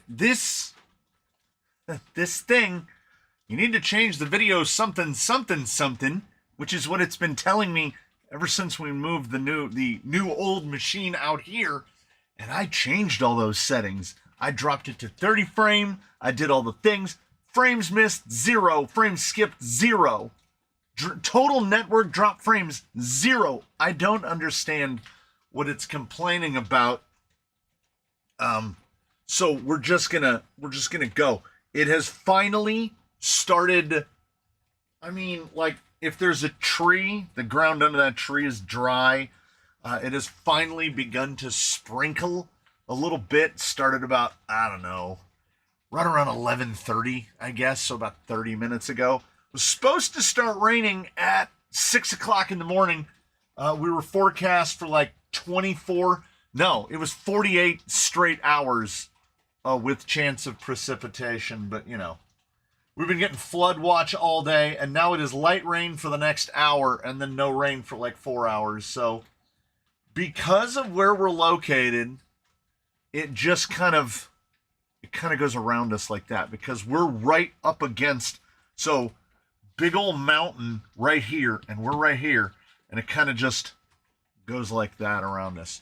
this thing, you need to change the video something, which is what it's been telling me ever since we moved the new old machine out here. And I changed all those settings. I dropped it to 30 frame. I did all the things. Frames missed, 0. Frames skipped, 0. Total network drop frames, 0. I don't understand what it's complaining about. So we're just gonna go. It has finally started. I mean, like, if there's a tree, the ground under that tree is dry. It has finally begun to sprinkle a little bit. Started about, I don't know, right around 11:30, I guess, so about 30 minutes ago. It was supposed to start raining at 6 o'clock in the morning. We were forecast for like 24. No, it was 48 straight hours with chance of precipitation. But, you know, we've been getting flood watch all day, and now it is light rain for the next hour and then no rain for like 4 hours. So because of where we're located, it just kind of goes around us like that because we're right up against, so big old mountain right here, and we're right here, and it kind of just goes like that around us.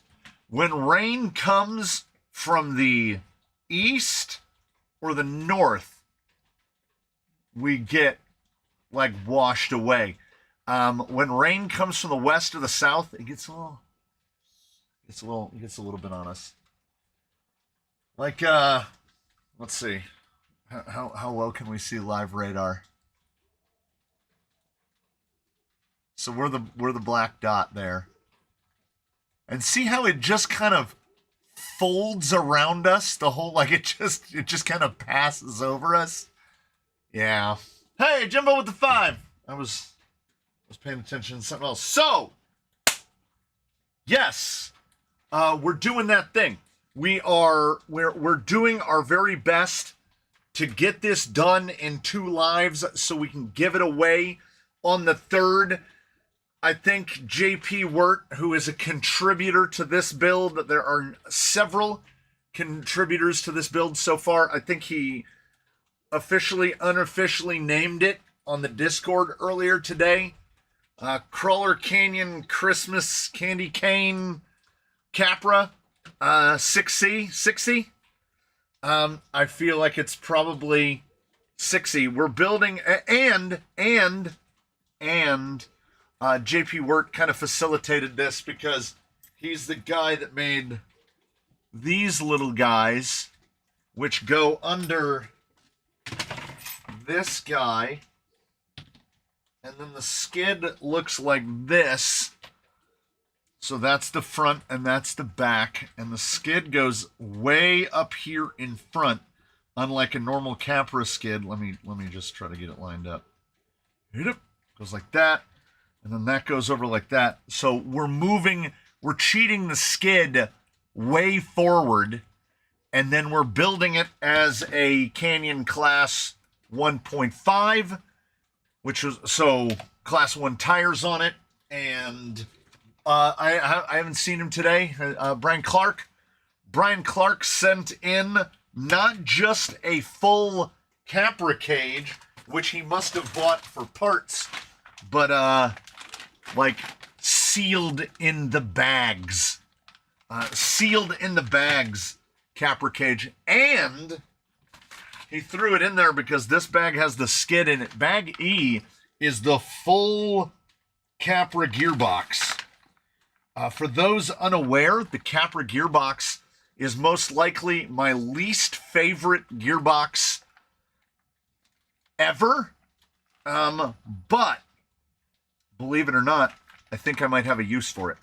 When rain comes from the east or the north, we get like washed away. When rain comes from the west or the south, it gets a little bit on us. Like, let's see, how low can we see live radar? So we're the black dot there. And see how it just kind of folds around us, the whole, like it just kind of passes over us. Yeah. Hey, Jimbo with the 5. I was paying attention to something else. So, yes, we're doing that thing. We're doing our very best to get this done in 2 lives so we can give it away on the 3rd. I think JP Wirt, who is a contributor to this build, there are several contributors to this build so far. I think he unofficially named it on the Discord earlier today. Crawler Canyon Christmas Candy Cane Capra 6C. I feel like it's probably 6C. We're building and JP Wirt kind of facilitated this because he's the guy that made these little guys, which go under this guy, and then the skid looks like this. So that's the front and that's the back, and the skid goes way up here in front, unlike a normal Capra skid. Let me just try to get it lined up. Goes like that. And then that goes over like that. So we're cheating the skid way forward, and then we're building it as a Canyon Class 1.5, which was, so Class 1 tires on it. And I haven't seen him today. Brian Clark sent in not just a full Capra cage, which he must have bought for parts, but like sealed in the bags Capra cage, and he threw it in there because this bag has the skid in it. Bag E is the full Capra gearbox. For those unaware, the Capra gearbox is most likely my least favorite gearbox ever, but believe it or not, I think I might have a use for it.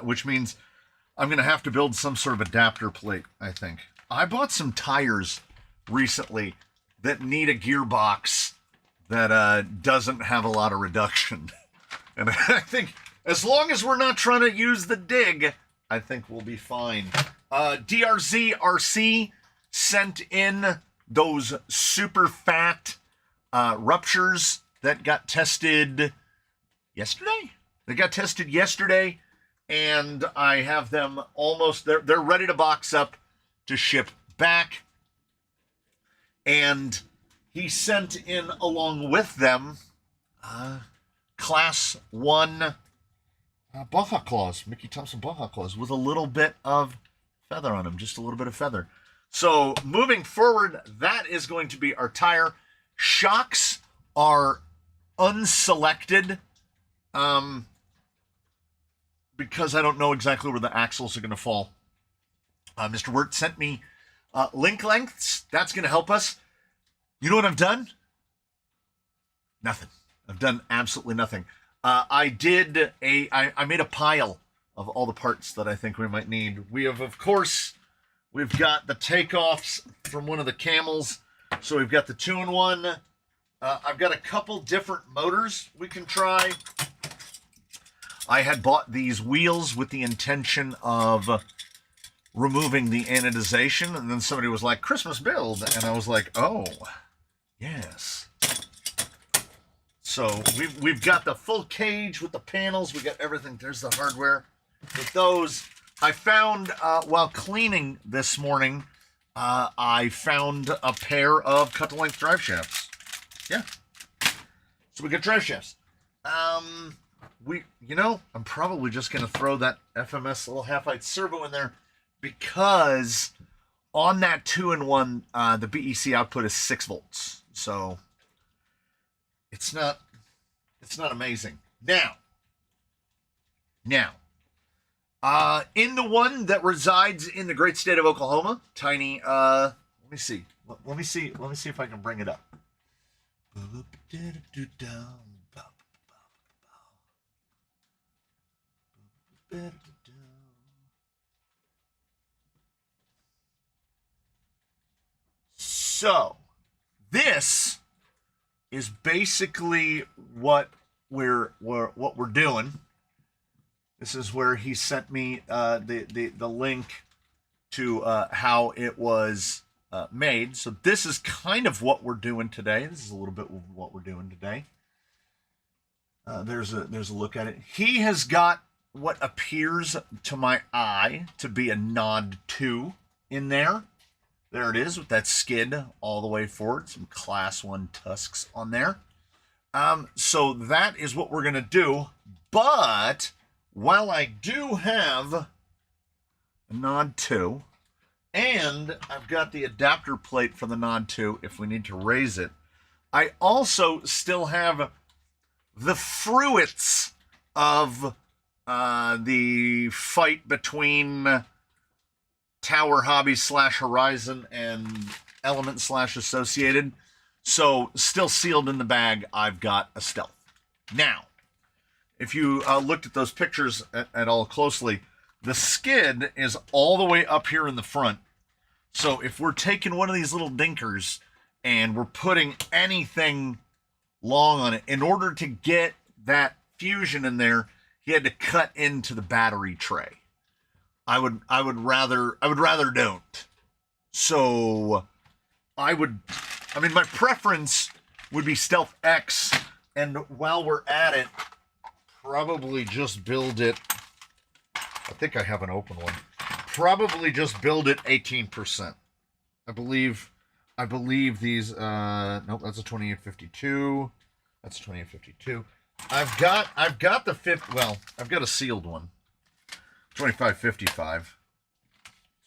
Which means I'm gonna have to build some sort of adapter plate, I think. I bought some tires recently that need a gearbox that doesn't have a lot of reduction. And I think as long as we're not trying to use the dig, I think we'll be fine. DRZ RC sent in those super fat ruptures that got tested yesterday. And I have them almost, they're ready to box up to ship back, and he sent in along with them Class 1 Baja Claws, Mickey Thompson Baja Claws, with a little bit of feather on them, just a little bit of feather. So moving forward, that is going to be our tire. Shocks are unselected because I don't know exactly where the axles are going to fall. Mr. Wirt sent me link lengths. That's going to help us. You know what I've done? Nothing. I've done absolutely nothing. I made a pile of all the parts that I think we might need. We have, of course, we've got the takeoffs from one of the camels. So we've got the 2-in-1. I've got a couple different motors we can try. I had bought these wheels with the intention of removing the anodization, and then somebody was like, Christmas build, and I was like, oh, yes. So we've got the full cage with the panels. We got everything. There's the hardware with those. I found, while cleaning this morning, I found a pair of cut-to-length drive shafts. Yeah. So we got drive shafts. I'm probably just going to throw that FMS little half-height servo in there because on that 2-in-1, the BEC output is 6 volts. So it's not amazing. Now, in the one that resides in the great state of Oklahoma, tiny, let me see if I can bring it up. So, this is basically what we're doing. This is where he sent me the link to how it was made. So this is kind of what we're doing today. This is a little bit of what we're doing today. There's a look at it. He has got what appears to my eye to be a Nod 2 in there. There it is with that skid all the way forward. Some Class 1 tusks on there. So that is what we're going to do. But while I do have a Nod 2, and I've got the adapter plate for the Nod 2 if we need to raise it, I also still have the fruits of the fight between Tower Hobby / Horizon and Element / Associated. So still sealed in the bag, I've got a Stealth. Now, if you looked at those pictures at all closely, the skid is all the way up here in the front. So if we're taking one of these little dinkers and we're putting anything long on it, in order to get that fusion in there, he had to cut into the battery tray. I would rather don't. So my preference would be Stealth X, and while we're at it, probably just build it. I think I have an open one. Probably just build it 18%. I believe these. Nope, that's a 2852. That's a 2852. I've got the fifth. Well, I've got a sealed one. 2555.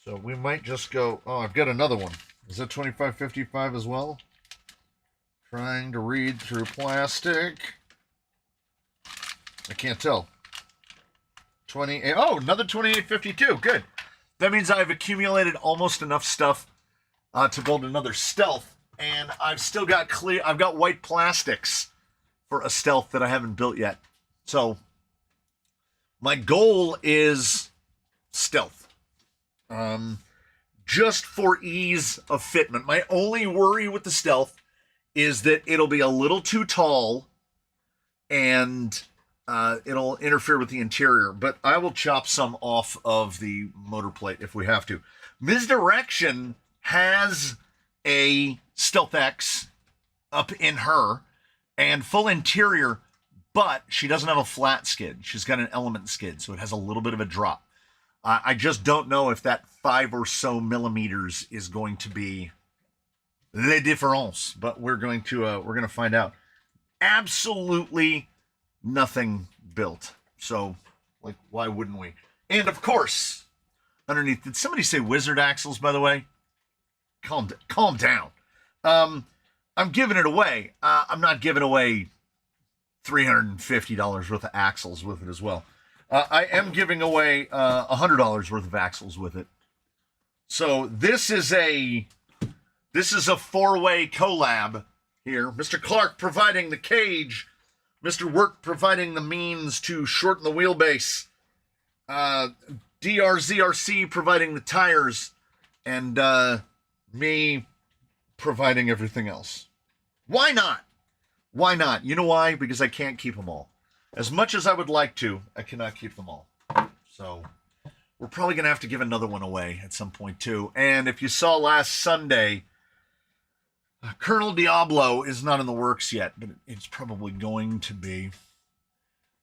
So we might just go. Oh, I've got another one. Is that 2555 as well? Trying to read through plastic. I can't tell. 28. Oh, another 2852. Good. That means I've accumulated almost enough stuff to build another Stealth, and I've still got clear. I've got white plastics for a Stealth that I haven't built yet. So my goal is Stealth. Just for ease of fitment. My only worry with the Stealth is that it'll be a little too tall and it'll interfere with the interior, but I will chop some off of the motor plate if we have to. Misdirection has a Stealth X up in her and full interior, but she doesn't have a flat skid. She's got an element skid, so it has a little bit of a drop. I just don't know if that 5 or so millimeters is going to be le différence, but we're going to find out. Absolutely nothing built. So, like, why wouldn't we? And of course, underneath, did somebody say wizard axles, by the way? Calm down. I'm giving it away. I'm not giving away $350 worth of axles with it as well. I am giving away $100 worth of axles with it. So this is a 4-way collab here. Mr. Clark providing the cage, Mr. Wirt providing the means to shorten the wheelbase, DRZRC providing the tires, and me providing everything else. Why not? Why not? You know why? Because I can't keep them all. As much as I would like to, I cannot keep them all. So we're probably going to have to give another one away at some point too. And if you saw last Sunday, Colonel Diablo is not in the works yet, but it's probably going to be.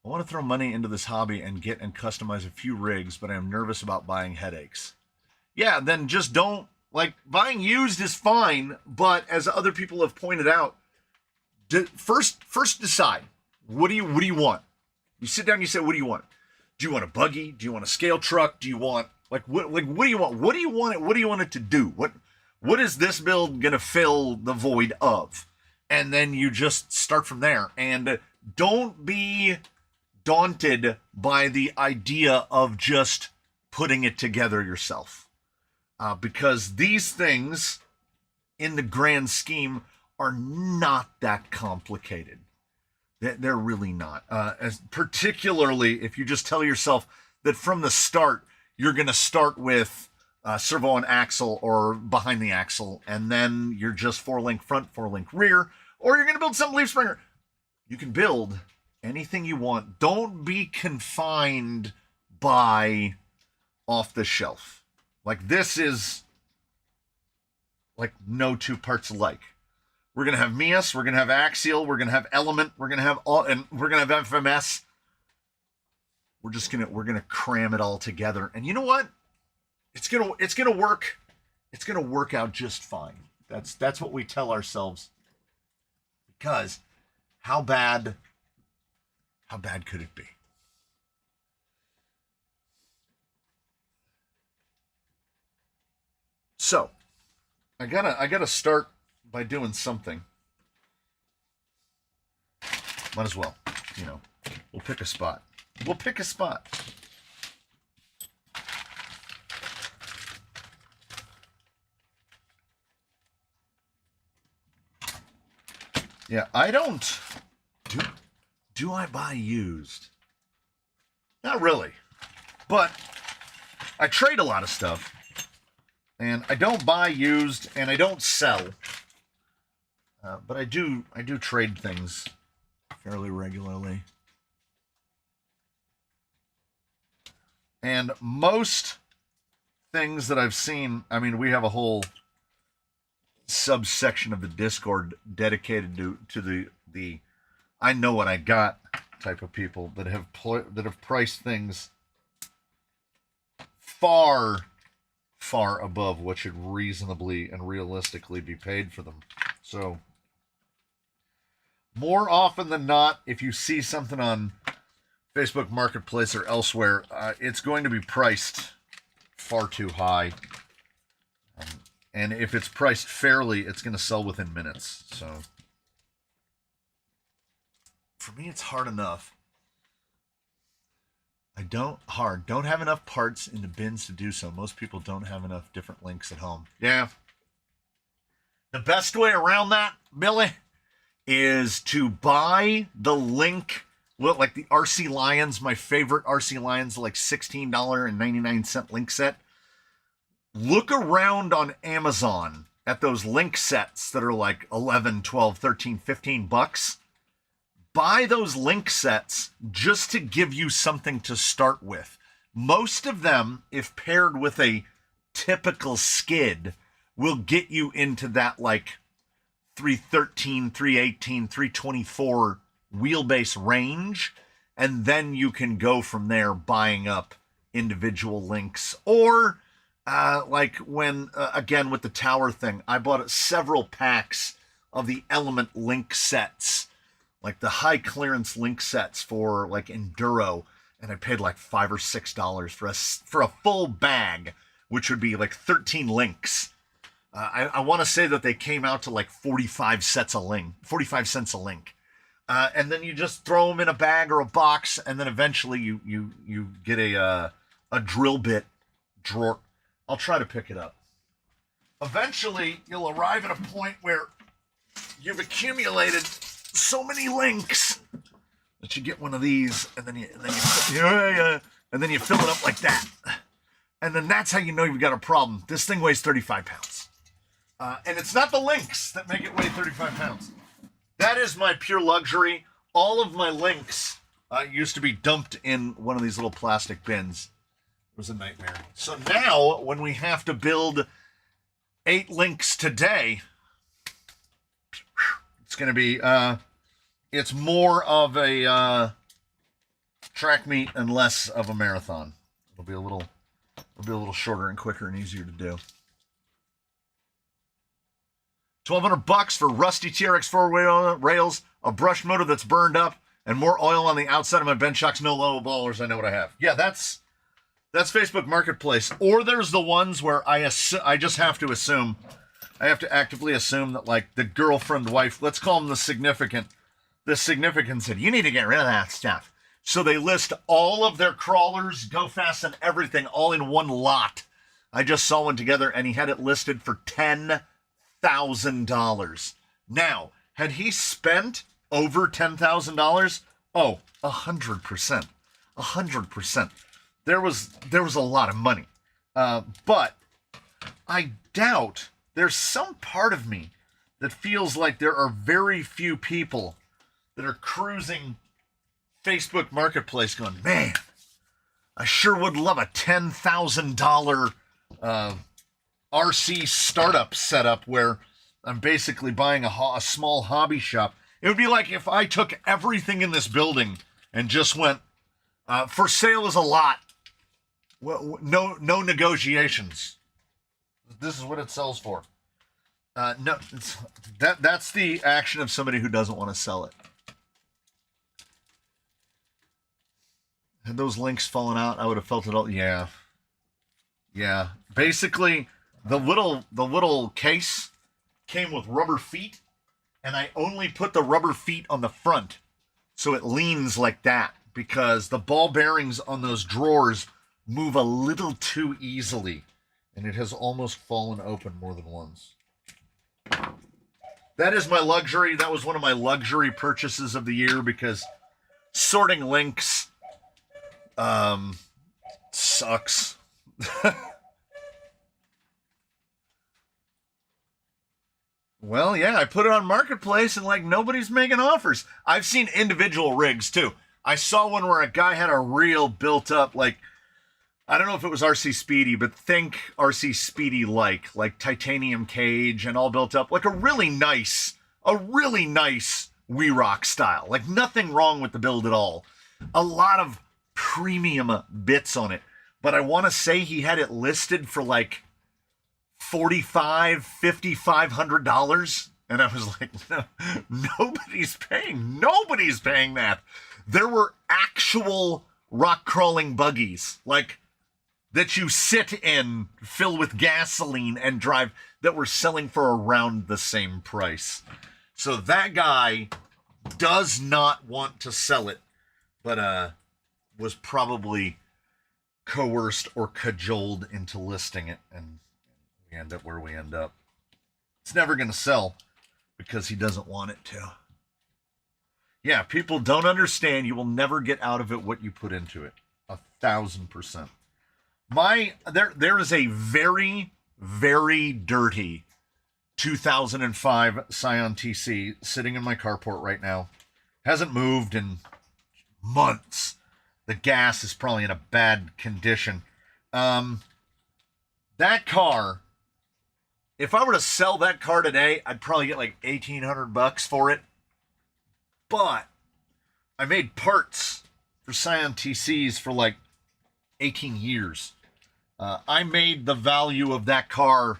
I want to throw money into this hobby and get and customize a few rigs, but I am nervous about buying headaches. Yeah, then just don't. Like, buying used is fine, but as other people have pointed out, first decide. What do you want? You sit down and you say, what do you want? Do you want a buggy? Do you want a scale truck? Do you want what do you want? What do you want it? What do you want it to do? What is this build gonna fill the void of? And then you just start from there. And don't be daunted by the idea of just putting it together yourself. Because these things, in the grand scheme, are not that complicated. They're really not. Particularly if you just tell yourself that from the start, you're going to start with servo and axle or behind the axle, and then you're just 4-link front, 4-link rear, or you're going to build some leaf springer. You can build anything you want. Don't be confined by off the shelf. Like, this is like no two parts alike. We're going to have Mias, we're going to have Axial, we're going to have Element, we're going to have all, and we're going to have FMS. We're going to cram it all together. And you know what? It's going to work. It's going to work out just fine. That's what we tell ourselves. Because how bad could it be? So, I gotta start by doing something. Might as well, we'll pick a spot. Yeah, I don't. Do I buy used? Not really. But I trade a lot of stuff. And I don't buy used, and I don't sell. But I do trade things fairly regularly. And most things that I've seen, I mean, we have a whole subsection of the Discord dedicated to the I know what I got type of people that have priced things far above what should reasonably and realistically be paid for them. So more often than not, if you see something on Facebook Marketplace or elsewhere, it's going to be priced far too high. And if it's priced fairly, it's going to sell within minutes. So for me, it's hard enough. Don't have enough parts in the bins to do so. Most people don't have enough different links at home. Yeah. The best way around that, Billy, is to buy the link. Well, like the RC Lions, my favorite RC Lions, like $16.99 link set. Look around on Amazon at those link sets that are like 11, 12, 13, 15 bucks. Buy those link sets just to give you something to start with. Most of them, if paired with a typical skid, will get you into that like 313, 318, 324 wheelbase range. And then you can go from there buying up individual links. Or like when, again, with the tower thing, I bought several packs of the element link sets, like the high clearance link sets for like Enduro, and I paid like $5 or $6 for a full bag, which would be like 13 links. I want to say that they came out to like 45 cents a link. And then you just throw them in a bag or a box, and then eventually you get a drill bit drawer. I'll try to pick it up. Eventually, you'll arrive at a point where you've accumulated so many links that you get one of these, and then you fill it up like that, and then that's how you know you've got a problem. This thing weighs 35 pounds, and it's not the links that make it weigh 35 pounds. That is my pure luxury. All of my links used to be dumped in one of these little plastic bins. It was a nightmare. So now, when we have to build 8 links today, it's going to be, it's more of a track meet and less of a marathon. It'll be a little shorter and quicker and easier to do. $1,200 for rusty TRX 4 rails, a brush motor that's burned up, and more oil on the outside of my bench shocks. No low ballers. I know what I have. Yeah, that's Facebook Marketplace. Or there's the ones where I just have to assume, I have to actively assume that like the girlfriend, wife, let's call them the significant said, you need to get rid of that stuff. So they list all of their crawlers, go fast, and everything all in one lot. I just saw one together, and he had it listed for $10,000. Now, had he spent over $10,000? Oh, 100%. 100%. There was a lot of money. But I doubt there's some part of me that feels like there are very few people that are cruising Facebook Marketplace going, man, I sure would love a $10,000 RC startup setup where I'm basically buying a small hobby shop. It would be like if I took everything in this building and just went, for sale is a lot. Well, no negotiations. This is what it sells for. No, that's the action of somebody who doesn't want to sell it. Had those links fallen out, I would have felt it all. Yeah. Basically, the little case came with rubber feet, and I only put the rubber feet on the front, so it leans like that, because the ball bearings on those drawers move a little too easily, and it has almost fallen open more than once. That is my luxury. That was one of my luxury purchases of the year, because sorting links sucks. Well, yeah, I put it on Marketplace and like nobody's making offers. I've seen individual rigs too. I saw one where a guy had a reel built up, like, I don't know if it was RC Speedy, but think RC Speedy like titanium cage and all built up, like a really nice We Rock style. Like nothing wrong with the build at all. A lot of premium bits on it. But I want to say he had it listed for like $5,500. And I was like, no, nobody's paying that. There were actual rock crawling buggies, like that you sit in, fill with gasoline and drive, that were selling for around the same price. So that guy does not want to sell it, but was probably coerced or cajoled into listing it, and we end up where we end up. It's never going to sell because he doesn't want it to. Yeah, people don't understand. You will never get out of it what you put into it. 1,000%. There is a very, very dirty 2005 Scion TC sitting in my carport right now. Hasn't moved in months. The gas is probably in a bad condition. That car, if I were to sell that car today, I'd probably get like $1,800 for it. But I made parts for Scion TCs for like 18 years. I made the value of that car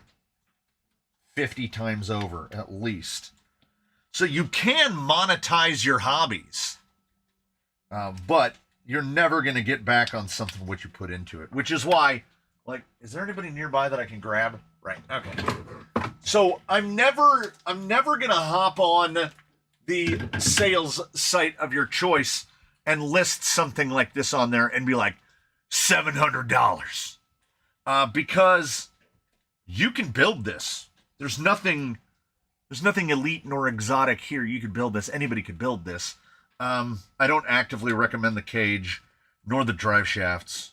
50 times over, at least. So you can monetize your hobbies, but you're never going to get back on something what you put into it, which is why, like, is there anybody nearby that I can grab? Right. Okay. So I'm never going to hop on the sales site of your choice and list something like this on there and be like, $700. Because you can build this. There's nothing elite nor exotic here. You could build this. Anybody could build this. I don't actively recommend the cage nor the drive shafts.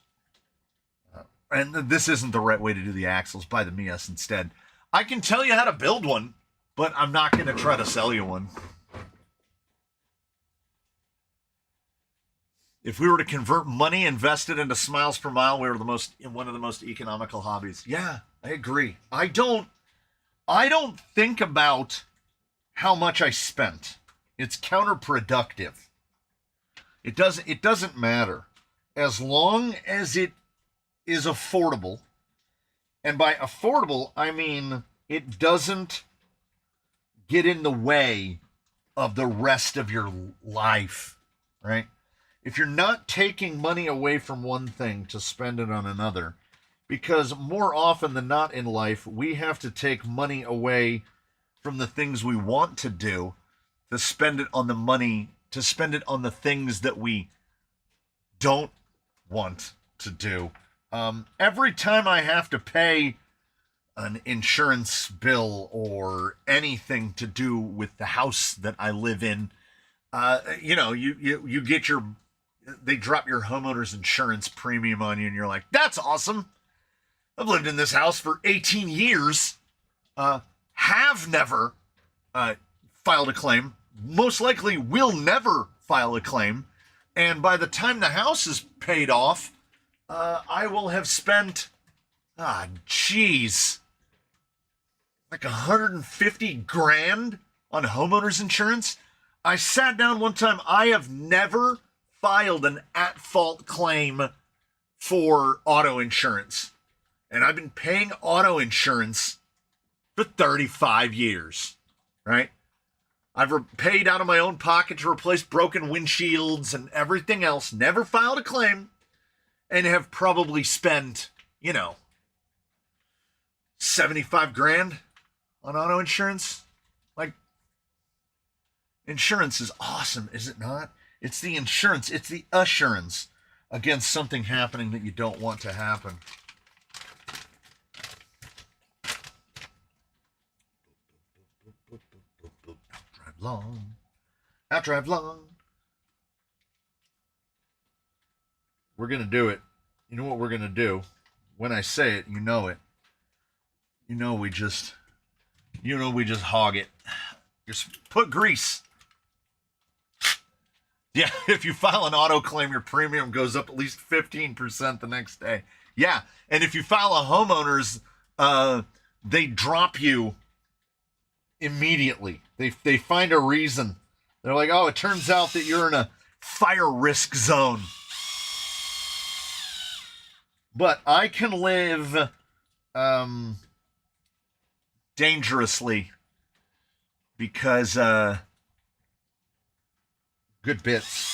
And this isn't the right way to do the axles. Buy the Mias instead. I can tell you how to build one, but I'm not going to try to sell you one. If we were to convert money invested into smiles per mile, we were one of the most economical hobbies. Yeah, I agree. I don't think about how much I spent. It's counterproductive. It doesn't matter. As long as it is affordable, and by affordable, I mean it doesn't get in the way of the rest of your life, right? If you're not taking money away from one thing to spend it on another, because more often than not in life, we have to take money away from the things we want to do to spend it on the things that we don't want to do. Every time I have to pay an insurance bill or anything to do with the house that I live in, you get they drop your homeowner's insurance premium on you, and you're like, that's awesome. I've lived in this house for 18 years, have never filed a claim, most likely will never file a claim, and by the time the house is paid off, I will have spent, like $150,000 on homeowner's insurance. I sat down one time. I have never filed an at-fault claim for auto insurance. And I've been paying auto insurance for 35 years, right? I've paid out of my own pocket to replace broken windshields and everything else. Never filed a claim and have probably spent, $75,000 on auto insurance. Like, insurance is awesome, is it not? It's the insurance. It's the assurance against something happening that you don't want to happen. Out-drive long. We're going to do it. You know what we're going to do? When I say it, you know it. We just hog it. Just put grease. Yeah, if you file an auto claim, your premium goes up at least 15% the next day. Yeah, and if you file a homeowner's, they drop you immediately. They find a reason. They're like, oh, it turns out that you're in a fire risk zone. But I can live dangerously because good bits.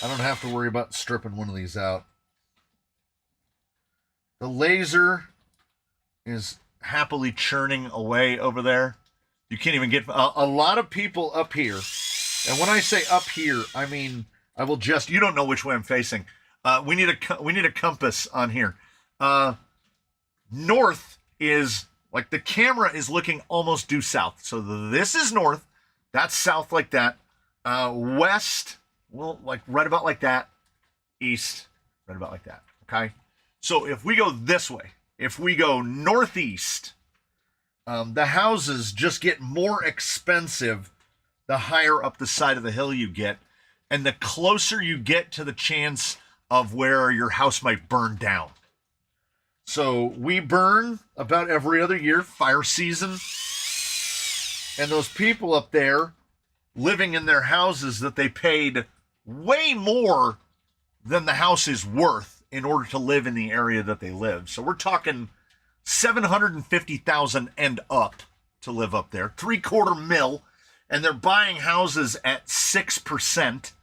I don't have to worry about stripping one of these out. The laser is happily churning away over there. You can't even get a lot of people up here. And when I say up here, I mean I will just, you don't know which way I'm facing. We need a compass on here. North is like the camera is looking almost due south. So this is north. That's south like that. West, well, like right about like that. East, right about like that. Okay. So if we go this way, if we go northeast, the houses just get more expensive the higher up the side of the hill you get, and the closer you get to the chance of where your house might burn down. So we burn about every other year, fire season, and those people up there living in their houses that they paid way more than the house is worth in order to live in the area that they live. So we're talking 750,000 and up to live up there, 3/4 mil, and they're buying houses at 6%,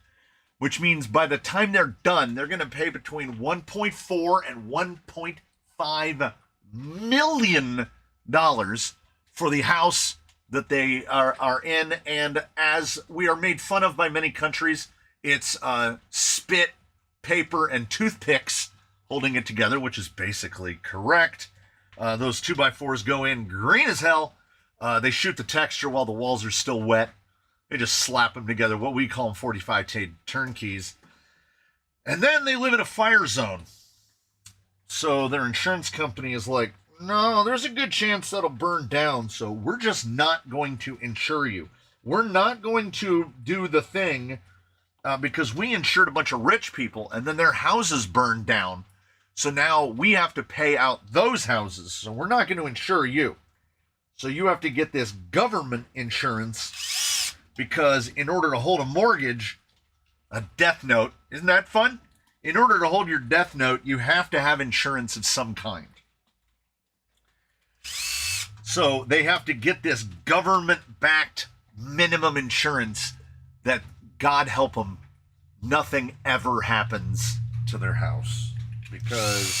which means by the time they're done, they're going to pay between 1.4 and 1.5 million dollars for the house that they are in. And as we are made fun of by many countries, it's spit, paper, and toothpicks holding it together, which is basically correct. Those 2x4s go in green as hell. They shoot the texture while the walls are still wet. They just slap them together, what we call them 45K turnkeys. And then they live in a fire zone. So their insurance company is like, no, there's a good chance that'll burn down, so we're just not going to insure you. We're not going to do the thing because we insured a bunch of rich people, and then their houses burned down. So now we have to pay out those houses, so we're not going to insure you. So you have to get this government insurance because in order to hold a mortgage, a death note, isn't that fun? In order to hold your death note, you have to have insurance of some kind. So they have to get this government-backed minimum insurance that, God help them, nothing ever happens to their house. Because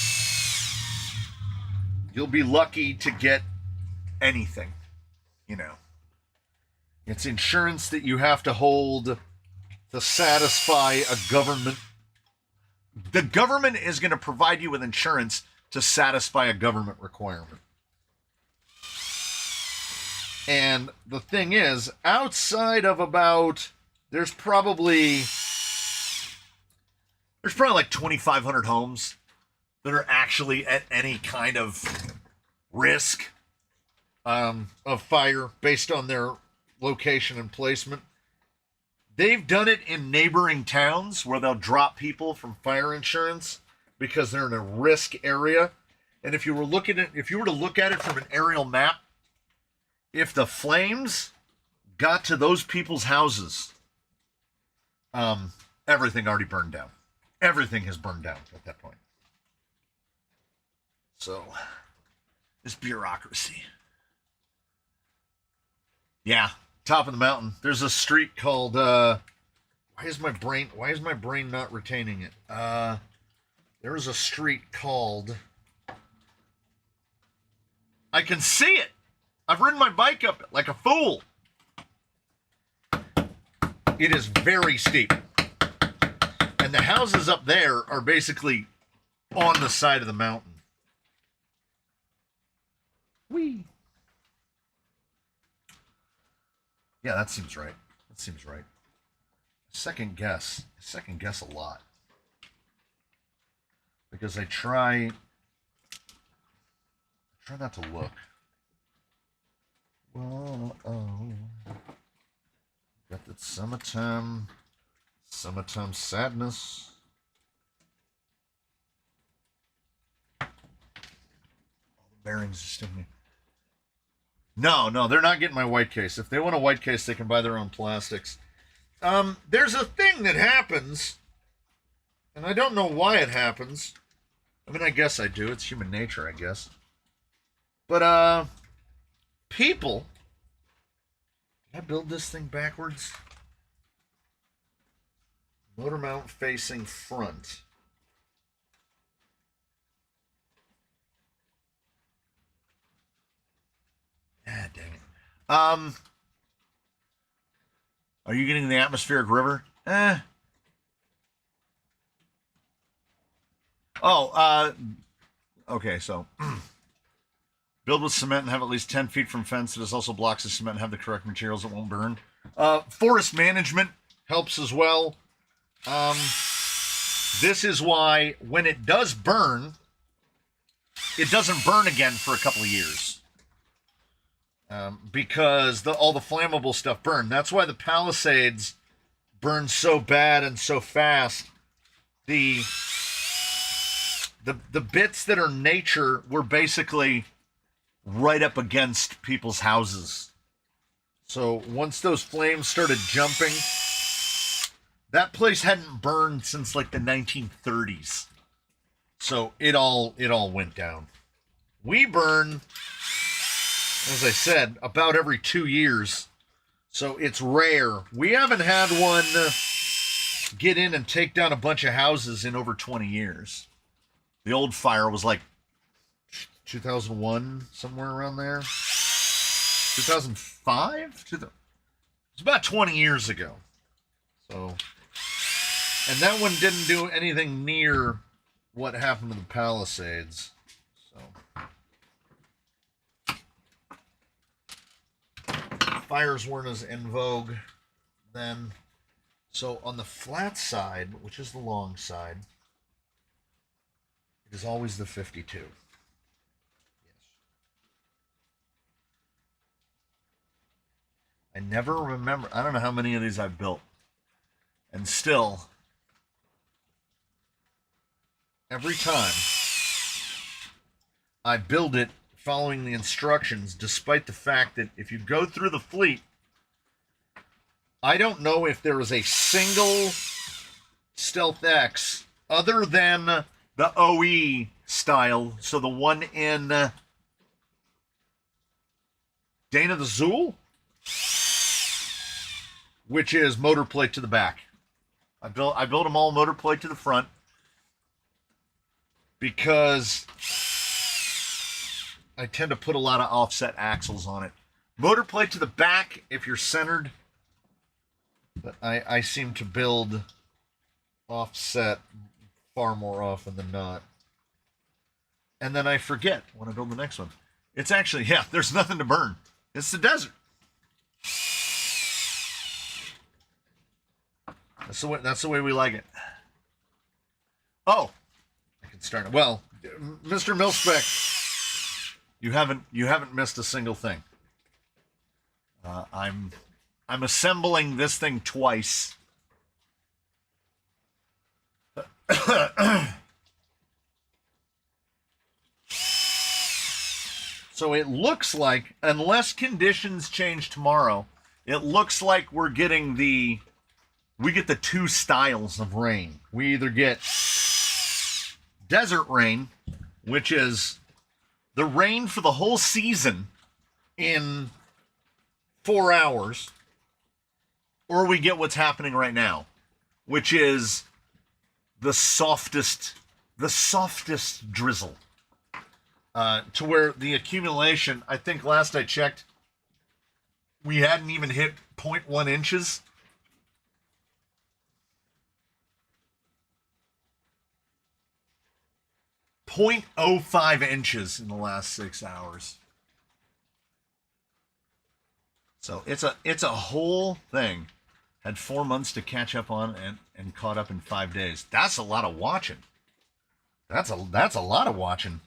you'll be lucky to get anything, you know. It's insurance that you have to hold to satisfy a government. The government is going to provide you with insurance to satisfy a government requirement. And the thing is, outside of about, there's probably like 2,500 homes that are actually at any kind of risk of fire based on their location and placement. They've done it in neighboring towns where they'll drop people from fire insurance because they're in a risk area. And if you were to look at it from an aerial map, if the flames got to those people's houses, everything already burned down. Everything has burned down at that point. So, this bureaucracy. Yeah, top of the mountain. There's a street called, why is my brain not retaining it? There is a street called, I can see it. I've ridden my bike up it like a fool. It is very steep. And the houses up there are basically on the side of the mountain. Whee! Yeah, that seems right. That seems right. Second guess a lot. Because I try not to look. Whoa, got that summertime sadness. All the bearings are sticking. No, they're not getting my white case. If they want a white case, they can buy their own plastics. There's a thing that happens, and I don't know why it happens. I mean, I guess I do. It's human nature, I guess. But, people, did I build this thing backwards? Motor mount facing front. Ah, dang it. Are you getting the atmospheric river? Okay, so build with cement and have at least 10 feet from fence. It is also blocks of cement and have the correct materials that won't burn. Forest management helps as well. This is why when it does burn, it doesn't burn again for a couple of years. Because all the flammable stuff burned. That's why the Palisades burn so bad and so fast. The bits that are nature were basically right up against people's houses. So once those flames started jumping, That place hadn't burned since like the 1930s. So it all went down. We burn, as I said, about every 2 years. So it's rare. We haven't had one get in and take down a bunch of houses in over 20 years. The old fire was like 2001, somewhere around there. 2005? It's about 20 years ago. So, and that one didn't do anything near what happened to the Palisades. So, fires weren't as in vogue then. So on the flat side, which is the long side, it is always the 52. Yes. I never remember. I don't know how many of these I've built. And still, every time I build it following the instructions, despite the fact that if you go through the fleet, I don't know if there is a single Stealth X other than the OE style, so the one in Dana the Zool, which is motor plate to the back. I built them all motor plate to the front because I tend to put a lot of offset axles on it. Motor plate to the back if you're centered, but I seem to build offset far more often than not. And then I forget when I build the next one. It's actually, yeah, there's nothing to burn. It's the desert. That's the way we like it. Oh, I can start it. Well, Mr. Milspec, you haven't missed a single thing. I'm assembling this thing twice. So it looks like, unless conditions change tomorrow, it looks like we get the two styles of rain. We either get desert rain, which is the rain for the whole season in 4 hours, or we get what's happening right now, which is the softest drizzle. To where the accumulation, I think last I checked, we hadn't even hit 0.1 inches. .05 inches in the last 6 hours. So it's a whole thing. Had 4 months to catch up on and caught up in 5 days. That's a lot of watching. That's a lot of watching.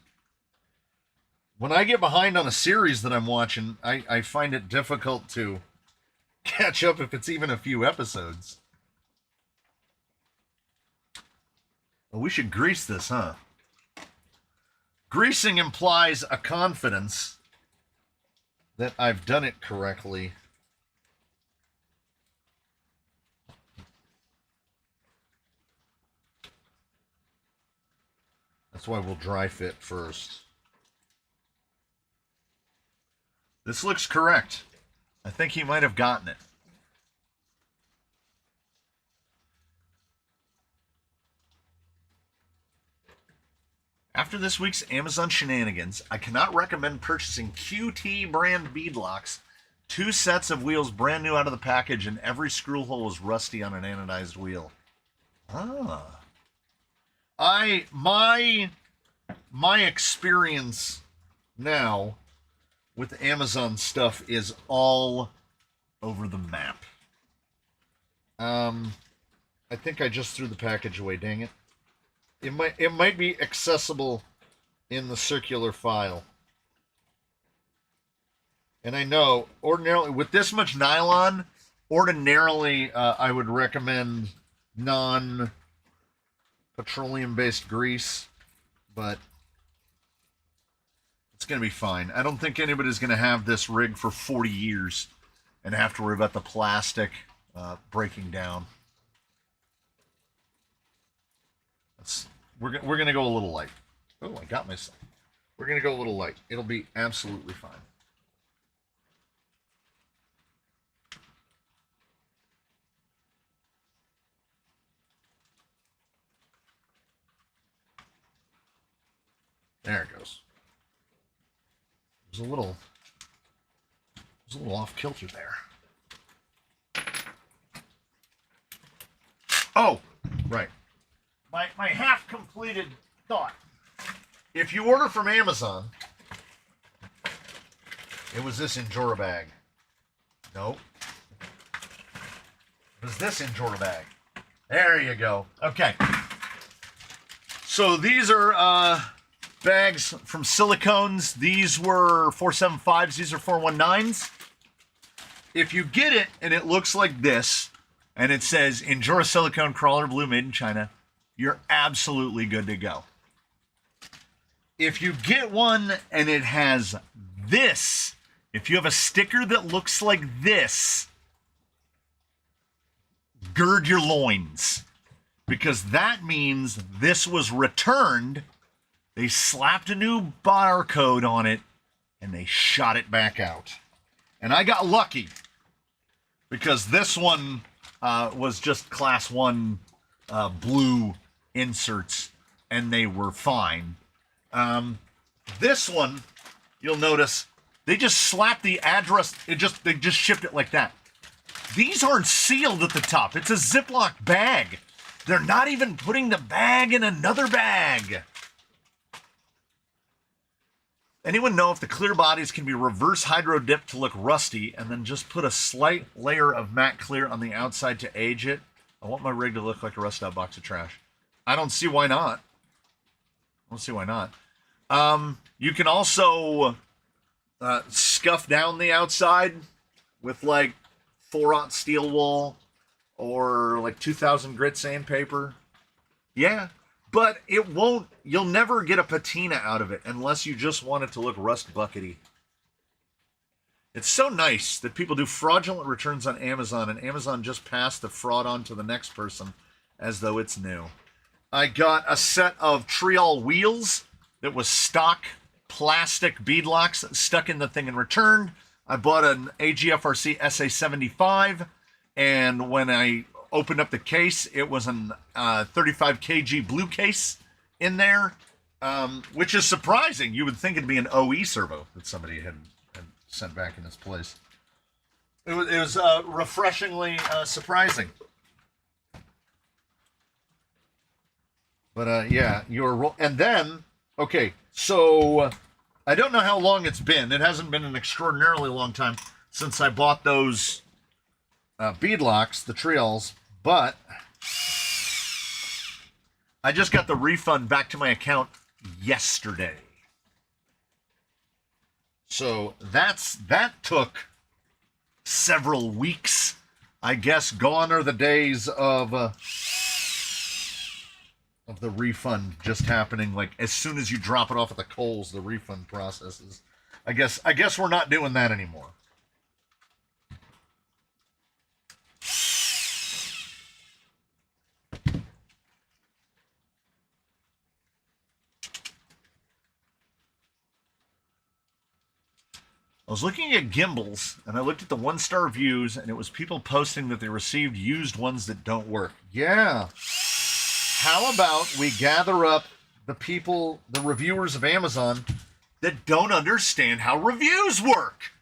When I get behind on a series that I'm watching, I find it difficult to catch up if it's even a few episodes. Well, we should grease this, huh? Greasing implies a confidence that I've done it correctly. That's why we'll dry fit first. This looks correct. I think he might have gotten it. After this week's Amazon shenanigans, I cannot recommend purchasing QT brand beadlocks. 2 sets of wheels brand new out of the package, and every screw hole is rusty on an anodized wheel. Ah. My experience now with Amazon stuff is all over the map. I think I just threw the package away, dang it. It might be accessible in the circular file. And I know, ordinarily, with this much nylon, ordinarily I would recommend non-petroleum-based grease, but it's going to be fine. I don't think anybody's going to have this rig for 40 years and have to worry about the plastic breaking down. we're gonna go a little light. Oh, I got myself. We're gonna go a little light. It'll be absolutely fine. There it goes. It was a little off kilter there. Oh, right. My half completed thought. If you order from Amazon, it was this Injora bag. Nope. It was this Injora bag. There you go. Okay. So these are bags from Silicones. These were 475s. These are 419s. If you get it and it looks like this, and it says Injora Silicone Crawler Blue made in China, you're absolutely good to go. If you get one and it has this, if you have a sticker that looks like this, gird your loins, because that means this was returned. They slapped a new barcode on it and they shot it back out. And I got lucky because this one was just class 1 blue inserts and they were fine. This one, you'll notice, they just slapped the address. They just shipped it like that. These aren't sealed at the top. It's a Ziploc bag. They're not even putting the bag in another bag. Anyone know if the clear bodies can be reverse hydro dipped to look rusty and then just put a slight layer of matte clear on the outside to age it? I want my rig to look like a rusted out box of trash. I don't see why not. I don't see why not. You can also scuff down the outside with like 4/0 steel wool or like 2000 grit sandpaper. Yeah, but it won't, you'll never get a patina out of it unless you just want it to look rust buckety. It's so nice that people do fraudulent returns on Amazon and Amazon just passed the fraud on to the next person as though it's new. I got a set of Triol wheels that was stock plastic beadlocks stuck in the thing and returned. I bought an AGFRC SA75, and when I opened up the case, it was an 35 kg blue case in there, which is surprising. You would think it'd be an OE servo that somebody had sent back in its place. It was refreshingly surprising. But yeah, and then, okay, so I don't know how long it's been. It hasn't been an extraordinarily long time since I bought those beadlocks, the Triols, but I just got the refund back to my account yesterday. So that took several weeks. I guess gone are the days of the refund just happening like as soon as you drop it off at the Kohl's, the refund processes. I guess we're not doing that anymore. I was looking at gimbals, and I looked at the 1-star reviews, and it was people posting that they received used ones that don't work. Yeah. How about we gather up the people, the reviewers of Amazon, that don't understand how reviews work?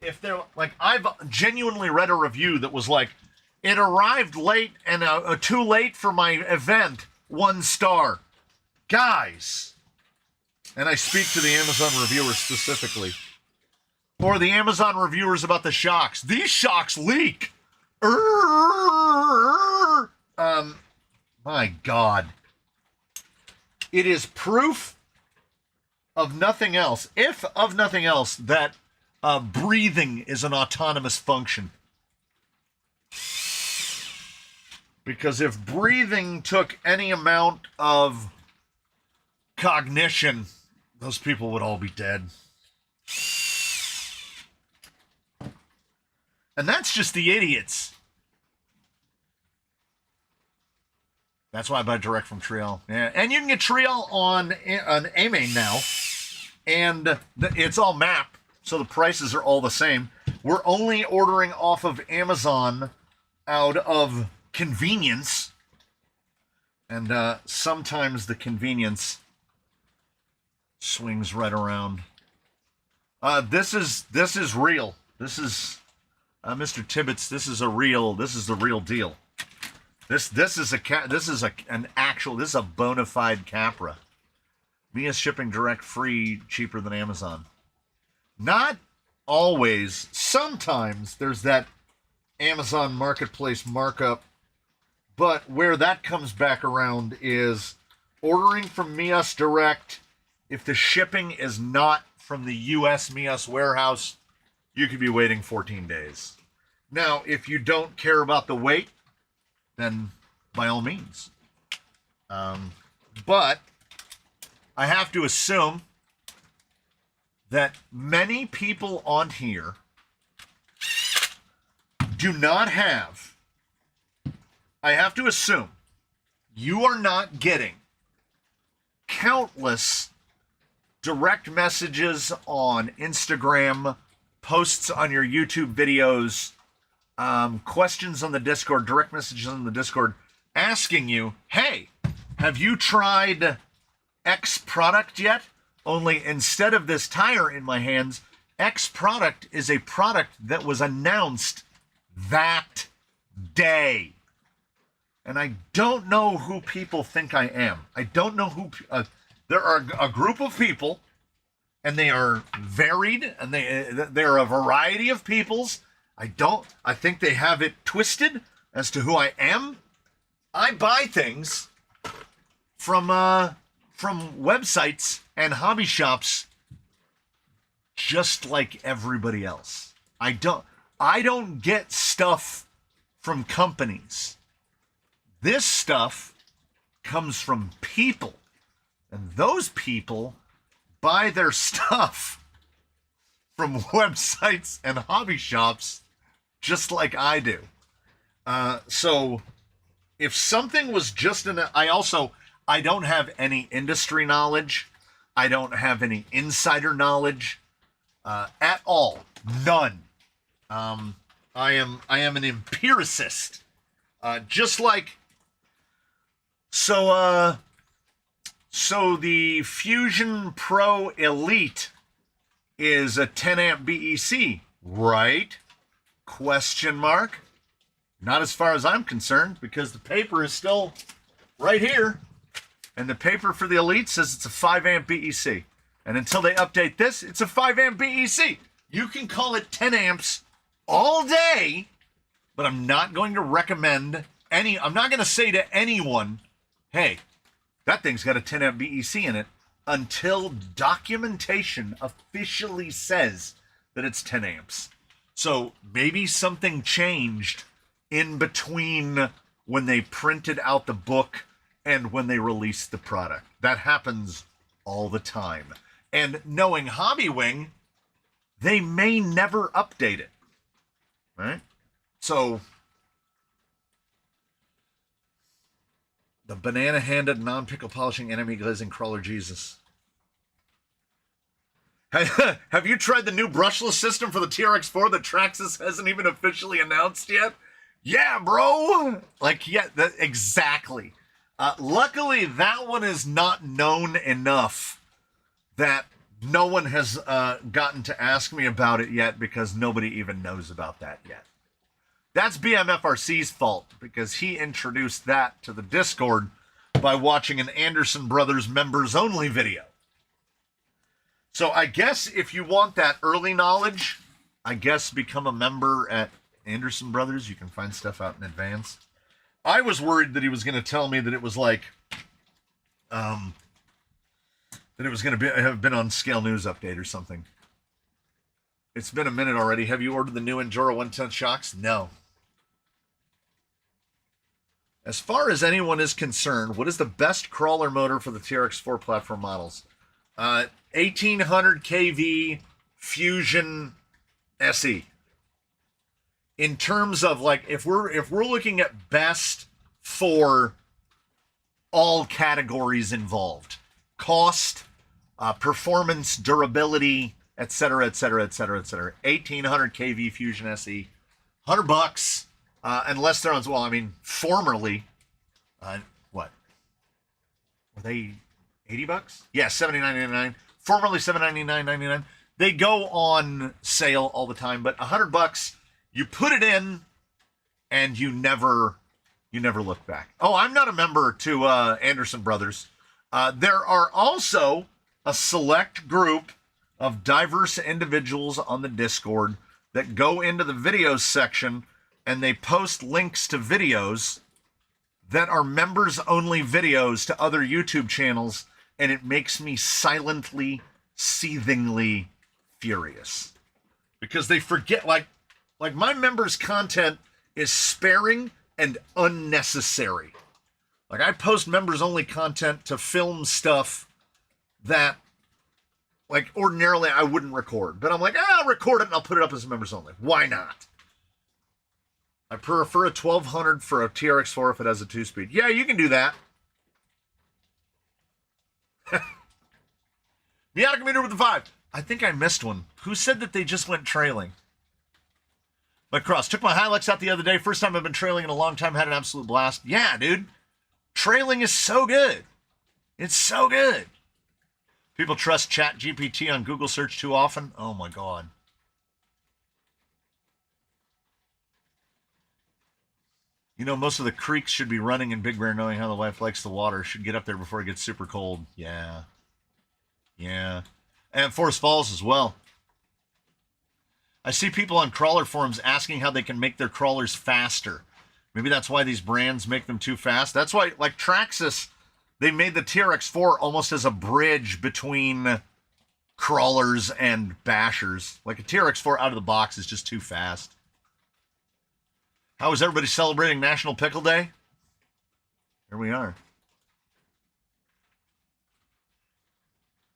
If they're, like, I've genuinely read a review that was like, it arrived late and too late for my event, 1 star. Guys... And I speak to the Amazon reviewers specifically. Or the Amazon reviewers about the shocks. These shocks leak. My God. It is proof of nothing else, if of nothing else, that breathing is an autonomous function. Because if breathing took any amount of cognition, those people would all be dead. And that's just the idiots. That's why I buy direct from Trial. Yeah, and you can get Trial on AMAIN now, and it's all map, so the prices are all the same. We're only ordering off of Amazon out of convenience, and sometimes the convenience swings right around. This is real. This is Mr. Tibbetts. This is the real deal. This is a bona fide Capra. Mia's shipping direct, free, cheaper than Amazon. Not always. Sometimes there's that Amazon Marketplace markup, but where that comes back around is ordering from Mia's direct. If the shipping is not from the U.S. Mia's warehouse, you could be waiting 14 days. Now, if you don't care about the wait, then by all means. But I have to assume that many people on here do not have, I have to assume you are not getting countless direct messages on Instagram, posts on your YouTube videos, questions on the Discord, direct messages on the Discord, asking you, hey, have you tried X product yet? Only instead of this tire in my hands, X product is a product that was announced that day. And I don't know who people think I am. I don't know who... there are a group of people, and they are varied, and they're a variety of peoples. I think they have it twisted as to who I am. I buy things from websites and hobby shops just like everybody else. I don't get stuff from companies. This stuff comes from people, and those people buy their stuff from websites and hobby shops just like I do. So if something was just I don't have any industry knowledge. I don't have any insider knowledge at all. None. I am an empiricist. Just like so the Fusion Pro Elite is a 10 amp BEC, right? Question mark. Not as far as I'm concerned, because the paper is still right here. And the paper for the Elite says it's a 5 amp BEC. And until they update this, it's a 5 amp BEC. You can call it 10 amps all day, but I'm not going to recommend I'm not going to say to anyone, hey, that thing's got a 10 amp BEC in it, until documentation officially says that it's 10 amps. So maybe something changed in between when they printed out the book and when they released the product. That happens all the time. And knowing Hobbywing, they may never update it. Right? So the banana-handed, non-pickle polishing enemy glazing crawler Jesus. Have you tried the new brushless system for the TRX4 that Traxxas hasn't even officially announced yet? Yeah, bro! Exactly. Luckily, that one is not known enough that no one has gotten to ask me about it yet, because nobody even knows about that yet. That's BMFRC's fault, because he introduced that to the Discord by watching an Anderson Brothers members only video. So I guess if you want that early knowledge, I guess become a member at Anderson Brothers. You can find stuff out in advance. I was worried that he was going to tell me that it was like, that it was going to have been on Scale News Update or something. It's been a minute already. Have you ordered the new Enduro 110 shocks? No. As far as anyone is concerned, what is the best crawler motor for the TRX4 platform models? 1800 kV Fusion SE. In terms of, like, if we're looking at best for all categories involved: cost, performance, durability, etc., etc., etc., etc. 1800 kV Fusion SE, $100, unless they're on. Well, I mean, formerly, what were they? $80? Yeah, $79.99. Formerly $799.99. They go on sale all the time, but $100, you put it in, and you never look back. Oh, I'm not a member to Anderson Brothers. There are also a select group of diverse individuals on the Discord that go into the videos section and they post links to videos that are members only videos to other YouTube channels, and it makes me silently, seethingly furious. Because they forget, like my members' content is sparing and unnecessary. Like, I post members only content to film stuff that, like, ordinarily I wouldn't record. But I'm like, I'll record it and I'll put it up as members only. Why not? I prefer a 1200 for a TRX4 if it has a 2-speed. Yeah, you can do that. Miata Commuter with the 5. I think I missed one. Who said that they just went trailing? My Cross. Took my Hilux out the other day. First time I've been trailing in a long time. Had an absolute blast. Yeah, dude. Trailing is so good. It's so good. People trust ChatGPT on Google search too often. Oh, my God. You know, most of the creeks should be running in Big Bear, knowing how the wife likes the water. Should get up there before it gets super cold. Yeah. Yeah. And Forest Falls as well. I see people on crawler forums asking how they can make their crawlers faster. Maybe that's why these brands make them too fast. That's why, like Traxxas, they made the TRX4 almost as a bridge between crawlers and bashers. Like a TRX4 out of the box is just too fast. How is everybody celebrating National Pickle Day? Here we are.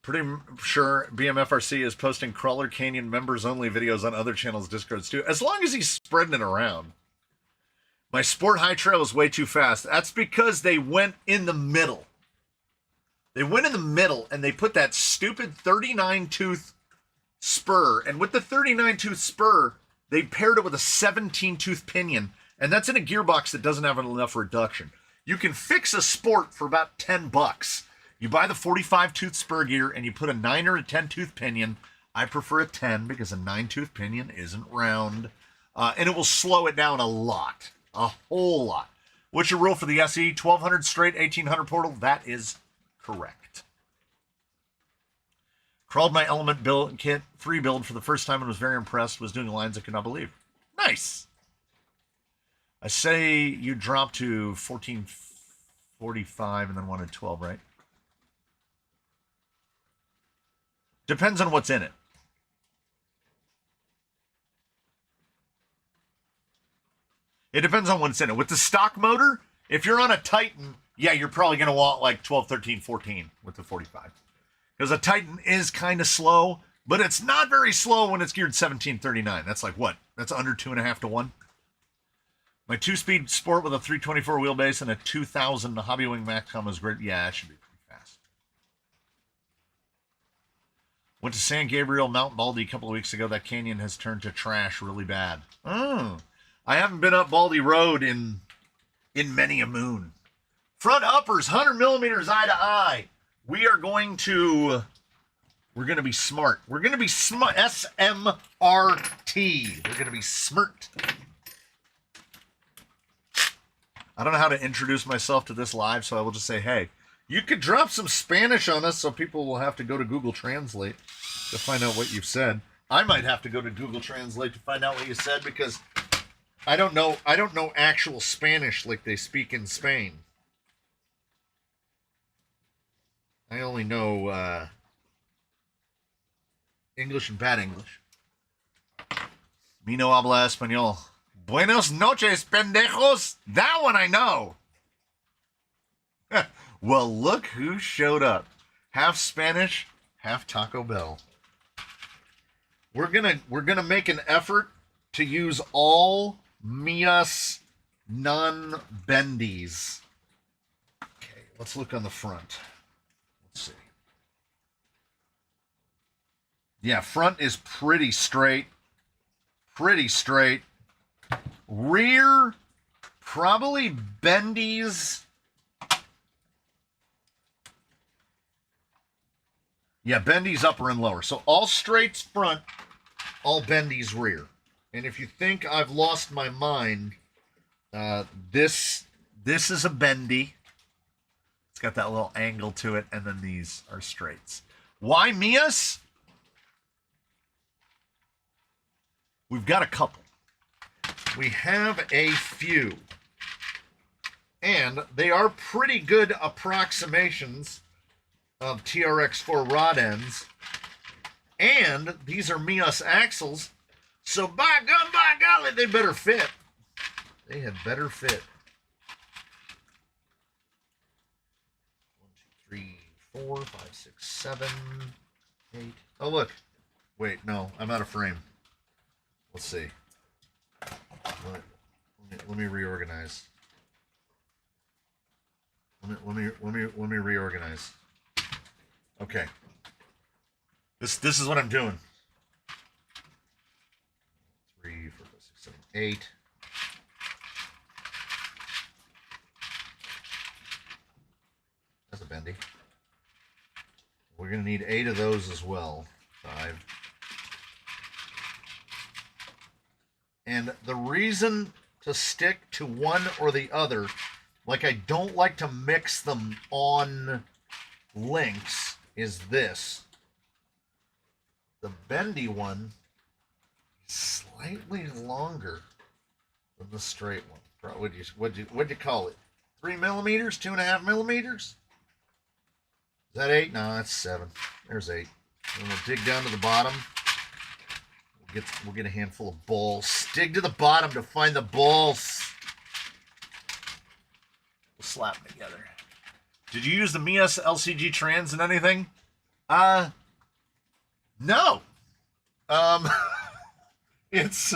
Pretty sure BMFRC is posting Crawler Canyon members only videos on other channels' Discords too, as long as he's spreading it around. My Sport High Trail is way too fast. That's because they went in the middle. They went in the middle and they put that stupid 39-tooth spur. And with the 39-tooth spur, they paired it with a 17-tooth pinion. And that's in a gearbox that doesn't have enough reduction. You can fix a Sport for about $10. You buy the 45-tooth spur gear and you put a 9 or a 10-tooth pinion. I prefer a 10 because a 9-tooth pinion isn't round. And it will slow it down a lot. A whole lot. What's your rule for the SE? 1200 straight, 1800 portal? That is correct. Crawled my Element build kit, free build for the first time and was very impressed. Was doing lines I could not believe. Nice. I say you dropped to 1445 and then wanted 12, right? Depends on what's in it. It depends on what's in it. With the stock motor, if you're on a Titan, yeah, you're probably going to want like 12, 13, 14 with the 45. Because a Titan is kind of slow, but it's not very slow when it's geared 1739. That's like what? That's under 2.5 to 1. My 2-speed Sport with a 324 wheelbase and a 2000 Hobbywing Maxcom is great. Yeah, it should be pretty fast. Went to San Gabriel, Mount Baldy a couple of weeks ago. That canyon has turned to trash really bad. Oh, I haven't been up Baldy Road in many a moon. Front uppers, 100 millimeters eye to eye. We're going to be smart. We're going to be smart. SMRT. We're going to be smart. I don't know how to introduce myself to this live, so I will just say, hey, you could drop some Spanish on us so people will have to go to Google Translate to find out what you've said. I might have to go to Google Translate to find out what you said because I don't know actual Spanish like they speak in Spain. I only know English and bad English. Me no habla español. Buenos noches, pendejos. That one I know. Well, look who showed up. Half Spanish, half Taco Bell. We're gonna make an effort to use all Mia's non-bendies. Okay, Let's look on the front. Let's see. Yeah, front is pretty straight. Pretty straight. Rear, probably bendies. Yeah, bendies upper and lower. So all straights front, all bendies rear. And if you think I've lost my mind, this is a bendy. It's got that little angle to it, and then these are straights. Why Mias? We've got a couple. We have a few. And they are pretty good approximations of TRX4 rod ends. And these are Mias axles. So by golly, they better fit. They had better fit. 1, 2, 3, 4, 5, 6, 7, 8. Oh, look. Wait, no, I'm out of frame. Let's see. Let me reorganize. Let me reorganize. Okay. This is what I'm doing. 3, 4, 5, 6, 7, 8. That's a bendy. We're gonna need 8 of those as well. 5. And the reason to stick to one or the other, like I don't like to mix them on links, is this. The bendy one is slightly longer than the straight one. What'd you call it? 3 millimeters? 2.5 millimeters? Is that 8? No, that's 7. There's 8. And we'll dig down to the bottom. We'll get a handful of balls. Dig to the bottom to find the balls. We'll slap them together. Did you use the Mias LCG trans in anything? No. It's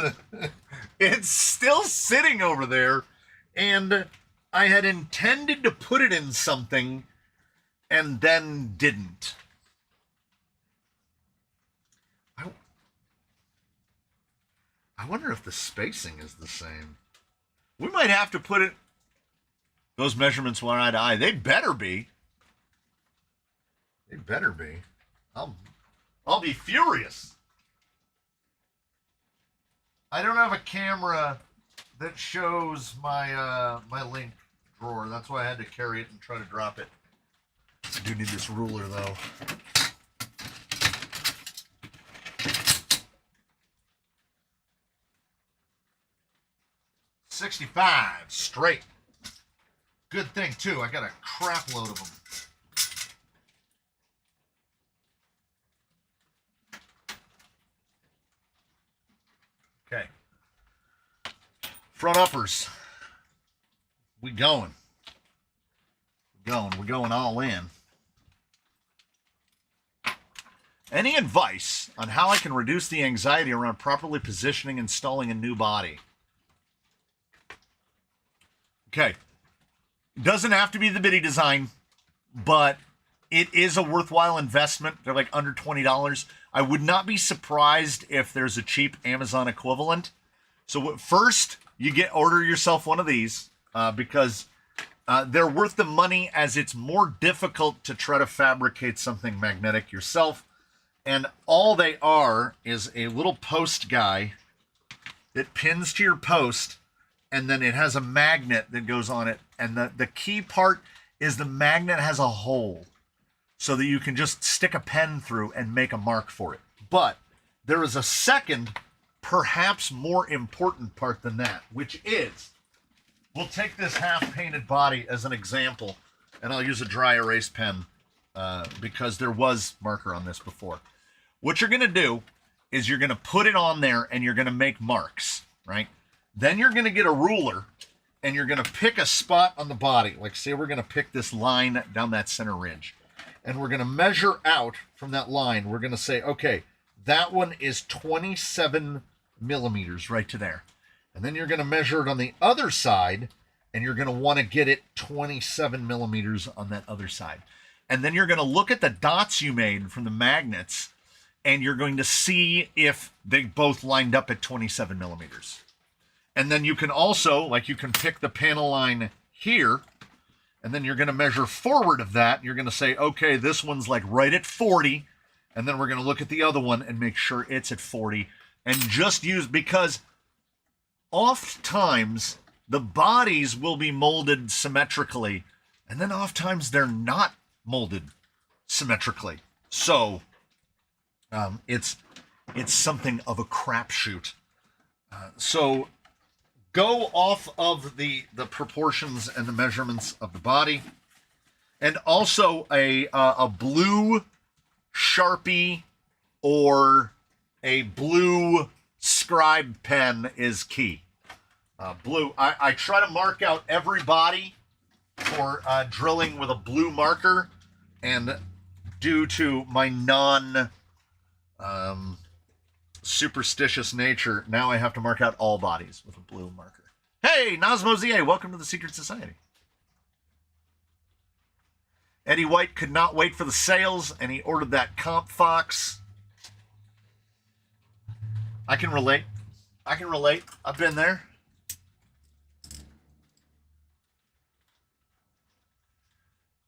still sitting over there, and I had intended to put it in something, and then didn't. I wonder if the spacing is the same. We might have to put it. Those measurements were eye to eye. They better be. They better be. I'll be furious. I don't have a camera that shows my my link drawer. That's why I had to carry it and try to drop it. I do need this ruler though. 65 straight. Good thing too. I got a crap load of them. Okay. Front uppers. We're going all in. Any advice on how I can reduce the anxiety around properly positioning and installing a new body? Okay. Doesn't have to be the bitty design, but it is a worthwhile investment. They're like under $20. I would not be surprised if there's a cheap Amazon equivalent. So first, you order yourself one of these because they're worth the money, as it's more difficult to try to fabricate something magnetic yourself. And all they are is a little post guy that pins to your post, and then it has a magnet that goes on it. And the key part is the magnet has a hole so that you can just stick a pen through and make a mark for it. But there is a second, perhaps more important part than that, which is, we'll take this half-painted body as an example, and I'll use a dry erase pen because there was marker on this before. What you're going to do is you're going to put it on there and you're going to make marks, right? Then you're going to get a ruler and you're going to pick a spot on the body. Like, say we're going to pick this line down that center ridge. And we're going to measure out from that line. We're going to say, okay, that one is 27 millimeters right to there. And then you're going to measure it on the other side, and you're going to want to get it 27 millimeters on that other side. And then you're going to look at the dots you made from the magnets, and you're going to see if they both lined up at 27 millimeters. And then you can also, like, you can pick the panel line here, and then you're going to measure forward of that. You're going to say, okay, this one's like right at 40, and then we're going to look at the other one and make sure it's at 40, and just use, because oftentimes the bodies will be molded symmetrically, and then oftentimes they're not molded symmetrically. So it's something of a crapshoot. So go off of the proportions and the measurements of the body, and also a blue Sharpie or a blue scribe pen is key. Blue. I try to mark out every body for drilling with a blue marker, and due to my superstitious nature, now I have to mark out all bodies with a blue marker. Hey, Nazmo ZA, welcome to the Secret Society. Eddie White could not wait for the sales, and he ordered that Comp Fox. I can relate. I've been there.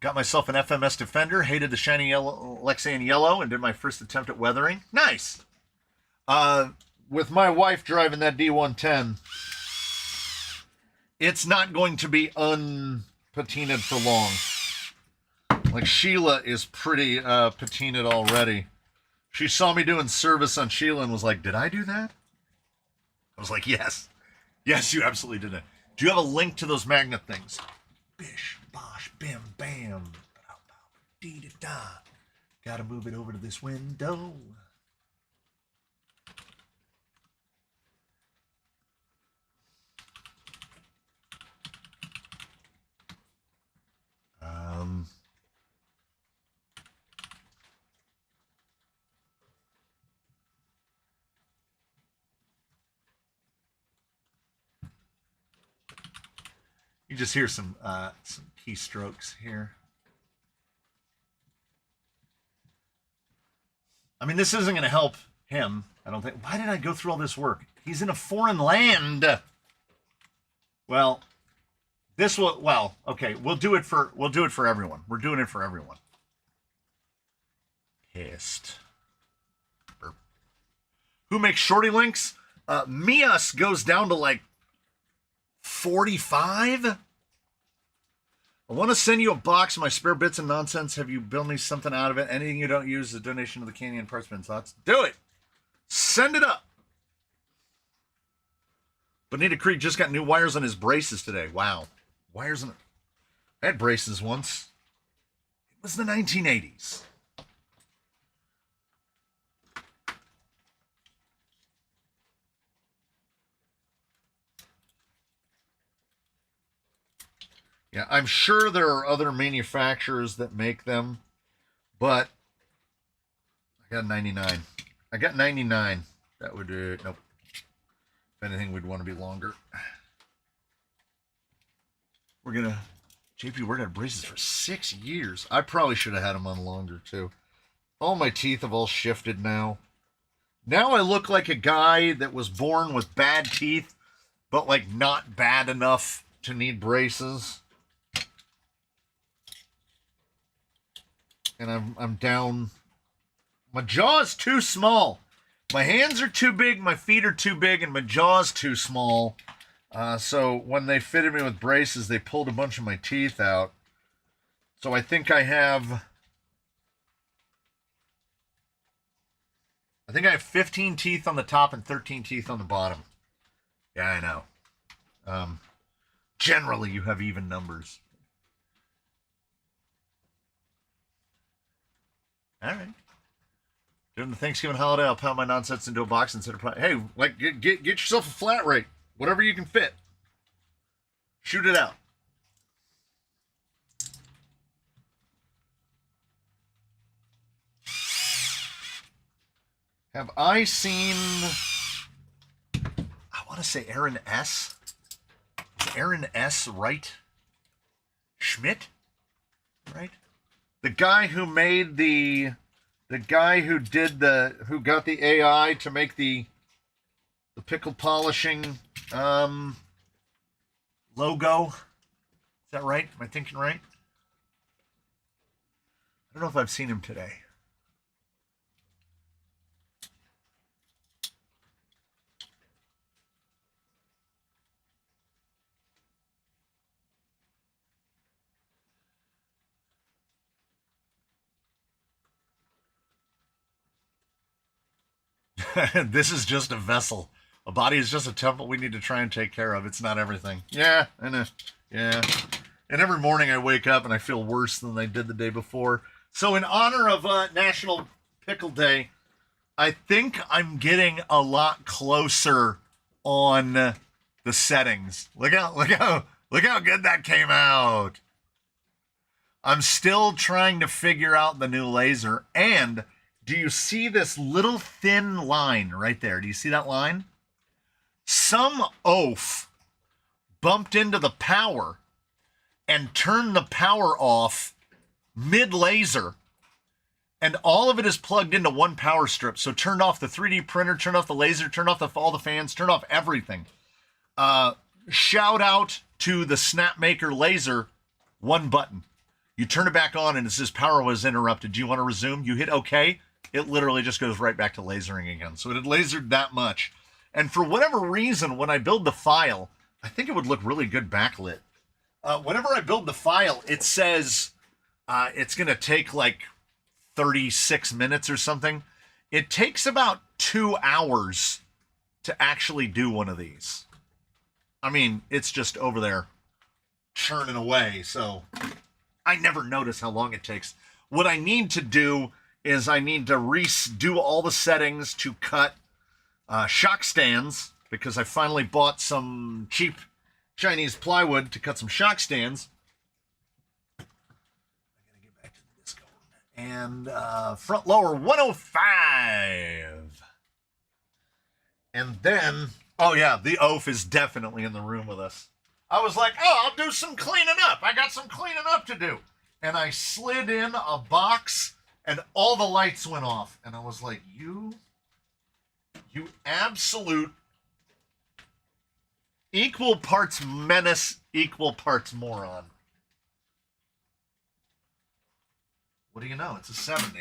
Got myself an FMS Defender, hated the shiny yellow, Lexian yellow, and did my first attempt at weathering. Nice. With my wife driving that D110, it's not going to be unpatinaed for long. Like, Sheila is pretty patinaed already. She saw me doing service on Sheila and was like, did I do that? I was like, yes. Yes, you absolutely did that. Do you have a link to those magnet things? Bish, bosh, bim, bam. Dee-da-da. Gotta move it over to this window. You just hear some keystrokes here. I mean, this isn't going to help him, I don't think. Why did I go through all this work? He's in a foreign land. Well, this will. Well, okay. We'll do it for everyone. We're doing it for everyone. Pissed. Who makes shorty links? Mias goes down to like 45. I want to send you a box of my spare bits and nonsense. Have you built me something out of it? Anything you don't use is a donation to the Canyon Parts Bin Thoughts. Do it. Send it up. Bonita Creek just got new wires on his braces today. Wow. Wires on it. I had braces once. It was the 1980s. Yeah, I'm sure there are other manufacturers that make them, but I got 99. I got 99. That would do it. Nope. If anything, we'd want to be longer. We're going to... JP worked at braces for 6 years. I probably should have had them on longer, too. All my teeth have all shifted now. Now I look like a guy that was born with bad teeth, but, like, not bad enough to need braces. And I'm down. My jaw's too small. My hands are too big, my feet are too big, and my jaw's too small. So when they fitted me with braces, they pulled a bunch of my teeth out. So I think I have 15 teeth on the top and 13 teeth on the bottom. Yeah, I know. Generally, you have even numbers. All right. During the Thanksgiving holiday, I'll pound my nonsense into a box and set a hey, like get yourself a flat rate, whatever you can fit. Shoot it out. Have I seen? I want to say Aaron S. Aaron S. Wright Schmidt, right? The guy who made the guy who did who got the AI to make the pickle polishing logo. Is that right? Am I thinking right? I don't know if I've seen him today. This is just a vessel. A body is just a temple we need to try and take care of. It's not everything. Yeah, I know. Yeah. And every morning I wake up and I feel worse than I did the day before. So in honor of National Pickle Day, I think I'm getting a lot closer on the settings. Look how good that came out. I'm still trying to figure out the new laser. And do you see this little thin line right there? Do you see that line? Some oaf bumped into the power and turned the power off mid-laser. And all of it is plugged into one power strip. So turned off the 3D printer, turned off the laser, turned off all the fans, turned off everything. Shout out to the Snapmaker laser, one button. You turn it back on and it says power was interrupted. Do you want to resume? You hit OK. It literally just goes right back to lasering again. So it had lasered that much. And for whatever reason, when I build the file, I think it would look really good backlit. Whenever I build the file, it says it's going to take like 36 minutes or something. It takes about 2 hours to actually do one of these. I mean, it's just over there churning away. So I never notice how long it takes. What I need to do is I need to redo all the settings to cut shock stands, because I finally bought some cheap Chinese plywood to cut some shock stands. I gotta get back to the disco. And front lower 105. And then, oh yeah, the oaf is definitely in the room with us. I was like, oh, I'll do some cleaning up. I got some cleaning up to do. And I slid in a box and all the lights went off. And I was like, you absolute equal parts menace, equal parts moron. What do you know? It's a 70.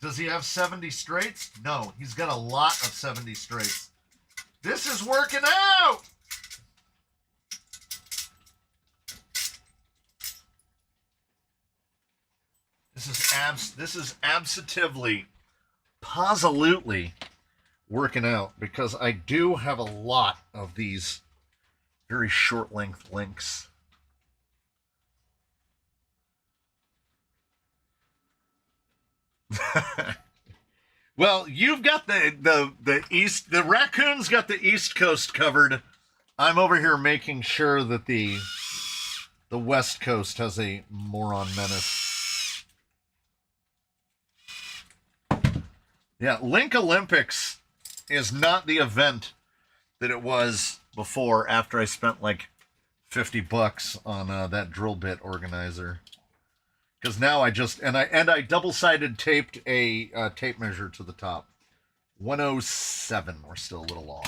Does he have 70 straights? No, he's got a lot of 70 straights. This is working out! This is absolutely, positively working out, because I do have a lot of these very short length links. Well, you've got the east, the raccoons got the East Coast covered. I'm over here making sure that the West Coast has a moron menace. Yeah, Link Olympics is not the event that it was before, after I spent like $50 on that drill bit organizer. Because now I just, and I double-sided taped a tape measure to the top. 107, we're still a little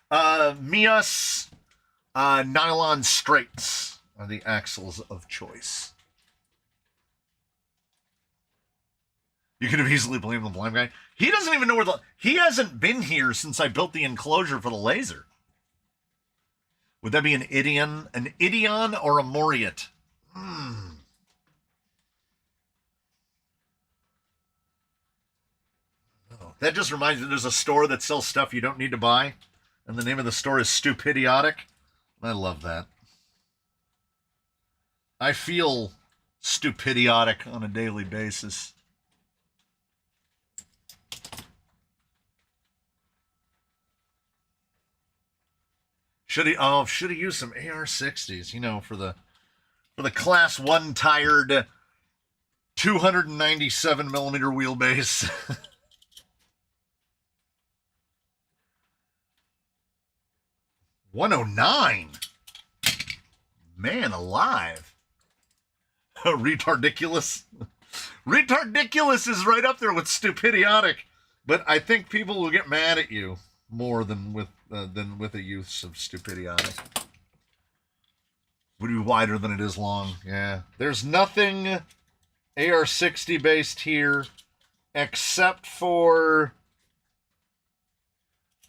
long. Mias nylon straights are the axles of choice. You could have easily blamed the blind guy. He doesn't even know where he hasn't been here since I built the enclosure for the laser. Would that be an Idion or a Moriat? Oh, that just reminds me, there's a store that sells stuff you don't need to buy, and the name of the store is Stupidiotic. I love that. I feel stupidiotic on a daily basis. Should he use some AR-60s, you know, for the class 1 tired 297 millimeter wheelbase. 109. Man alive. Retardiculous. Retardiculous is right up there with stupidiotic, but I think people will get mad at you more than with the use of stupidiotic. Would be wider than it is long. Yeah. There's nothing AR-60 based here except for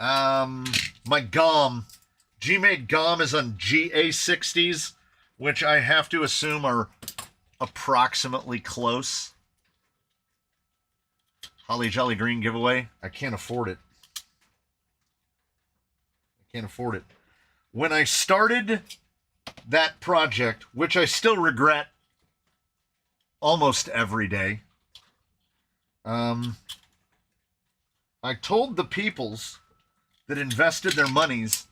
my GOM. G-Made GOM is on GA-60s, which I have to assume are approximately close. Holly Jolly Green giveaway. I can't afford it. I can't afford it. When I started that project, which I still regret almost every day, I told the peoples that invested their monies,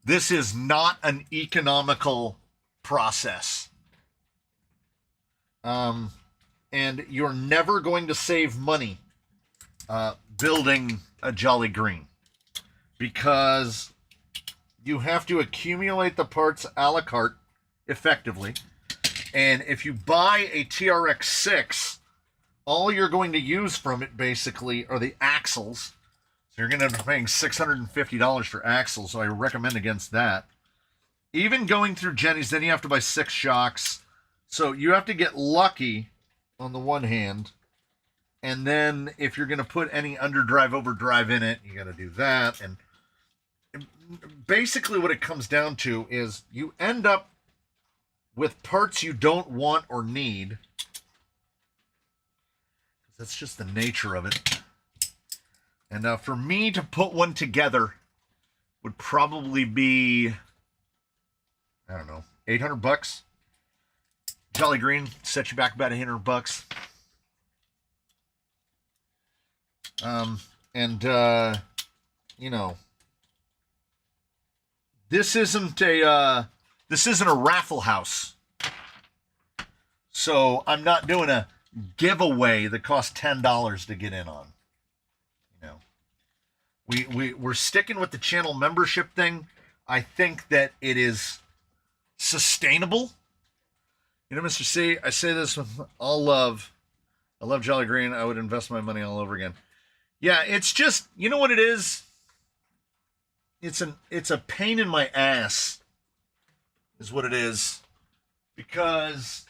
this is not an economical process. And you're never going to save money building a Jolly Green, because you have to accumulate the parts a la carte effectively. And if you buy a TRX-6, all you're going to use from it basically are the axles. So you're going to end up paying $650 for axles, so I recommend against that. Even going through Jenny's, then you have to buy 6 shocks. So you have to get lucky on the one hand. And then if you're going to put any underdrive, overdrive in it, you got to do that. And basically what it comes down to is you end up with parts you don't want or need. That's just the nature of it. And for me to put one together would probably be, I don't know, $800. Jolly Green set you back about $800. You know, this isn't a raffle house. So I'm not doing a giveaway that costs $10 to get in on. You know, we're sticking with the channel membership thing. I think that it is sustainable. You know, Mr. C, I say this with all love. I love Jolly Green. I would invest my money all over again. Yeah, it's just, you know what it is? It's a pain in my ass, is what it is. Because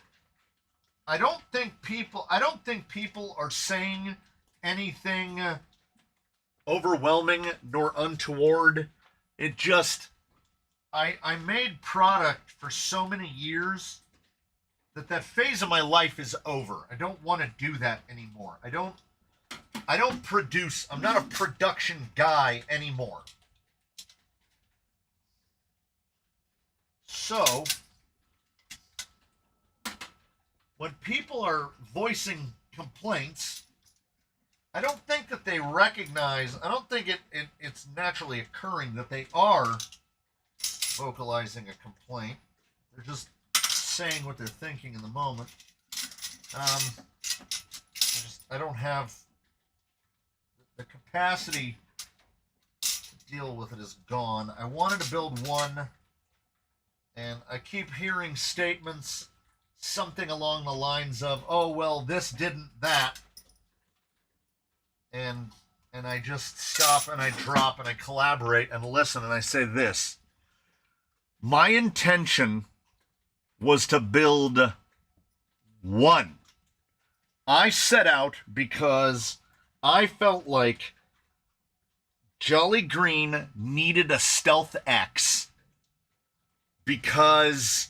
I don't think people are saying anything overwhelming nor untoward. It just, I made product for so many years that phase of my life is over. I don't want to do that anymore. I don't produce. I'm not a production guy anymore. So when people are voicing complaints, I don't think that they recognize, I don't think it's naturally occurring that they are vocalizing a complaint. They're just saying what they're thinking in the moment. I don't have the capacity to deal with it is gone. I wanted to build one, and I keep hearing statements, something along the lines of, oh, well, this didn't that. And I just stop and I drop and I collaborate and listen and I say this. My intention was to build one. I set out because I felt like Jolly Green needed a Stealth X because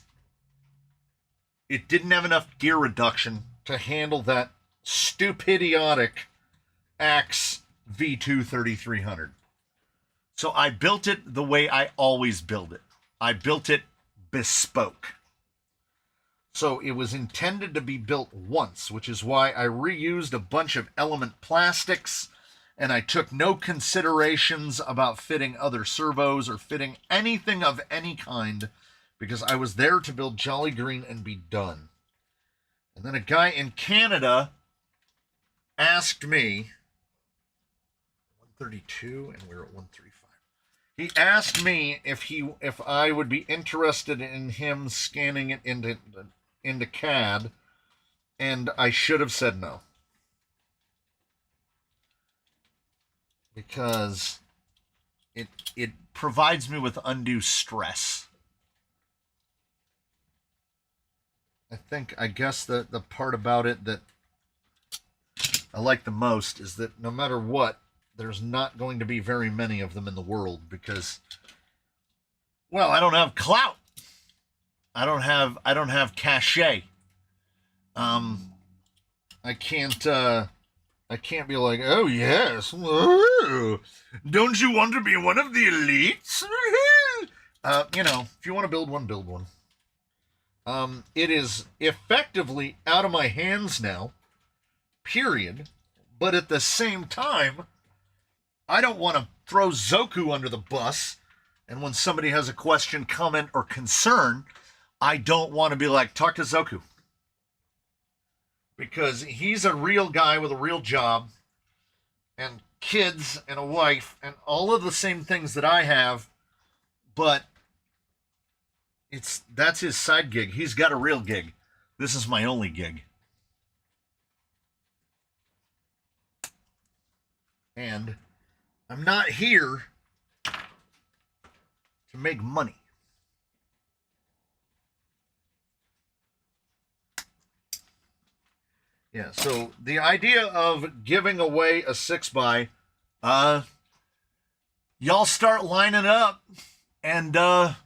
it didn't have enough gear reduction to handle that stupidiotic Axe V2 3300. So I built it the way I always build it. I built it bespoke. So it was intended to be built once, which is why I reused a bunch of element plastics, and I took no considerations about fitting other servos or fitting anything of any kind, because I was there to build Jolly Green and be done. And then a guy in Canada asked me, 132 and we're at 135. He asked me if I would be interested in him scanning it into CAD, and I should have said no. Because it provides me with undue stress. I guess the part about it that I like the most is that no matter what, there's not going to be very many of them in the world because, well, I don't have clout. I don't have cachet. I can't be like, oh yes, whoa. Don't you want to be one of the elites? If you want to build one, build one. It is effectively out of my hands now, period. But at the same time, I don't want to throw Zoku under the bus. And when somebody has a question, comment, or concern, I don't want to be like, talk to Zoku. Because he's a real guy with a real job and kids and a wife and all of the same things that I have, but that's his side gig. He's got a real gig. This is my only gig. And I'm not here to make money. Yeah, so the idea of giving away a 6x, y'all start lining up and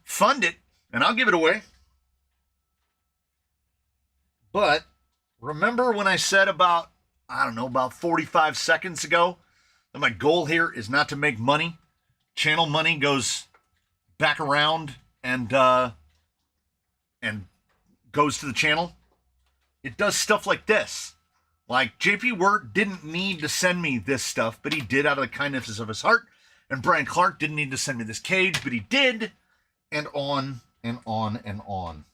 fund it, and I'll give it away. But remember when I said about 45 seconds ago that my goal here is not to make money? Channel money goes back around and goes to the channel. It does stuff like this. Like, JP Wirt didn't need to send me this stuff, but he did out of the kindness of his heart. And Brian Clark didn't need to send me this cage, but he did. And on and on and on.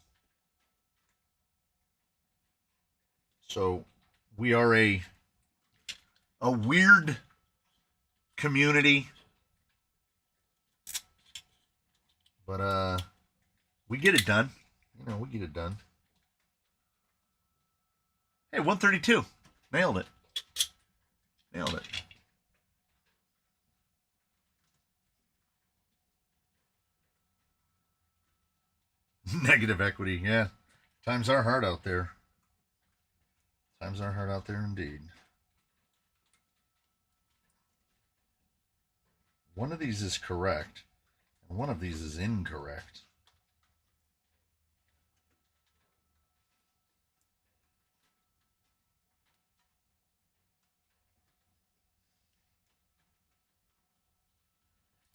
So, we are a weird community. But, we get it done. We get it done. Hey, 132. Nailed it. Nailed it. Negative equity, yeah. Times are hard out there. Times are hard out there indeed. One of these is correct, and one of these is incorrect.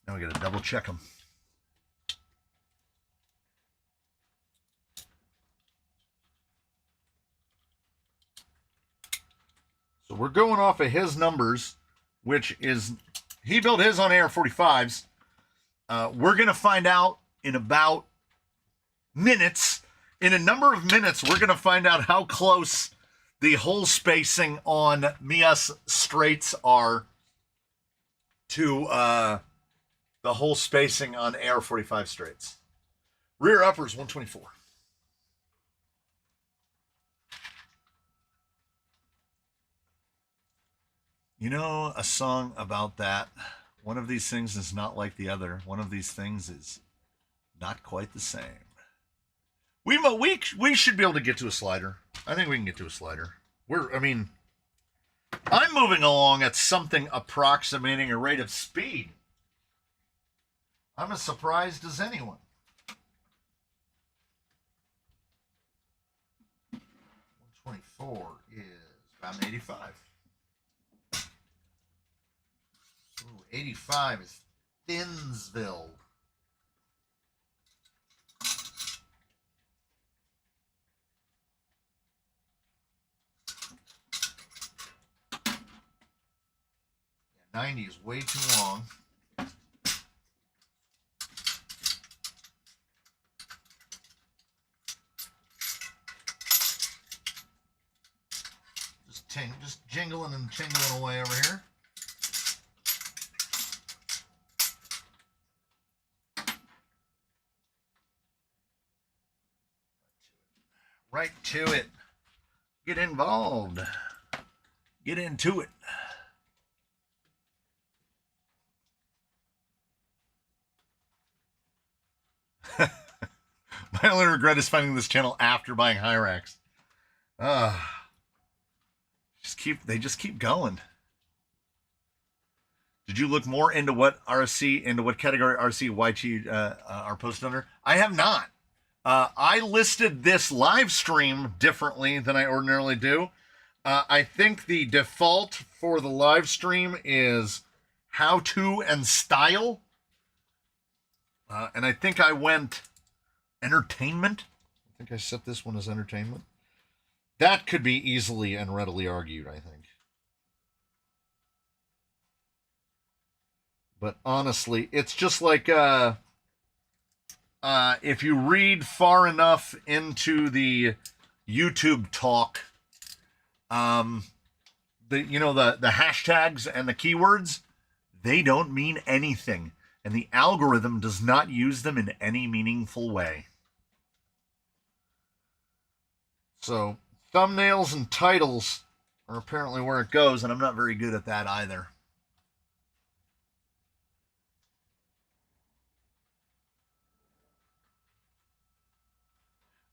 Now we got to double check them. So we're going off of his numbers, which is, he built his on AR-45s. We're going to find out in about minutes. In a number of minutes, we're going to find out how close the hole spacing on Mias straights are to the hole spacing on AR-45 straights. Rear uppers, 124. You know, a song about that. One of these things is not like the other. One of these things is not quite the same. We should be able to get to a slider. I think we can get to a slider. I'm moving along at something approximating a rate of speed. I'm as surprised as anyone. 124 is about 85. Ooh, 85 is Thinsville. Yeah, 90 is way too long. Just jingling and tingling away over here. Right to it. Get involved. Get into it. My only regret is finding this channel after buying Hyrax. They just keep going. Did you look more into what category RC YT are posted under? I have not. I listed this live stream differently than I ordinarily do. I think the default for the live stream is how to and style. And I think I went entertainment. I think I set this one as entertainment. That could be easily and readily argued, I think. But honestly, it's just like if you read far enough into the YouTube talk, the hashtags and the keywords, they don't mean anything, and the algorithm does not use them in any meaningful way. So thumbnails and titles are apparently where it goes, and I'm not very good at that either.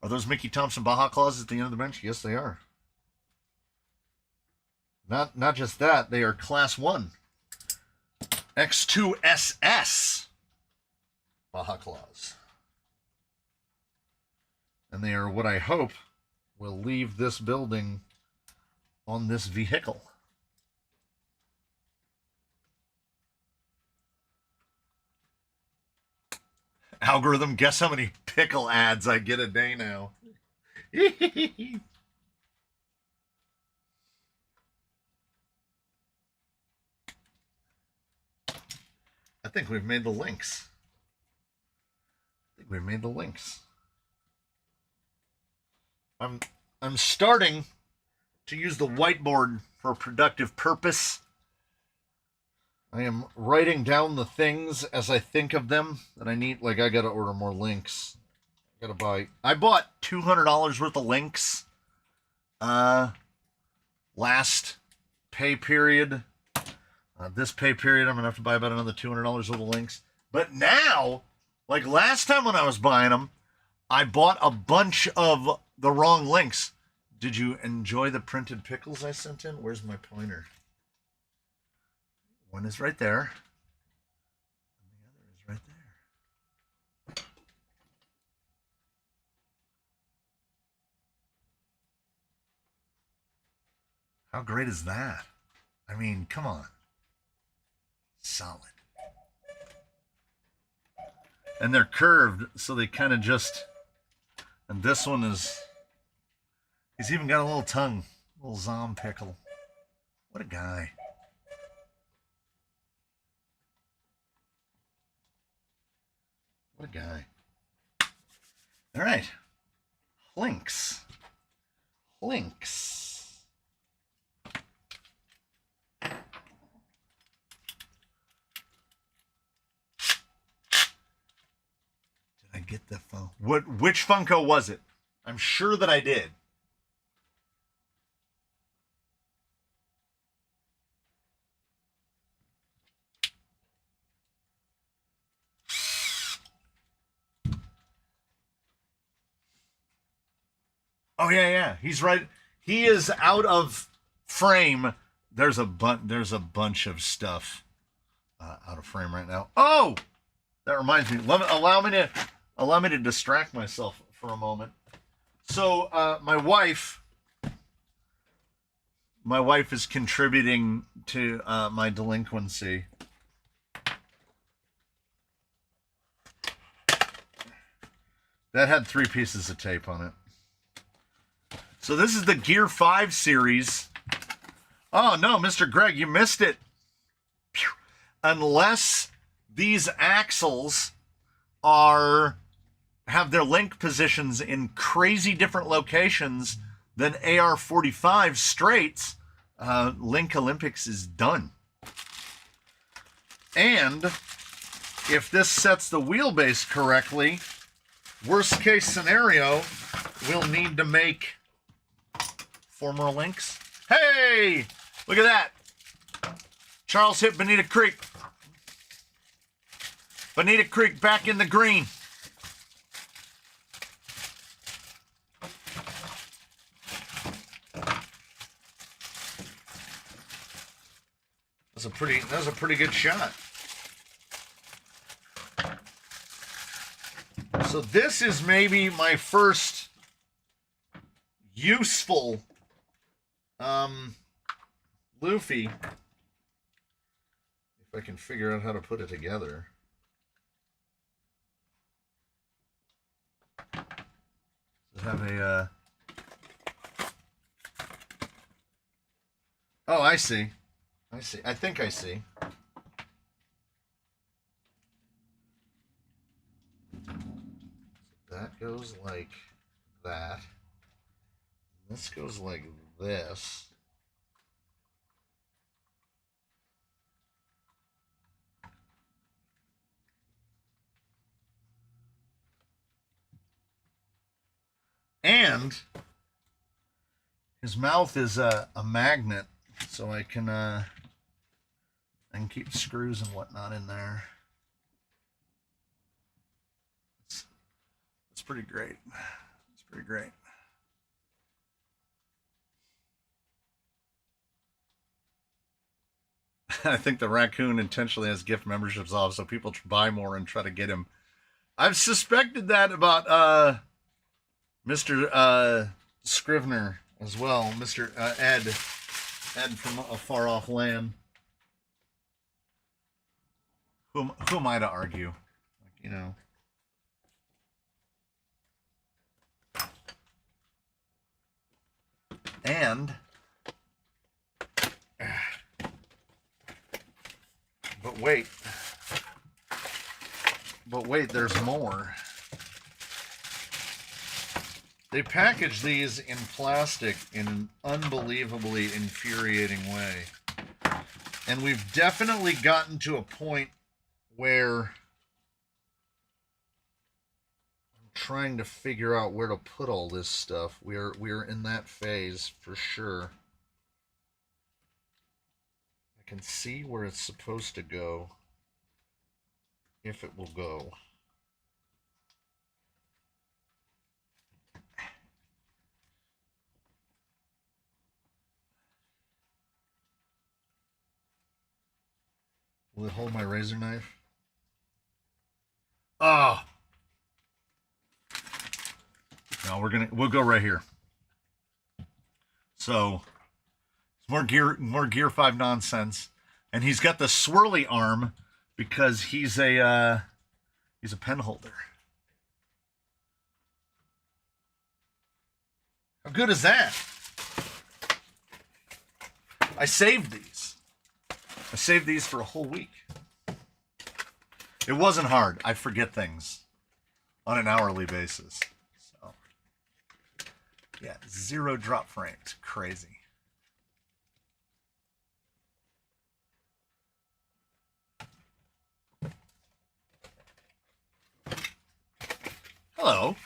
Are those Mickey Thompson Baja clauses at the end of the bench? Yes, they are. Not just that, they are Class 1. X2SS Baja clause. And they are what I hope will leave this building on this vehicle. Algorithm, guess how many pickle ads I get a day now. I think we've made the links. I'm starting to use the whiteboard for a productive purpose. I am writing down the things as I think of them that I need. Like, I got to order more links. I bought $200 worth of links last pay period. This pay period, I'm going to have to buy about another $200 worth of links. But now, like last time when I was buying them, I bought a bunch of the wrong links. Did you enjoy the printed pickles I sent in? Where's my pointer? One is right there. And the other is right there. How great is that? I mean, come on. Solid. And they're curved, so they kind of just... And this one is... He's even got a little tongue. A little Zom pickle. What a guy. What a guy. All right. Links. Did I get the phone? Which Funko was it? I'm sure that I did. Oh yeah. He's right. He is out of frame. There's a bunch of stuff out of frame right now. Oh, that reminds me. Allow me to distract myself for a moment. So my wife is contributing to my delinquency. That had 3 pieces of tape on it. So this is the Gear 5 series. Oh, no, Mr. Greg, you missed it. Phew. Unless these axles have their link positions in crazy different locations than AR-45 straights, Link Olympics is done. And if this sets the wheelbase correctly, worst case scenario, we'll need to make 4 more links. Hey! Look at that. Charles hit Bonita Creek. Bonita Creek back in the green. That was a pretty good shot. So this is maybe my first useful Luffy. If I can figure out how to put it together. Does it have a Oh, I see. I see. I think I see. That goes like that. This goes like this. And his mouth is a magnet, so I can keep screws and whatnot in there. It's pretty great. It's pretty great. I think the raccoon intentionally has gift memberships off so people buy more and try to get him. I've suspected that about Mr. Scrivener as well. Mr. Ed from a far off land. Who am I to argue? Like, you know. And but wait, there's more. They package these in plastic in an unbelievably infuriating way. And we've definitely gotten to a point where I'm trying to figure out where to put all this stuff. We're in that phase for sure. I can see where it's supposed to go, if it will go. Will it hold my razor knife? Oh. No, we'll go right here. So more Gear 5 nonsense. And he's got the swirly arm because he's a pen holder. How good is that? I saved these. I saved these for a whole week. It wasn't hard. I forget things on an hourly basis. So, yeah, 0 drop frames. Crazy. Hello,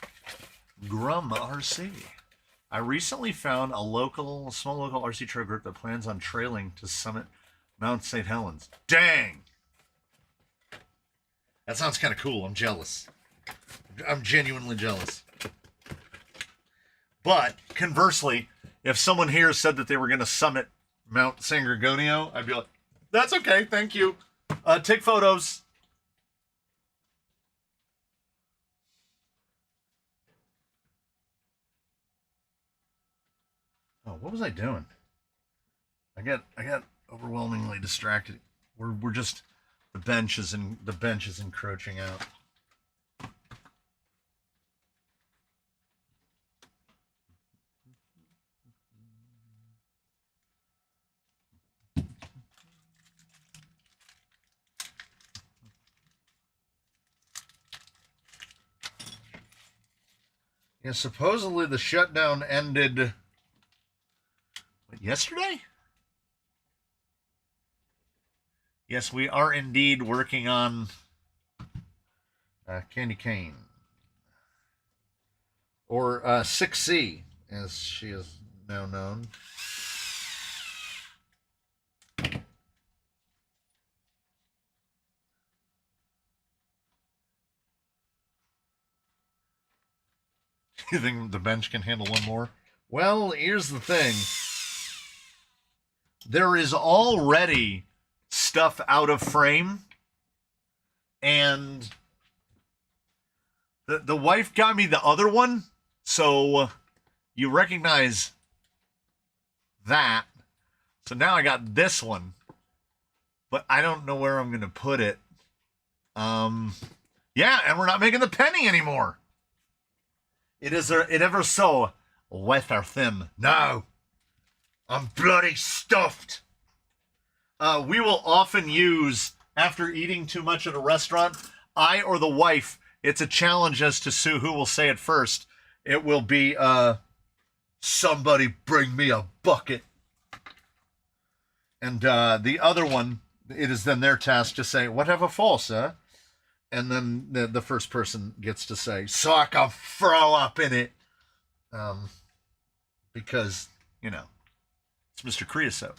Grum RC. I recently found a small local RC trail group that plans on trailing to summit Mount St. Helens. Dang! That sounds kind of cool. I'm jealous. I'm genuinely jealous. But conversely, if someone here said that they were going to summit Mount San Gorgonio, I'd be like, that's okay, thank you. Take photos. Oh, what was I doing? I got overwhelmingly distracted. We're just the bench is encroaching out. Yeah, supposedly the shutdown ended yesterday? Yes, we are indeed working on candy cane. or 6C, as she is now known. You think the bench can handle one more? Well, here's the thing. There is already stuff out of frame, and the wife got me the other one, so you recognize that. So now I got this one, but I don't know where I'm going to put it. Yeah, and we're not making the penny anymore. It ever so with our thim. No, I'm bloody stuffed. We will often use, after eating too much at a restaurant, I or the wife, it's a challenge as to who will say it first. It will be, somebody bring me a bucket. And the other one, it is then their task to say, whatever for, sir? And then the first person gets to say, so I can throw up in it. Because, you know, it's Mr. Creosote.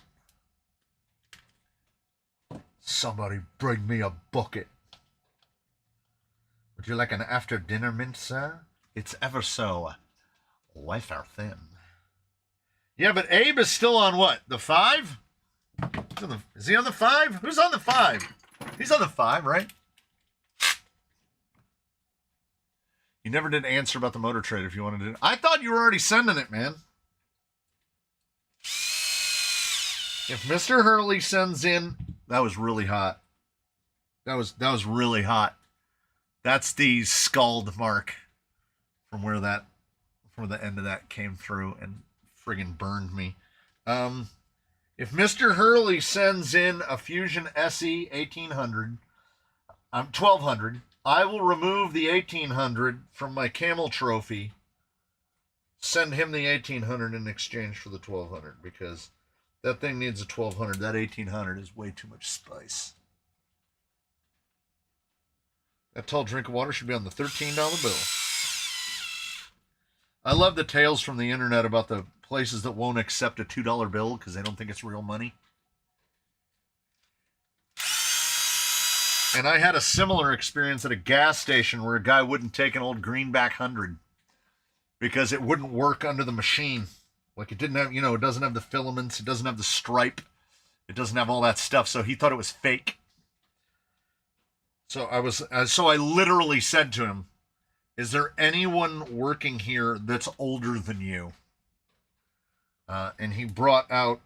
Somebody bring me a bucket. Would you like an after-dinner mint, sir? It's ever so wafer thin. Yeah, but Abe is still on what? The 5? Is he on the 5? Who's on the 5? He's on the 5, right? You never did answer about the motor trade if you wanted to. I thought you were already sending it, man. If Mr. Hurley sends in, that was really hot. That was really hot. That's the scald mark from where the end of that came through and friggin' burned me. If Mr. Hurley sends in a Fusion SE 1800, 1200, I will remove the 1800 from my camel trophy, send him the 1800 in exchange for the 1200, because that thing needs a 1200. That 1800 is way too much spice. That tall drink of water should be on the $13 bill. I love the tales from the internet about the places that won't accept a $2 bill because they don't think it's real money. And I had a similar experience at a gas station where a guy wouldn't take an old greenback 100 because it wouldn't work under the machine. Like it didn't have, it doesn't have the filaments, it doesn't have the stripe, it doesn't have all that stuff. So he thought it was fake. So I literally said to him, "Is there anyone working here that's older than you?" And he brought out,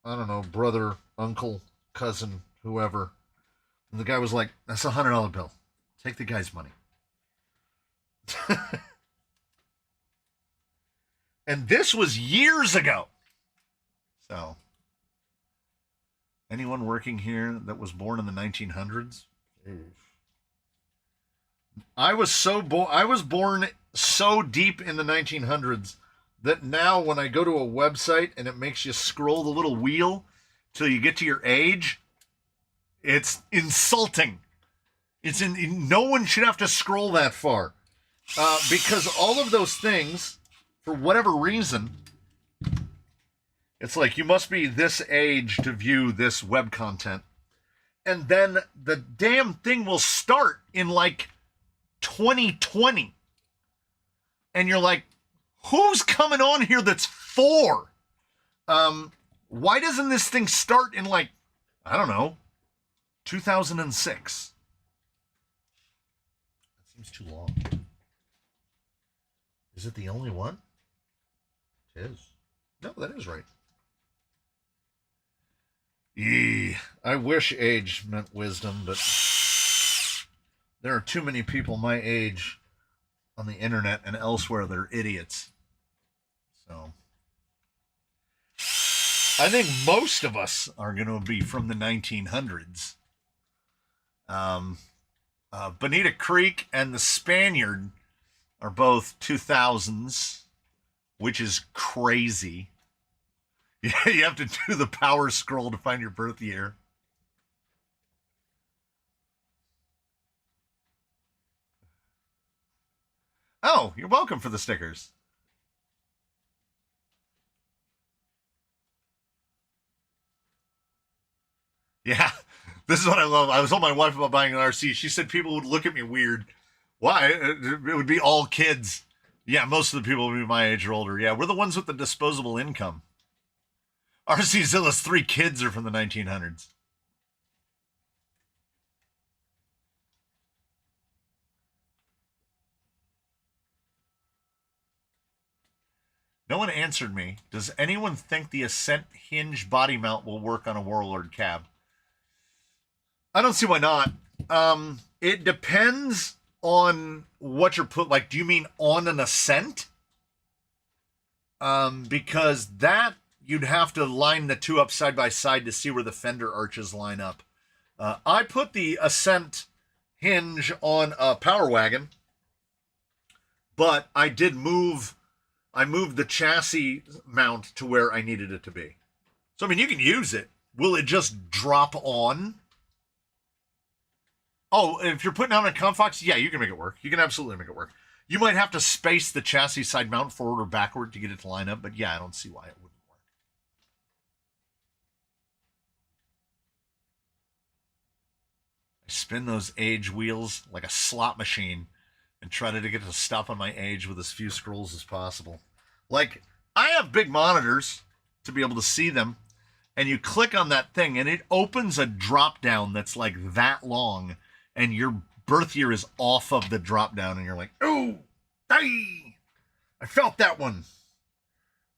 I don't know, brother, uncle, cousin, whoever. And the guy was like, "That's a $100 bill. Take the guy's money." And this was years ago. So, anyone working here that was born in the 1900s? I was born so deep in the 1900s that now when I go to a website and it makes you scroll the little wheel till you get to your age, it's insulting. No one should have to scroll that far. Because all of those things, for whatever reason, it's like you must be this age to view this web content. And then the damn thing will start in like 2020. And you're like, who's coming on here that's 4? Why doesn't this thing start in like, I don't know, 2006? That seems too long. Is it the only one? It is. No, that is right. I wish age meant wisdom, but there are too many people my age on the internet and elsewhere that are idiots. So I think most of us are going to be from the 1900s. Bonita Creek and the Spaniard are both 2000s, which is crazy. You have to do the power scroll to find your birth year. Oh, you're welcome for the stickers. Yeah, this is what I love. I was told my wife about buying an RC. She said people would look at me weird. Why? It would be all kids. Yeah, most of the people would be my age or older. Yeah, we're the ones with the disposable income. RC Zilla's 3 kids are from the 1900s. No one answered me. Does anyone think the Ascent hinge body mount will work on a Warlord cab? I don't see why not. It depends on what you're put. Like, do you mean on an Ascent? Because that you'd have to line the two up side by side to see where the fender arches line up. I put the Ascent hinge on a Power Wagon, but I moved the chassis mount to where I needed it to be. So, I mean, you can use it. Will it just drop on? Oh, if you're putting on a Confox, yeah, you can make it work. You can absolutely make it work. You might have to space the chassis side mount forward or backward to get it to line up, but yeah, I don't see why it wouldn't work. I spin those age wheels like a slot machine and try to get it to stop on my age with as few scrolls as possible. Like, I have big monitors to be able to see them, and you click on that thing, and it opens a drop down that's like that long, and your birth year is off of the drop down, and you're like, oh, hey, I felt that one.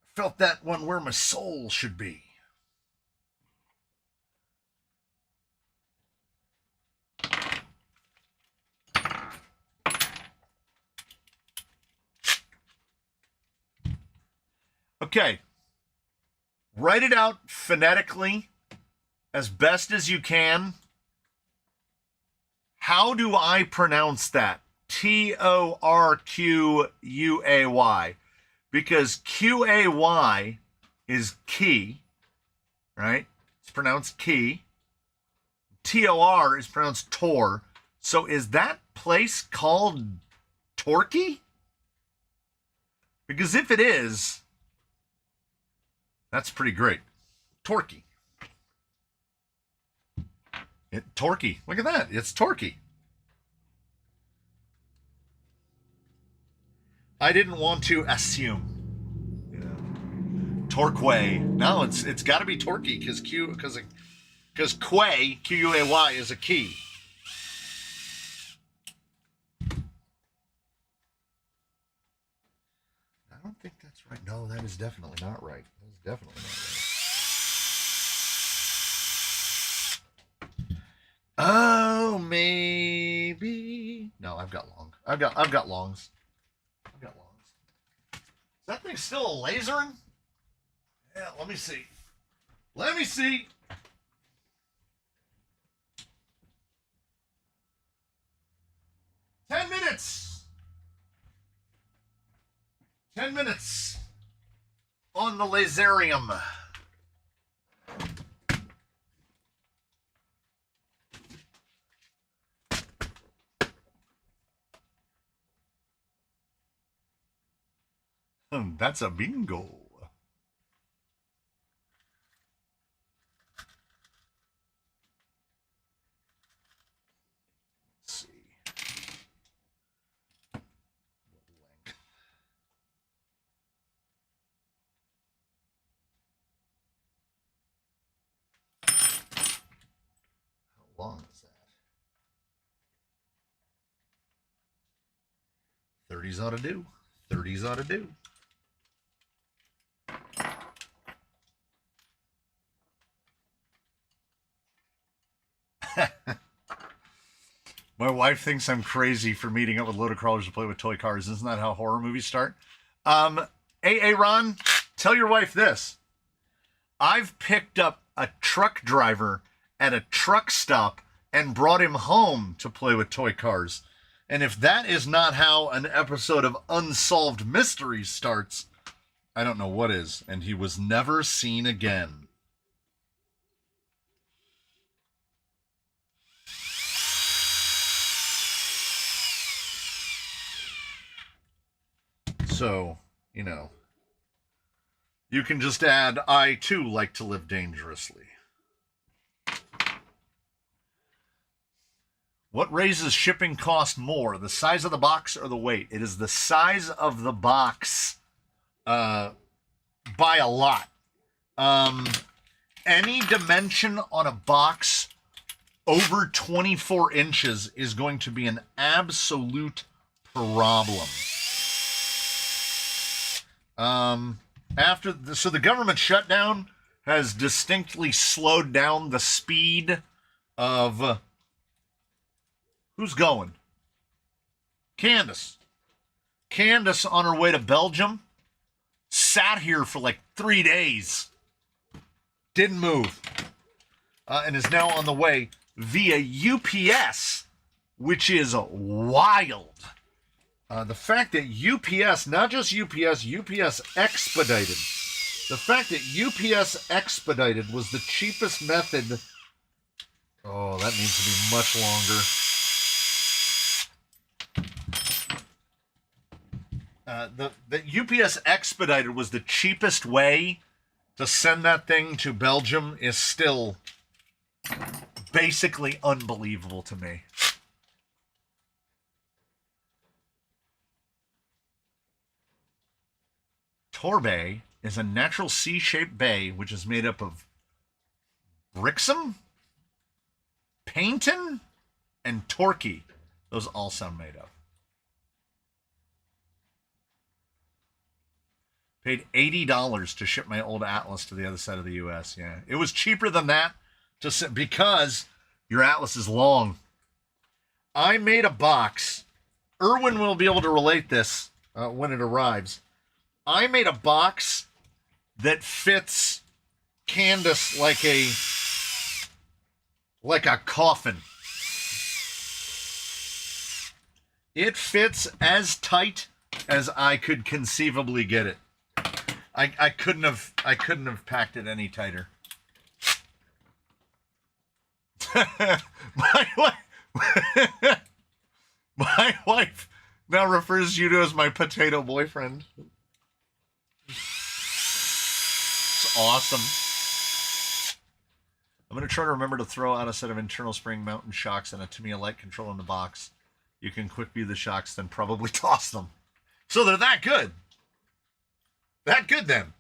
I felt that one where my soul should be. Okay. Write it out phonetically as best as you can. How do I pronounce that? Torquay. Because QAY is key, right? It's pronounced key. TOR is pronounced tor. So is that place called Torquay? Because if it is, that's pretty great. Torquay. Torquay. Look at that. It's Torquay. I didn't want to assume. Torquay. No, it's got to be Torquay because Quay, Quay, is a key. I don't think that's right. No, that is definitely not right. That is definitely not right. Oh, maybe. No, I've got longs. I've got longs. I've got longs. Is that thing still lasering? Yeah, let me see. Let me see. Ten minutes. 10 minutes on the laserium. That's a bingo. Let's see. How long is that? 30s ought to do. 30s ought to do. My wife thinks I'm crazy for meeting up with load of crawlers to play with toy cars. Isn't that how horror movies start? Hey, Ron, tell your wife this. I've picked up a truck driver at a truck stop and brought him home to play with toy cars. And if that is not how an episode of Unsolved Mysteries starts, I don't know what is. And he was never seen again. So, you know, you can just add, I too like to live dangerously. What raises shipping cost more, the size of the box or the weight? It is the size of the box by a lot. Any dimension on a box over 24 inches is going to be an absolute problem. So the government shutdown has distinctly slowed down the speed of... Who's going? Candace. Candace on her way to Belgium sat here for like 3 days. Didn't move. And is now on the way via UPS, which is wild. The fact that UPS, not just UPS, UPS Expedited. The fact that UPS Expedited was the cheapest method. Oh, that needs to be much longer. The UPS Expedited was the cheapest way to send that thing to Belgium is still basically unbelievable to me. Torbay is a natural C-shaped bay which is made up of Brixham, Painton, and Torquay. Those all sound made up. Paid $80 to ship my old Atlas to the other side of the U.S. Yeah, it was cheaper than that because your Atlas is long. I made a box. Erwin will be able to relate this when it arrives. I made a box that fits Candace like a coffin. It fits as tight as I could conceivably get it. I couldn't have packed it any tighter. My wife now refers you to as my potato boyfriend. It's awesome. I'm going to try to remember to throw out a set of internal spring mountain shocks and a Tamiya light control in the box. You can quick view the shocks, then probably toss them. So they're that good. That good, then.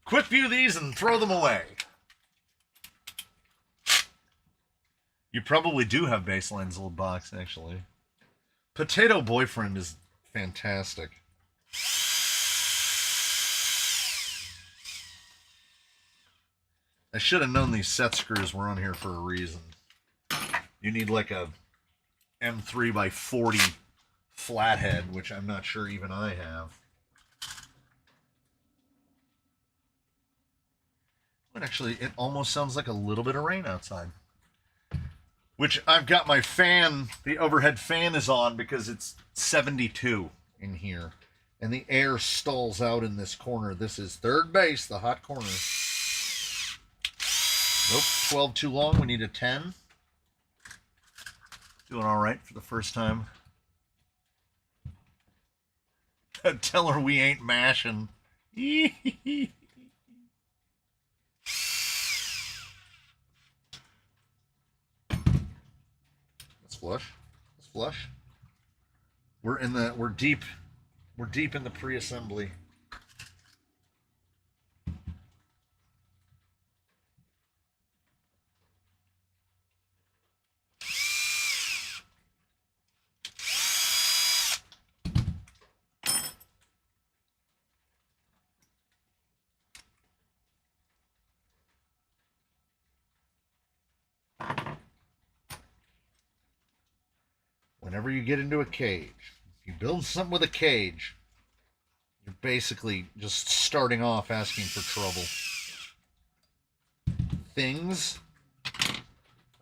Quick view these and throw them away. You probably do have Baseline's old box, actually. Potato Boyfriend is fantastic. I should have known these set screws were on here for a reason. You need like a M3x40 flathead, which I'm not sure even I have. But actually, it almost sounds like a little bit of rain outside. Which I've got my fan, the overhead fan is on because it's 72 in here. And the air stalls out in this corner. This is third base, the hot corner. Nope, 12 too long. We need a 10. Doing all right for the first time. Tell her we ain't mashing. Let's flush. Let's flush. We're deep in the pre-assembly. Whenever you get into a cage, if you build something with a cage, you're basically just starting off asking for trouble. Things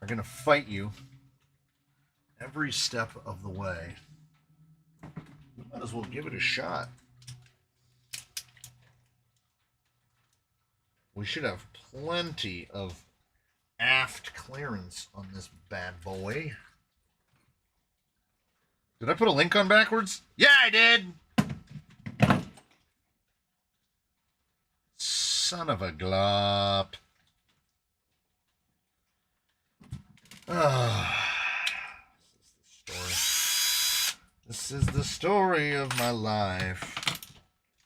are going to fight you every step of the way. You might as well give it a shot. We should have plenty of aft clearance on this bad boy. Did I put a link on backwards? Yeah, I did! son of a glop. This is the story of my life.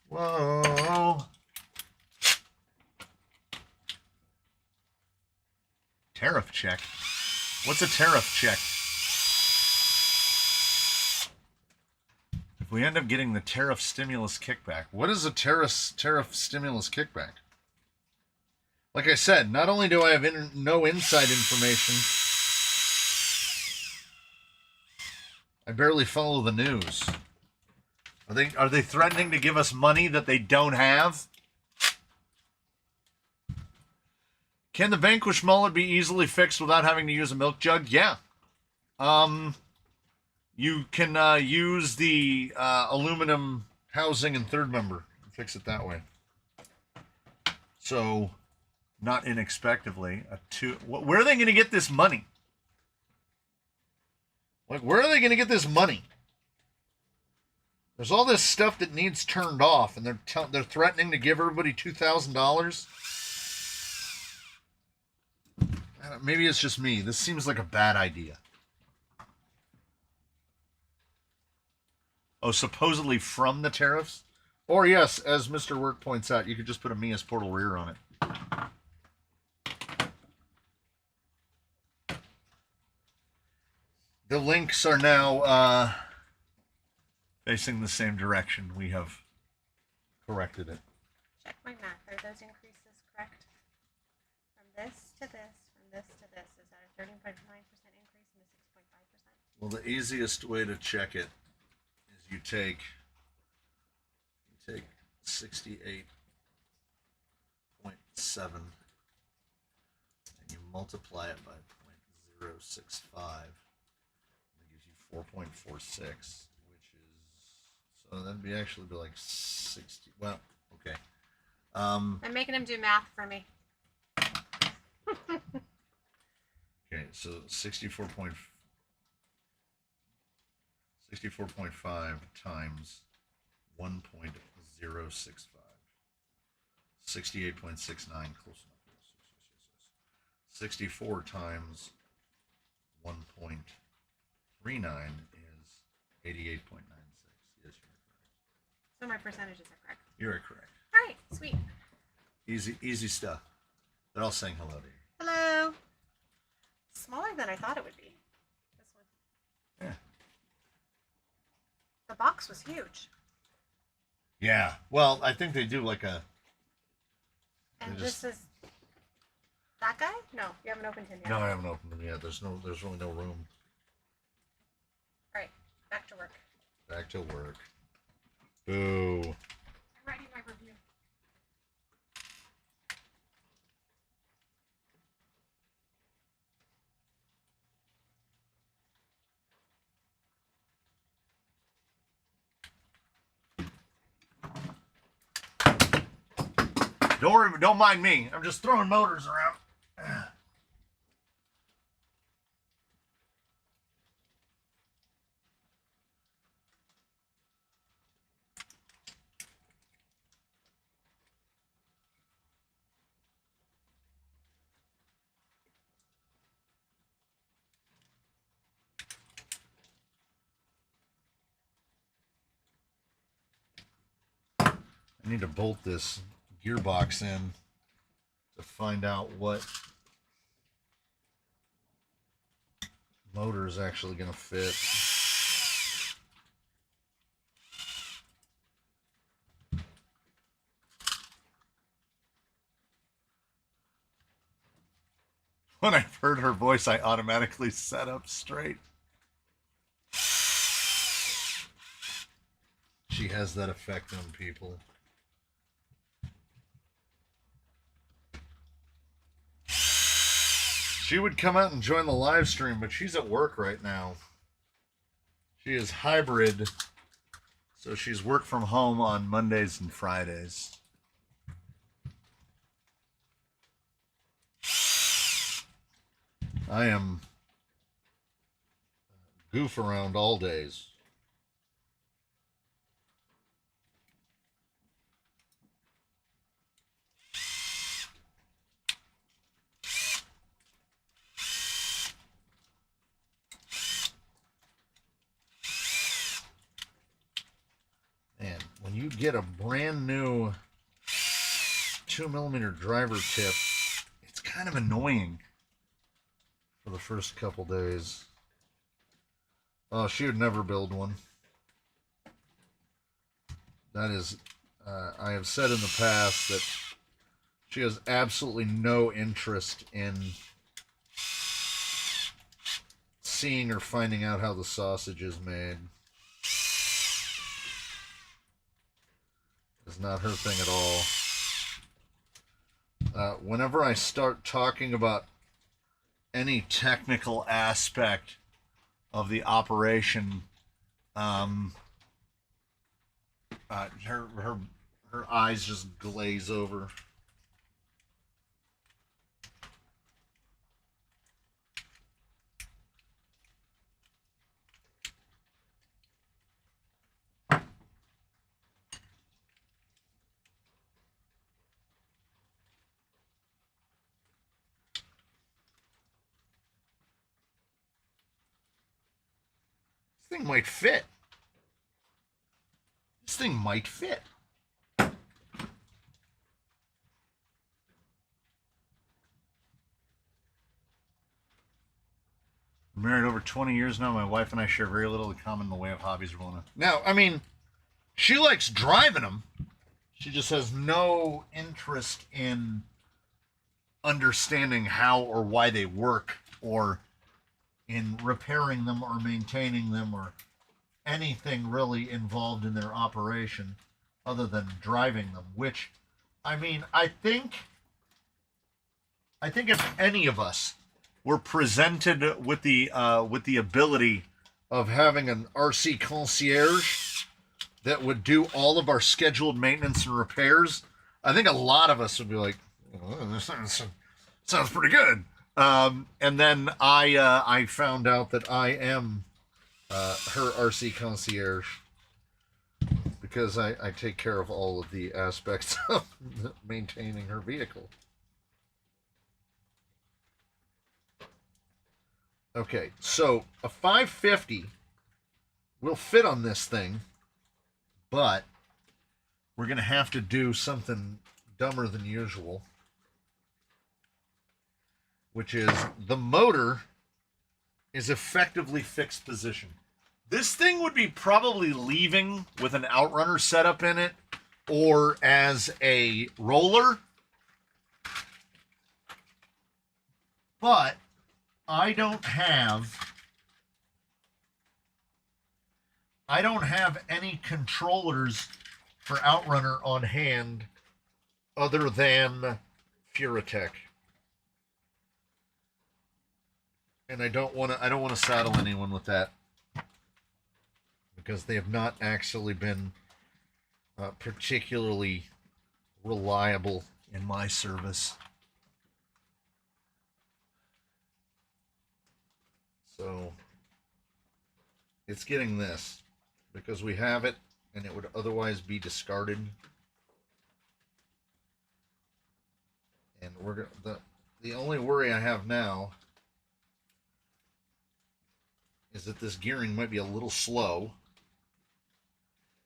Whoa. Tariff check. What's a tariff check? If we end up getting the tariff stimulus kickback, what is a tariff stimulus kickback? Like I said, not only do I have no inside information, I barely follow the news. Are they threatening to give us money that they don't have? Can the vanquished mullet be easily fixed without having to use a milk jug? Yeah. You can use the aluminum housing and third member and fix it that way. So, not inexpectedly, where are they going to get this money? Like, where are they going to get this money? There's all this stuff that needs turned off, and they're threatening to give everybody $2,000. Maybe it's just me. This seems like a bad idea. Oh, supposedly from the tariffs? Or yes, as Mr. Work points out, you could just put a Mia's Portal Rear on it. The links are now facing the same direction. We have corrected it. Check my math. Are those increases correct? From this to this, from this to this. Is that a 13.9% increase and a 6.5%? Well, the easiest way to check it is you take 68.7 and you multiply it by 0.065. 4.46, which is, so that'd be actually be like 60. Well, okay. I'm making him do math for me. Okay, so 64.5 times 1.065. 68.69, close enough. 64 times 1.39 is 88.96. Yes, you're correct. So my percentages are correct. You're correct. All right, sweet. Easy stuff. They're all saying hello to you. Hello. Smaller than I thought it would be. This one. Yeah. The box was huge. Yeah. Well, I think they do like a. And this is that guy? No, you haven't opened him yet. No, I haven't opened them yet. There's really no room. All right, back to work. Back to work. Boo. I'm writing my review. Don't mind me. I'm just throwing motors around. I need to bolt this gearbox in to find out what motor is actually going to fit. When I heard her voice, I automatically sat up straight. She has that effect on people. She would come out and join the live stream, but she's at work right now. She is hybrid, so she's work from home on Mondays and Fridays. I am goof around all days. you get a brand new 2mm driver tip, it's kind of annoying for the first couple days. Oh, she would never build one. That is, I have said in the past that she has absolutely no interest in seeing or finding out how the sausage is made. It's not her thing at all. Whenever I start talking about any technical aspect of the operation, her eyes just glaze over. This thing might fit. This thing might fit. I'm married over 20 years now. My wife and I share very little in common in the way of hobbies we're willing to. Now, I mean, she likes driving them. She just has no interest in understanding how or why they work, or in repairing them or maintaining them, or anything really involved in their operation other than driving them. Which, I mean, I think if any of us were presented with the ability of having an RC concierge that would do all of our scheduled maintenance and repairs, I think a lot of us would be like, oh, this sounds pretty good. And then I found out that I am her RC concierge, because I take care of all of the aspects of maintaining her vehicle. Okay, so a 550 will fit on this thing, but we're going to have to do something dumber than usual, which is the motor is effectively fixed position. This thing would be probably leaving with an outrunner setup in it, or as a roller, but I don't have any controllers for outrunner on hand other than Furitech. And I don't want to saddle anyone with that, because they have not actually been particularly reliable in my service. So it's getting this because we have it, and it would otherwise be discarded. And we're the only worry I have now is that this gearing might be a little slow,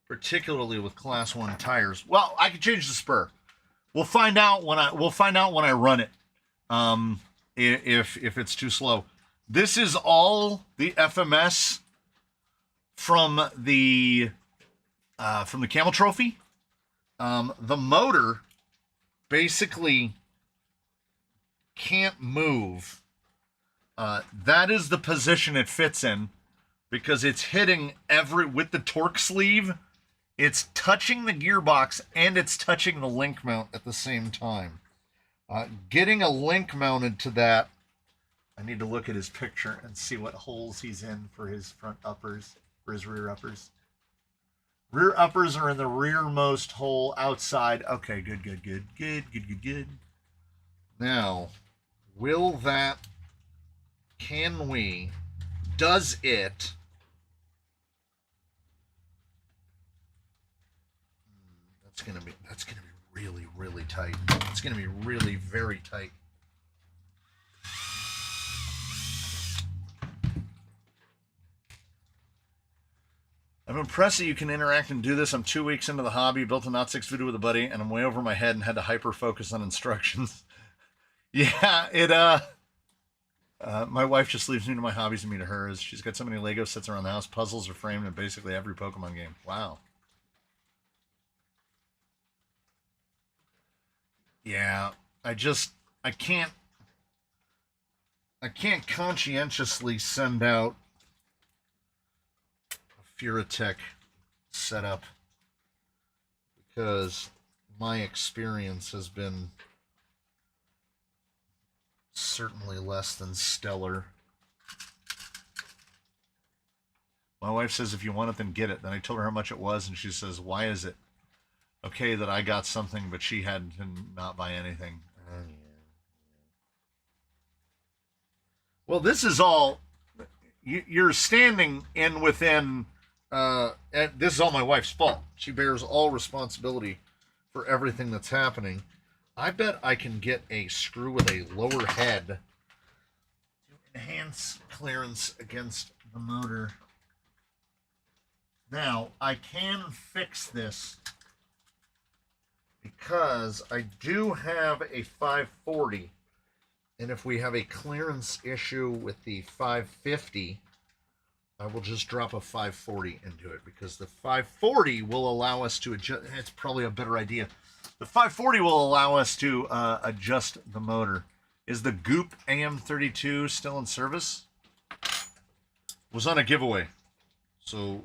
particularly with Class 1 tires. Well, I can change the spur. We'll find out when I run it. If it's too slow. This is all the FMS from the Camel Trophy. The motor basically can't move. That is the position it fits in, because it's hitting with the torque sleeve. It's touching the gearbox and it's touching the link mount at the same time. Getting a link mounted to that, I need to look at his picture and see what holes he's in for his front uppers, for his rear uppers. Rear uppers are in the rearmost hole outside. Okay, good. Now, does it that's gonna be really, really tight. It's gonna be really very tight. I've impressed that you can interact and do this. I'm 2 weeks into the hobby, built a Not 6 Voodoo with a buddy, and I'm way over my head and had to hyper-focus on instructions. Yeah, my wife just leaves me to my hobbies and me to hers. She's got so many Lego sets around the house. Puzzles are framed in basically every Pokemon game. Wow. Yeah, I can't conscientiously send out a Furatech setup because my experience has been certainly less than stellar. My wife says if you want it, then get it. Then I told her how much it was, and she says, why is it okay that I got something, but she had to not buy anything? Well, this is all... You're standing in within... and this is all my wife's fault. She bears all responsibility for everything that's happening. I bet I can get a screw with a lower head to enhance clearance against the motor. Now, I can fix this because I do have a 540, and if we have a clearance issue with the 550, I will just drop a 540 into it because the 540 will allow us to adjust. It's probably a better idea. The 540 will allow us to adjust the motor. Is the Goop AM32 still in service? Was on a giveaway. So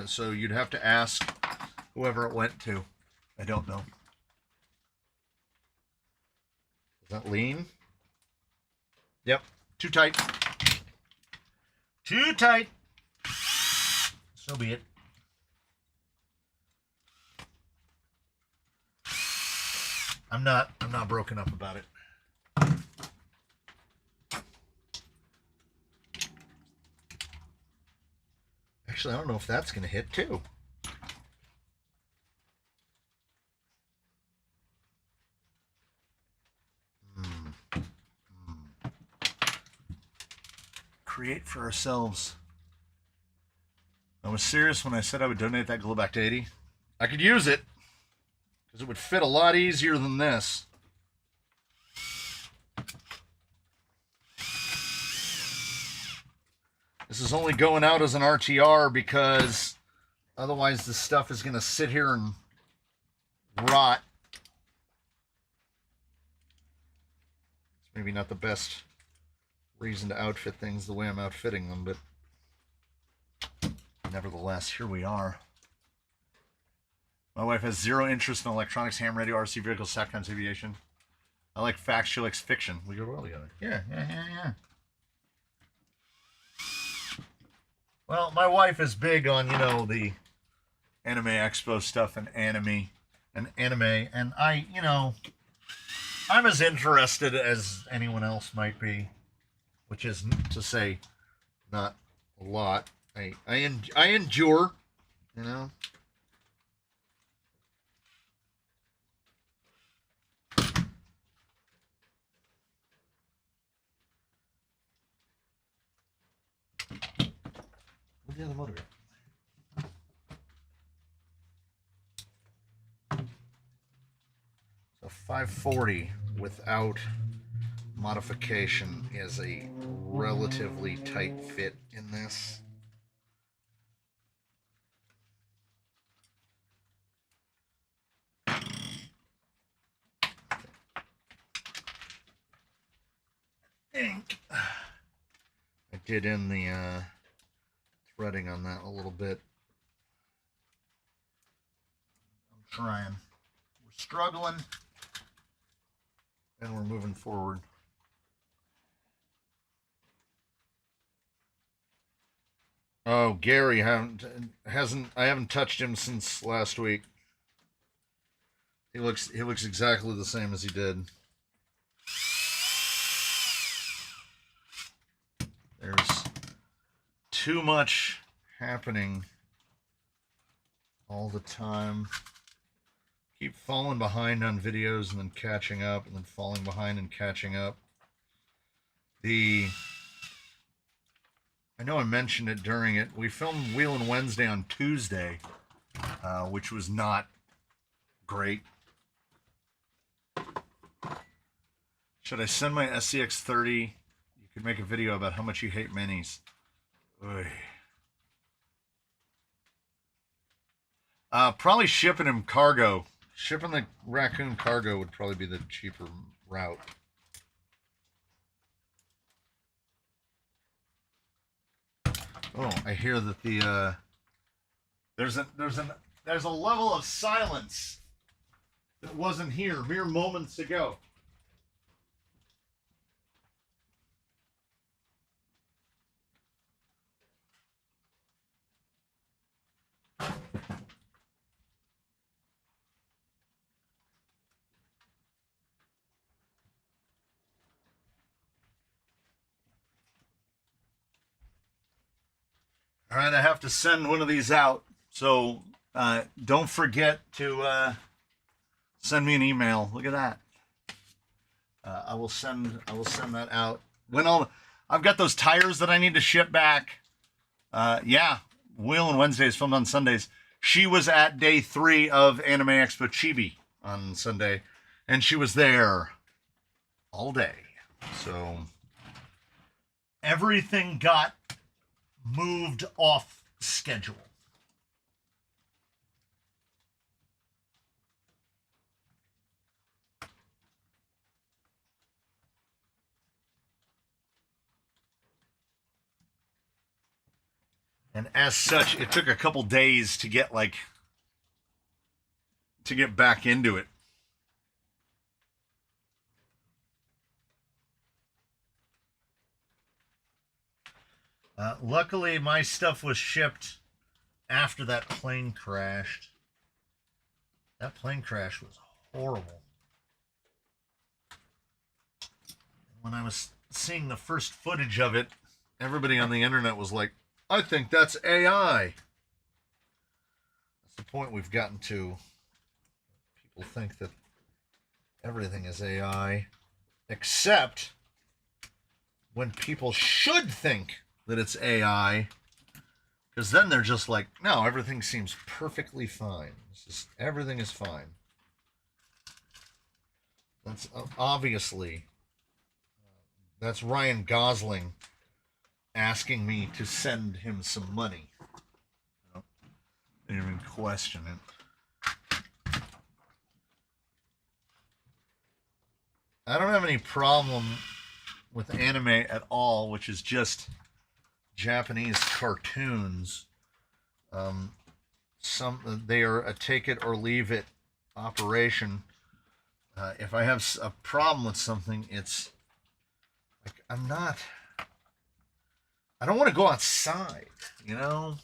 so you'd have to ask whoever it went to. I don't know. Is that lean? Yep. Too tight. Too tight. So be it. I'm not broken up about it. Actually, I don't know if that's going to hit too. Create for ourselves. I was serious when I said I would donate that glue back to 80. I could use it. Because it would fit a lot easier than this. This is only going out as an RTR because otherwise this stuff is going to sit here and rot. It's maybe not the best reason to outfit things the way I'm outfitting them, but nevertheless, here we are. My wife has zero interest in electronics, ham radio, RC vehicles, SATCOMs, aviation. I like facts, she likes fiction. We go well together. Yeah. Well, my wife is big on, the Anime Expo stuff and anime. And I'm as interested as anyone else might be, which is to say not a lot. I endure, Where's the other motor? So 540 without modification is a relatively tight fit in this. I did in the threading on that a little bit. I'm trying. We're struggling, and we're moving forward. Oh, Gary I haven't touched him since last week. He looks exactly the same as he did. There's too much happening all the time. Keep falling behind on videos and then catching up and then falling behind and catching up. The I know I mentioned it during it. We filmed Wheelin' Wednesday on Tuesday, which was not great. Should I send my SCX30? You could make a video about how much you hate minis. Oy. Probably shipping him cargo. Shipping the raccoon cargo would probably be the cheaper route. Oh, I hear that the there's a level of silence that wasn't here mere moments ago. All right, I have to send one of these out, so don't forget to send me an email. Look at that. I will send that out when I've got those tires that I need to ship back. Yeah, Wheel and Wednesdays filmed on Sundays. She was at day 3 of Anime Expo Chibi on Sunday, and she was there all day. So everything got moved off schedule. And as such, it took a couple days to get back into it. Luckily, my stuff was shipped after that plane crashed. That plane crash was horrible. When I was seeing the first footage of it, everybody on the internet was like, I think that's AI. That's the point we've gotten to. People think that everything is AI, except when people should think that it's AI, because then they're just like, no, everything seems perfectly fine. Everything is fine. That's obviously, that's Ryan Gosling asking me to send him some money. I didn't even question it. I don't have any problem with anime at all, which is just Japanese cartoons. They are a take it or leave it operation. If I have a problem with something, it's like I don't want to go outside, you know?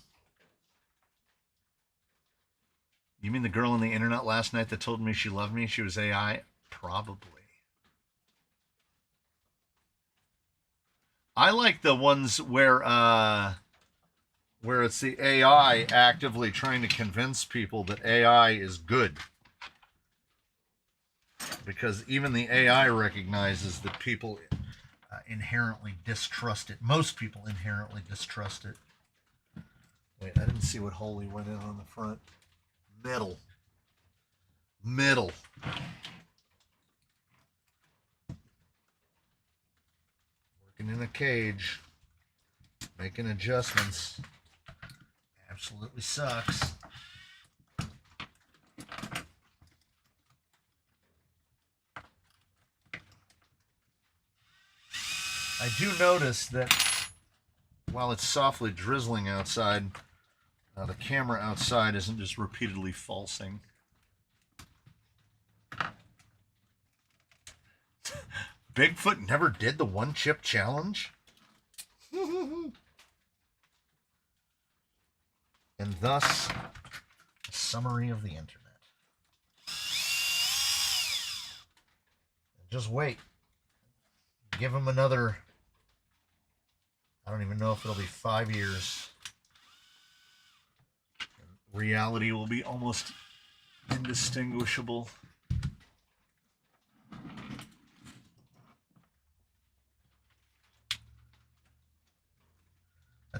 You mean the girl on the internet last night that told me she loved me? She was AI? Probably. I like the ones where it's the AI actively trying to convince people that AI is good. Because even the AI recognizes that people inherently distrust it. Most people inherently distrust it. Wait, I didn't see what hole he went in on the front. Middle. Working in a cage. Making adjustments. Absolutely sucks. I do notice that while it's softly drizzling outside, the camera outside isn't just repeatedly falsing. Bigfoot never did the one chip challenge? And thus, a summary of the internet. Just wait. Give him another, I don't even know if it'll be 5 years. Reality will be almost indistinguishable.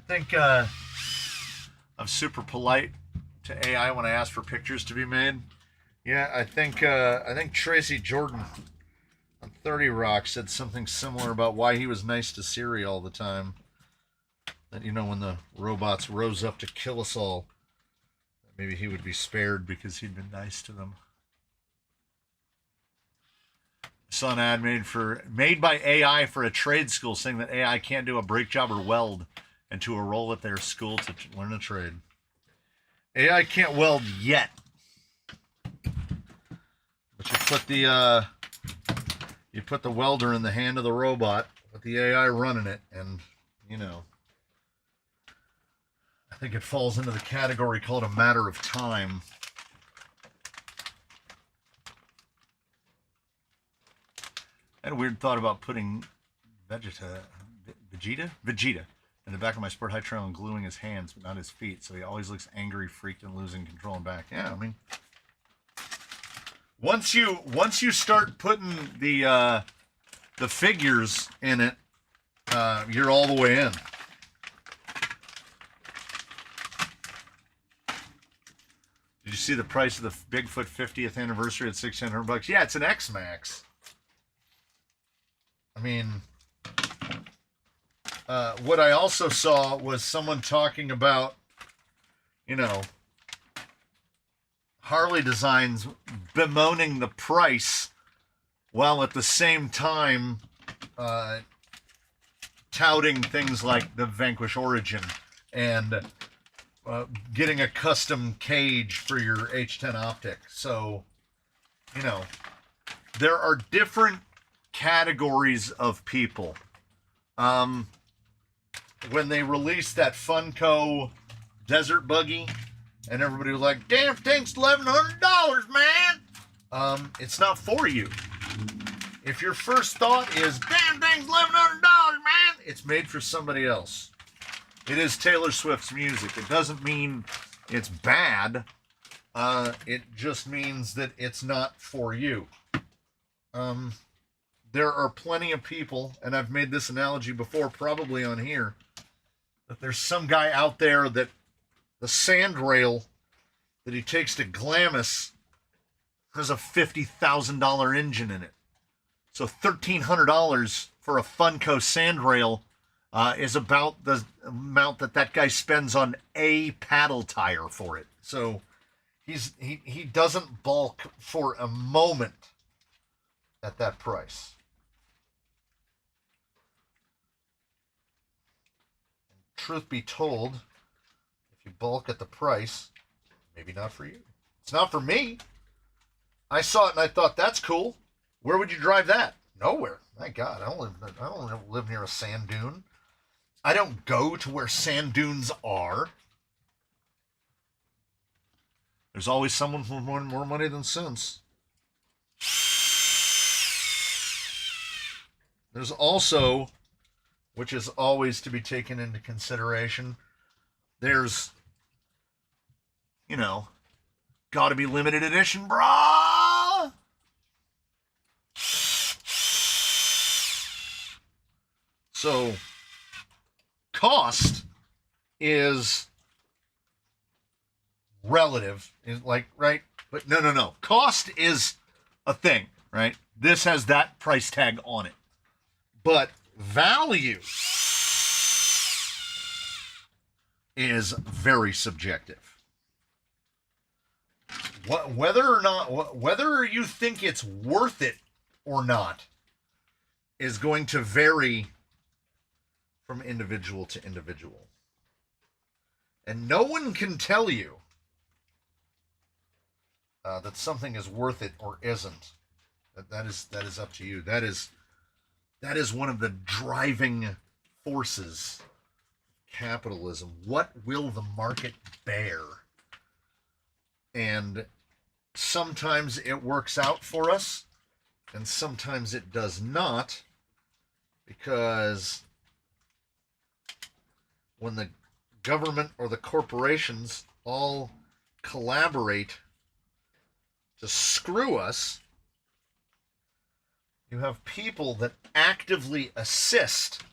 think I'm super polite to AI when I ask for pictures to be made. Yeah, I think Tracy Jordan on 30 Rock said something similar about why he was nice to Siri all the time. That, you know, when the robots rose up to kill us all, maybe he would be spared because he'd been nice to them. I saw an ad made by AI for a trade school saying that AI can't do a brake job or weld, and to enroll at their school to learn a trade. AI can't weld yet. But you put the welder in the hand of the robot with the AI running it, and, you know, I think it falls into the category called a matter of time. I had a weird thought about putting Vegeta in the back of my Sport High Trail and gluing his hands, but not his feet, so he always looks angry, freaked, and losing control and back. Yeah, I mean, once you start putting the figures in it, you're all the way in. Did you see the price of the Bigfoot 50th anniversary at $1,600? Yeah, it's an X-Max. I mean, what I also saw was someone talking about, you know, Harley Designs bemoaning the price while at the same time touting things like the Vanquish Origin and getting a custom cage for your H10 optic. So, you know, there are different categories of people. When they released that Funko Desert Buggy, and everybody was like, damn thing's $1,100, man! It's not for you. If your first thought is, damn thing's $1,100, man! It's made for somebody else. It is Taylor Swift's music. It doesn't mean it's bad. It just means that it's not for you. There are plenty of people, and I've made this analogy before, probably on here, that there's some guy out there that the sandrail that he takes to Glamis has a $50,000 engine in it. So $1,300 for a Funko sandrail is about the amount that guy spends on a paddle tire for it. So he doesn't balk for a moment at that price. Truth be told, if you bulk at the price, maybe not for you. It's not for me. I saw it and I thought, that's cool. Where would you drive that? Nowhere. My God, I don't live near a sand dune. I don't go to where sand dunes are. There's always someone for more money than sense. There's also, which is always to be taken into consideration, there's, you know, gotta be limited edition, brah! So, cost is relative, is like, right? But no. Cost is a thing, right? This has that price tag on it. But value is very subjective. Whether you think it's worth it or not is going to vary from individual to individual. And no one can tell you that something is worth it or isn't. That is up to you. That is one of the driving forces of capitalism. What will the market bear? And sometimes it works out for us, and sometimes it does not, because when the government or the corporations all collaborate to screw us, you have people that actively assist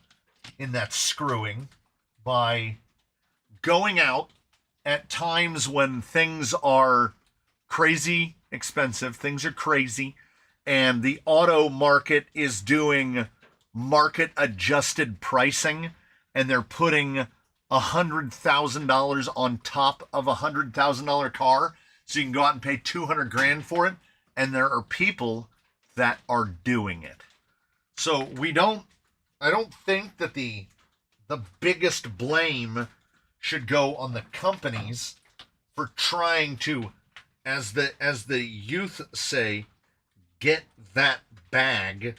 in that screwing by going out at times when things are crazy expensive, things are crazy, and the auto market is doing market adjusted pricing, and they're putting $100,000 on top of a $100,000 car, so you can go out and pay 200 grand for it. And there are people that are doing it. So I don't think that the biggest blame should go on the companies for trying to, as the youth say, get that bag.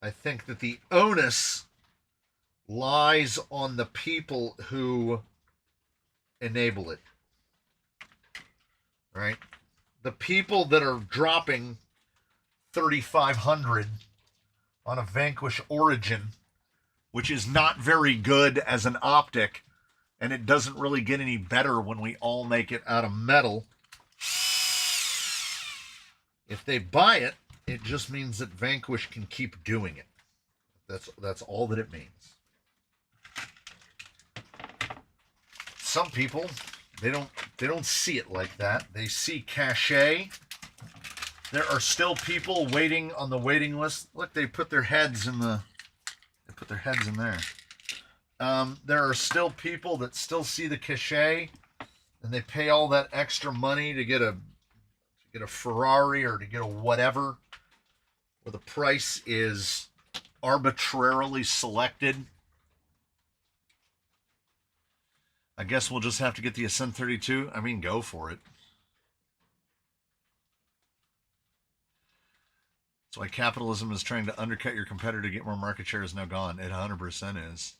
I think that the onus lies on the people who enable it. Right? The people that are dropping 3,500 on a Vanquish Origin, which is not very good as an optic, and it doesn't really get any better when we all make it out of metal. If they buy it, it just means that Vanquish can keep doing it. That's all that it means. Some people, they don't see it like that. They see cachet. There are still people waiting on the waiting list. Look, they put their heads in there. There are still people that still see the cachet, and they pay all that extra money to get a Ferrari or to get a whatever, where the price is arbitrarily selected. I guess we'll just have to get the Ascent 32. I mean, go for it. That's why capitalism is trying to undercut your competitor to get more market share is now gone. It 100% is.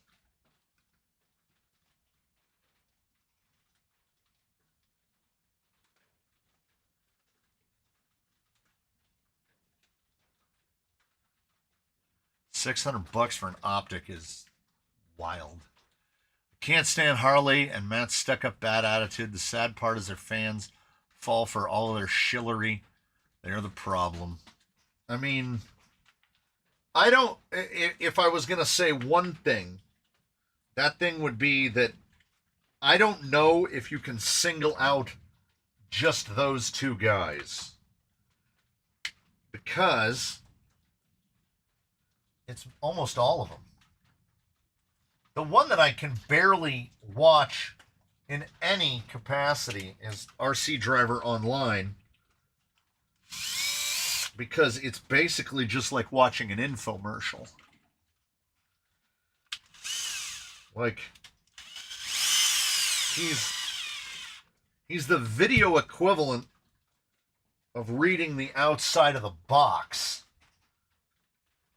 $600 for an optic is wild. Can't stand Harley and Matt's stuck-up bad attitude. The sad part is their fans fall for all of their shillery. They're the problem. I mean, I don't... If I was going to say one thing, that thing would be that I don't know if you can single out just those two guys. Because it's almost all of them. The one that I can barely watch in any capacity is RC Driver Online, because it's basically just like watching an infomercial. Like, he's the video equivalent of reading the outside of the box.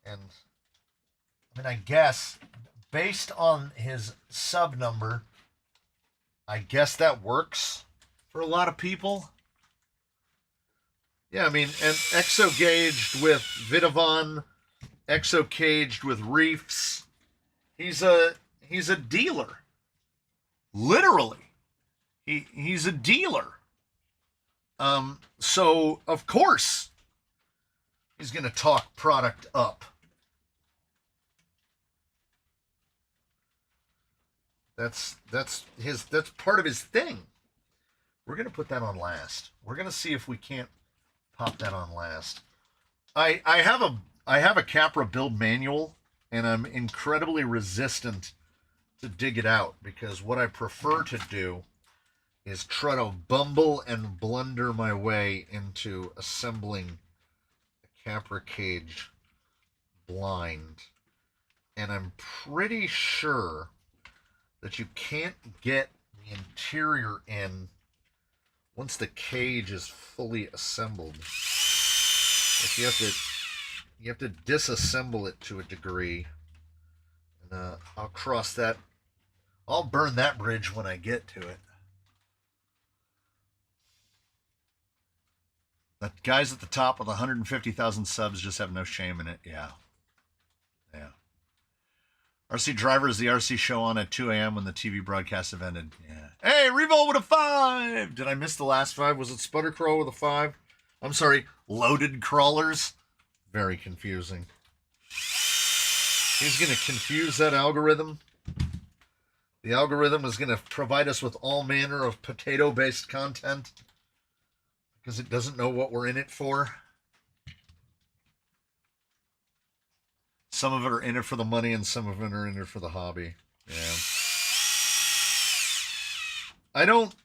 And, I mean, I guess, based on his sub number, I guess that works for a lot of people. Yeah, I mean, and exo-gauged with Vidavon, exo-caged with reefs. He's a dealer. Literally. He's a dealer. So, of course, he's going to talk product up. That's part of his thing. We're going to put that on last. We're going to see if we can't pop that on last. I have a Capra build manual, and I'm incredibly resistant to dig it out, because what I prefer to do is try to bumble and blunder my way into assembling a Capra cage blind. And I'm pretty sure that you can't get the interior in once the cage is fully assembled. Like you have to disassemble it to a degree. And I'll cross that. I'll burn that bridge when I get to it. The guys at the top with 150,000 subs just have no shame in it. Yeah. Yeah. RC Driver is the RC show on at 2 a.m. when the TV broadcast have ended. Yeah. Hey, Revolt with a 5! Did I miss the last 5? Was it Sputtercrawl with a 5? I'm sorry, Loaded Crawlers? Very confusing. He's going to confuse that algorithm. The algorithm is going to provide us with all manner of potato-based content because it doesn't know what we're in it for. Some of it are in it for the money and some of it are in it for the hobby. Yeah. I don't,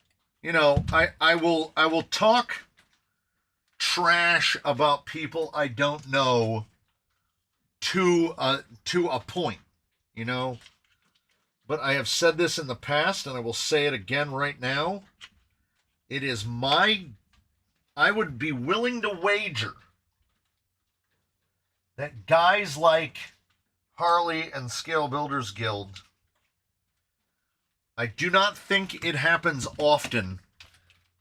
I will talk trash about people I don't know to a point, But I have said this in the past, and I will say it again right now. It is I would be willing to wager that guys like Harley and Scale Builders Guild, I do not think it happens often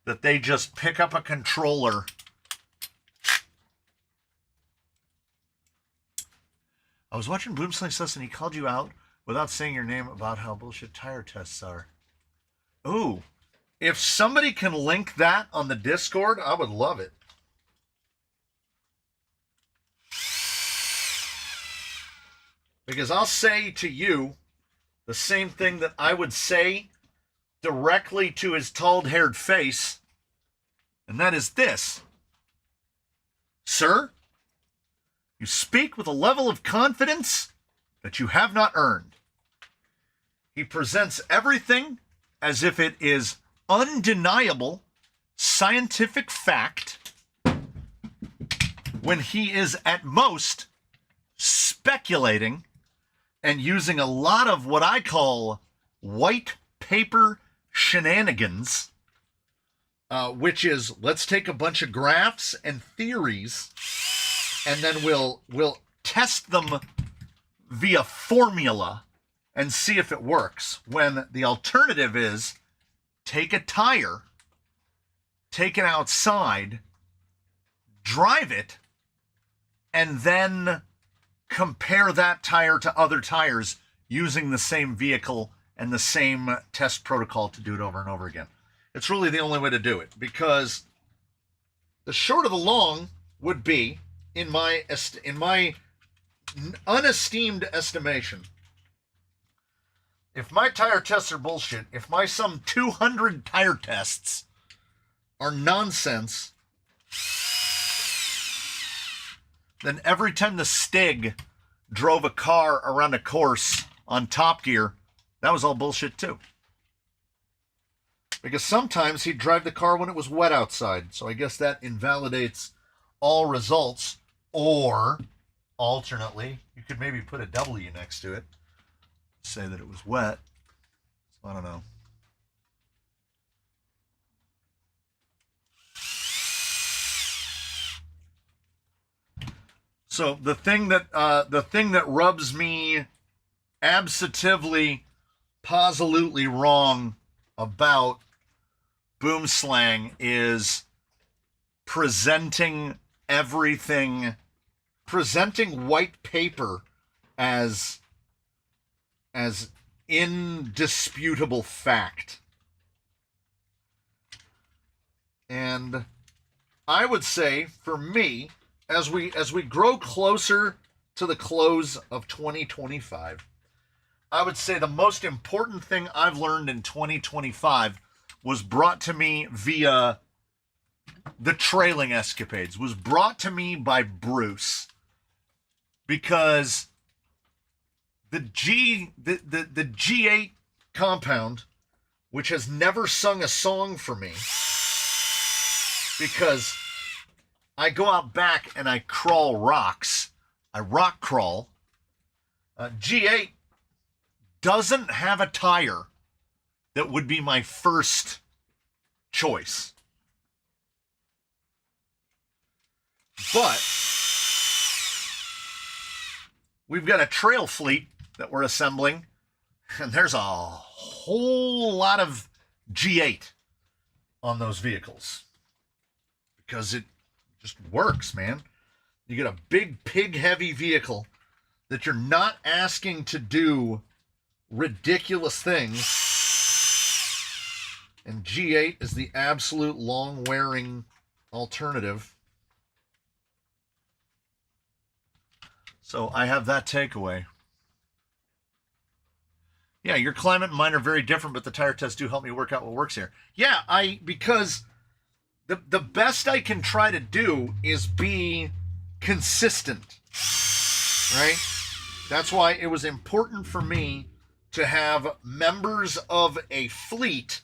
that they just pick up a controller I was watching Boomslang Sus and he called you out without saying your name about how bullshit tire tests are. Ooh, if somebody can link that on the Discord, I would love it. Because I'll say to you the same thing that I would say directly to his tall-haired face, and that is this. Sir, you speak with a level of confidence that you have not earned. He presents everything as if it is undeniable scientific fact when he is at most speculating and using a lot of what I call white paper shenanigans, which is let's take a bunch of graphs and theories and then we'll test them via formula and see if it works, when the alternative is take a tire, take it outside, drive it, and then compare that tire to other tires using the same vehicle and the same test protocol to do it over and over again. It's really the only way to do it, because the short of the long would be, in my unesteemed estimation, if my tire tests are bullshit, if my some 200 tire tests are nonsense, then every time the Stig drove a car around a course on Top Gear, that was all bullshit too. Because sometimes he'd drive the car when it was wet outside, so I guess that invalidates all results. Or, alternately, you could maybe put a W next to it, say that it was wet. So I don't know. So the thing that rubs me absolutely, positively wrong about Boomslang is presenting white paper as indisputable fact. And I would say, for me, as we grow closer to the close of 2025, I would say the most important thing I've learned in 2025 was brought to me via the trailing escapades, was brought to me by Bruce, because the G8 compound, which has never sung a song for me, because I go out back and I crawl rocks, I rock crawl, G8 doesn't have a tire that would be my first choice. But we've got a trail fleet that we're assembling, and there's a whole lot of G8 on those vehicles because it just works, man. You get a big pig-heavy vehicle that you're not asking to do ridiculous things, and G8 is the absolute long-wearing alternative. So I have that takeaway. Yeah, your climate and mine are very different, but the tire tests do help me work out what works here. Yeah, because the best I can try to do is be consistent, right? That's why it was important for me to have members of a fleet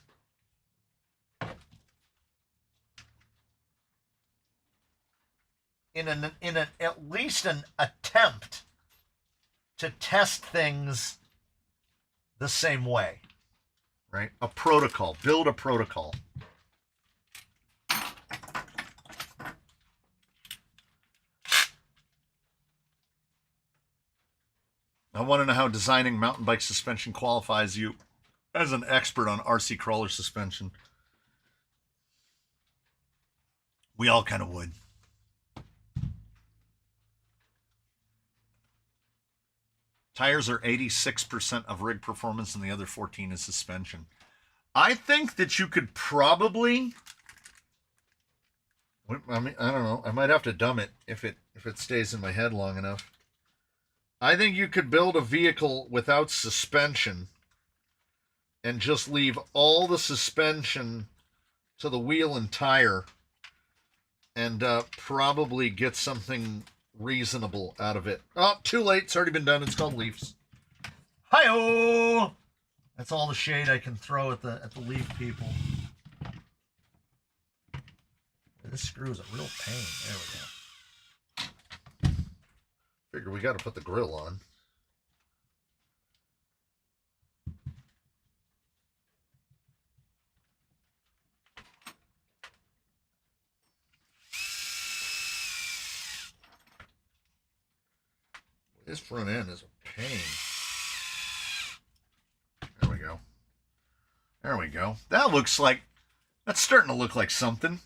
in at least an attempt to test things the same way, right? A protocol, build a protocol. I want to know how designing mountain bike suspension qualifies you as an expert on RC crawler suspension. We all kind of would. Tires are 86% of rig performance and the other 14 is suspension. I think that you could probably, I mean, I don't know. I might have to dumb it if it stays in my head long enough. I think you could build a vehicle without suspension and just leave all the suspension to the wheel and tire and probably get something reasonable out of it. Oh, too late. It's already been done. It's called Leafs. Hi-oh! That's all the shade I can throw at the Leaf people. This screw is a real pain. There we go. Figure we got to put the grill on. This front end is a pain. There we go. There we go. That looks like, that's starting to look like something.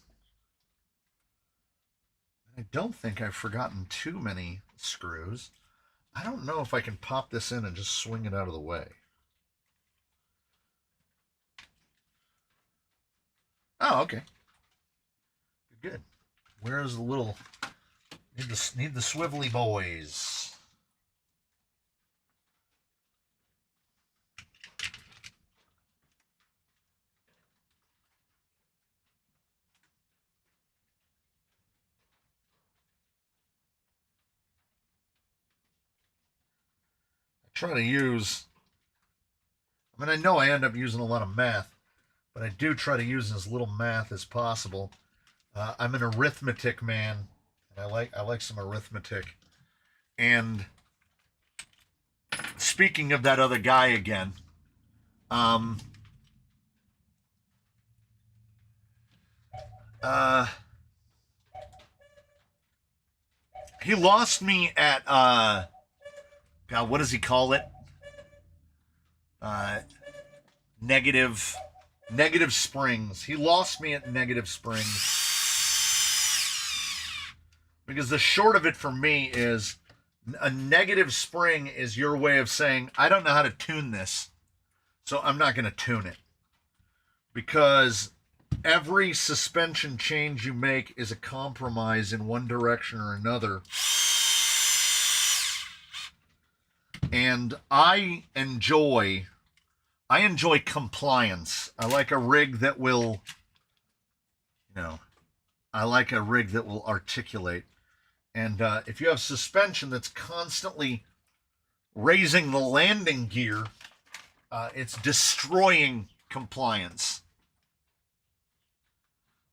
I don't think I've forgotten too many screws. I don't know if I can pop this in and just swing it out of the way. Oh, okay. Good. Where's the little, need the swivelly boys. Try to use, I mean, I know I end up using a lot of math, but I do try to use as little math as possible. I'm an arithmetic man, and I like some arithmetic. And speaking of that other guy again, he lost me at God, what does he call it? Negative springs. He lost me at negative springs. Because the short of it for me is a negative spring is your way of saying, I don't know how to tune this, so I'm not going to tune it. Because every suspension change you make is a compromise in one direction or another. And I enjoy compliance. I like a rig that will, I like a rig that will articulate. And if you have suspension that's constantly raising the landing gear, it's destroying compliance.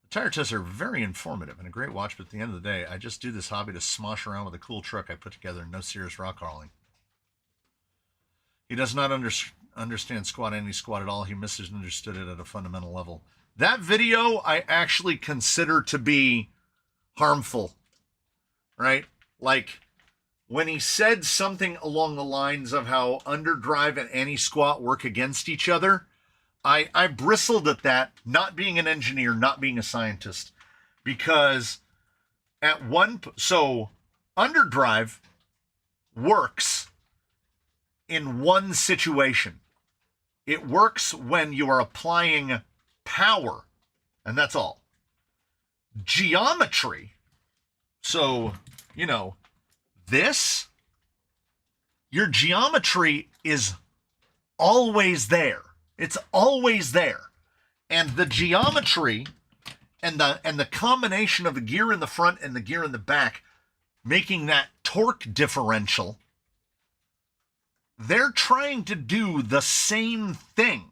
The tire tests are very informative and a great watch, but at the end of the day, I just do this hobby to smosh around with a cool truck I put together and no serious rock crawling. He does not understand squat anti-squat at all. He misunderstood it at a fundamental level. That video I actually consider to be harmful, right? Like when he said something along the lines of how underdrive and anti-squat work against each other, I bristled at that, not being an engineer, not being a scientist, because so underdrive works in one situation. It works when you are applying power, and that's all. Geometry, so, this, your geometry is always there. It's always there. And the geometry and the combination of the gear in the front and the gear in the back, making that torque differential, they're trying to do the same thing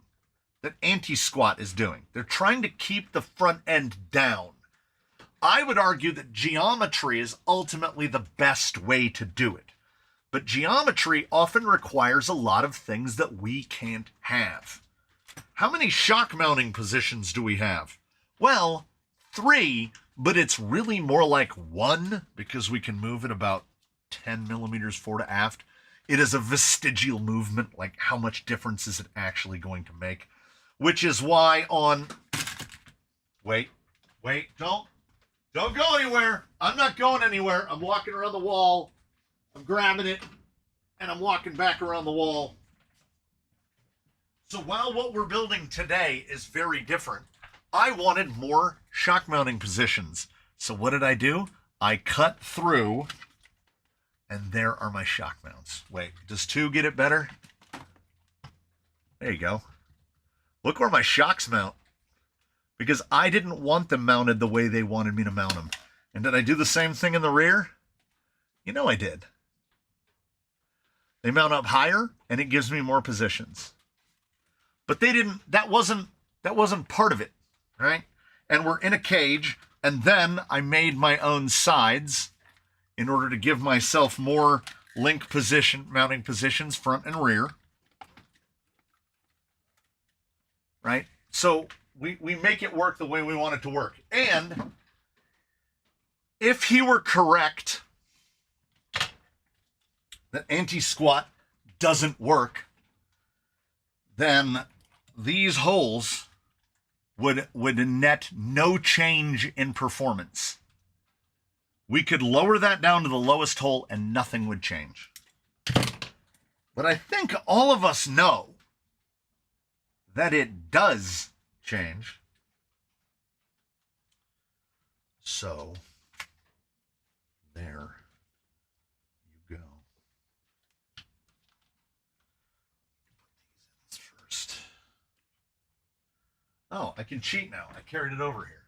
that anti-squat is doing. They're trying to keep the front end down. I would argue that geometry is ultimately the best way to do it. But geometry often requires a lot of things that we can't have. How many shock mounting positions do we have? Well, 3, but it's really more like 1 because we can move it about 10 millimeters fore to aft. It is a vestigial movement. Like, how much difference is it actually going to make? Which is why on... Wait, don't go anywhere. I'm not going anywhere. I'm walking around the wall. I'm grabbing it, and I'm walking back around the wall. So while what we're building today is very different, I wanted more shock mounting positions. So what did I do? I cut through, and there are my shock mounts. Wait, does 2 get it better? There you go. Look where my shocks mount. Because I didn't want them mounted the way they wanted me to mount them. And did I do the same thing in the rear? You know I did. They mount up higher, and it gives me more positions. But they didn't, that wasn't part of it, right? And we're in a cage, and then I made my own sides in order to give myself more link position, mounting positions, front and rear. Right? So we make it work the way we want it to work. And if he were correct that anti-squat doesn't work, then these holes would net no change in performance. We could lower that down to the lowest hole and nothing would change. But I think all of us know that it does change. So, there you go. Put these in first. Oh, I can cheat now. I carried it over here.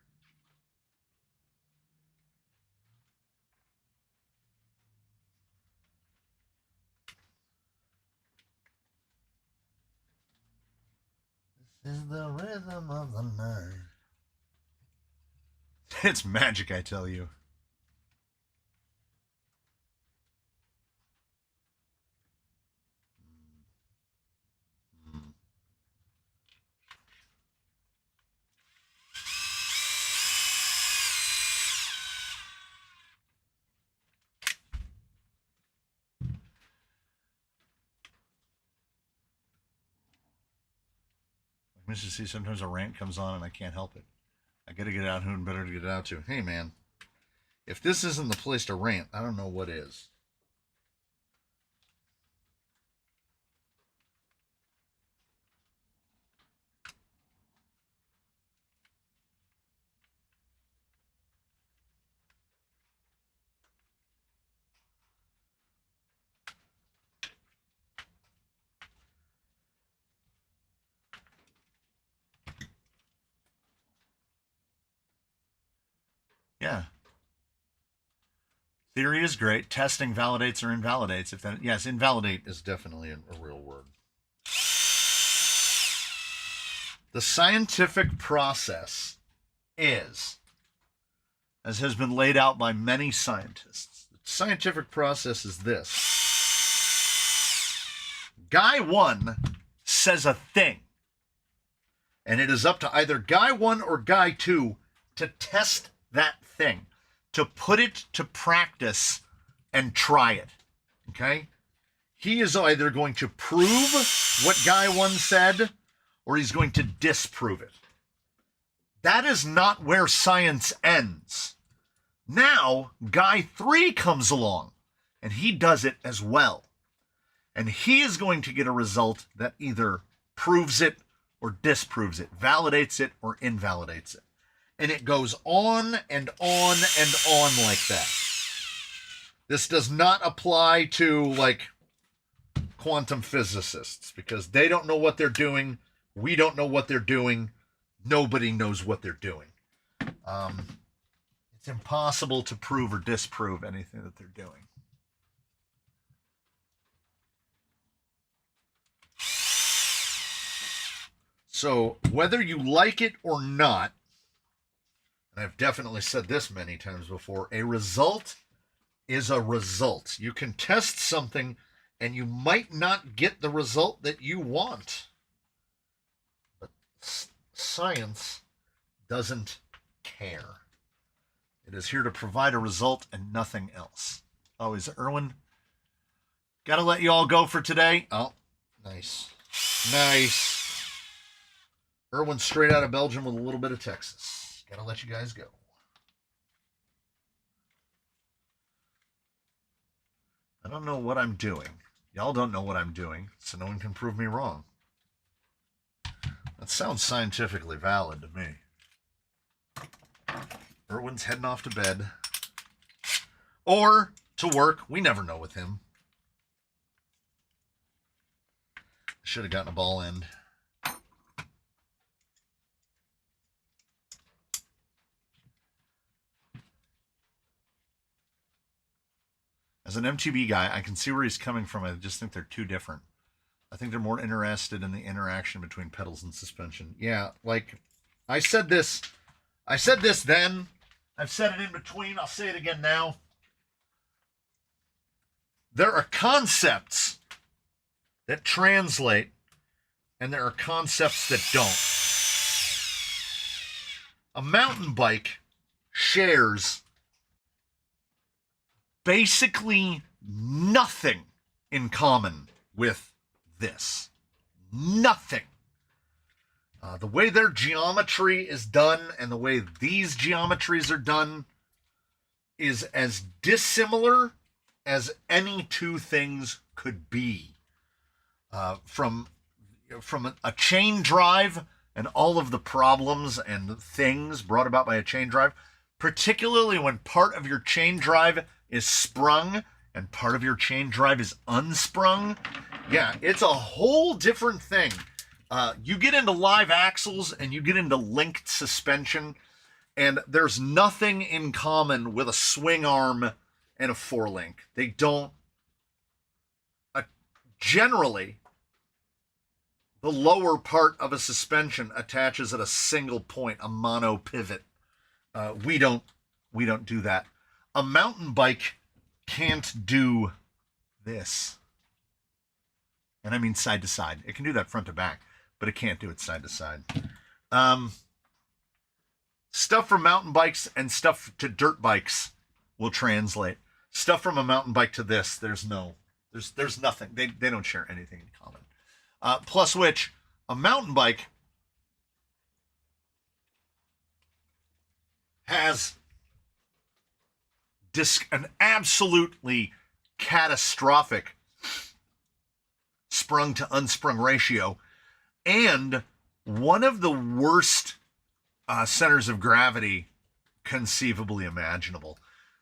This is the rhythm of the night. It's magic, I tell you. Mr. C, sometimes a rant comes on and I can't help it. I gotta get out who and better to get it out to. Hey man, if this isn't the place to rant, I don't know what is. Yeah. Theory is great. Testing validates or invalidates. If that, yes, invalidate is definitely a real word. The scientific process is, as has been laid out by many scientists, the scientific process is this. Guy 1 says a thing, and it is up to either Guy 1 or Guy 2 to test that thing, to put it to practice and try it. Okay? He is either going to prove what Guy 1 said, or he's going to disprove it. That is not where science ends. Now, Guy 3 comes along, and he does it as well. And he is going to get a result that either proves it or disproves it, validates it or invalidates it. And it goes on and on and on like that. This does not apply to, like, quantum physicists because they don't know what they're doing. We don't know what they're doing. Nobody knows what they're doing. It's impossible to prove or disprove anything that they're doing. So whether you like it or not, and I've definitely said this many times before, a result is a result. You can test something and you might not get the result that you want. But science doesn't care. It is here to provide a result and nothing else. Oh, is it Erwin? Gotta let you all go for today. Oh, nice. Nice. Erwin straight out of Belgium with a little bit of Texas. Gotta let you guys go. I don't know what I'm doing. Y'all don't know what I'm doing, so no one can prove me wrong. That sounds scientifically valid to me. Erwin's heading off to bed. Or to work. We never know with him. Should have gotten a ball end. As an MTB guy, I can see where he's coming from. I just think they're too different. I think they're more interested in the interaction between pedals and suspension. Yeah, like, I said this then. I've said it in between. I'll say it again now. There are concepts that translate, and there are concepts that don't. A mountain bike shares basically nothing in common with this. Nothing. The way their geometry is done and the way these geometries are done is as dissimilar as any two things could be. From a chain drive and all of the problems and things brought about by a chain drive, particularly when part of your chain drive is sprung and part of your chain drive is unsprung. Yeah, it's a whole different thing. You get into live axles and you get into linked suspension, and there's nothing in common with a swing arm and a four-link. They don't. Generally, the lower part of a suspension attaches at a single point, a mono pivot. We don't do that. A mountain bike can't do this. And I mean side to side. It can do that front to back, but it can't do it side to side. Stuff from mountain bikes and stuff to dirt bikes will translate. Stuff from a mountain bike to this, there's nothing. They don't share anything in common. Plus which, a mountain bike has an absolutely catastrophic sprung to unsprung ratio and one of the worst centers of gravity conceivably imaginable,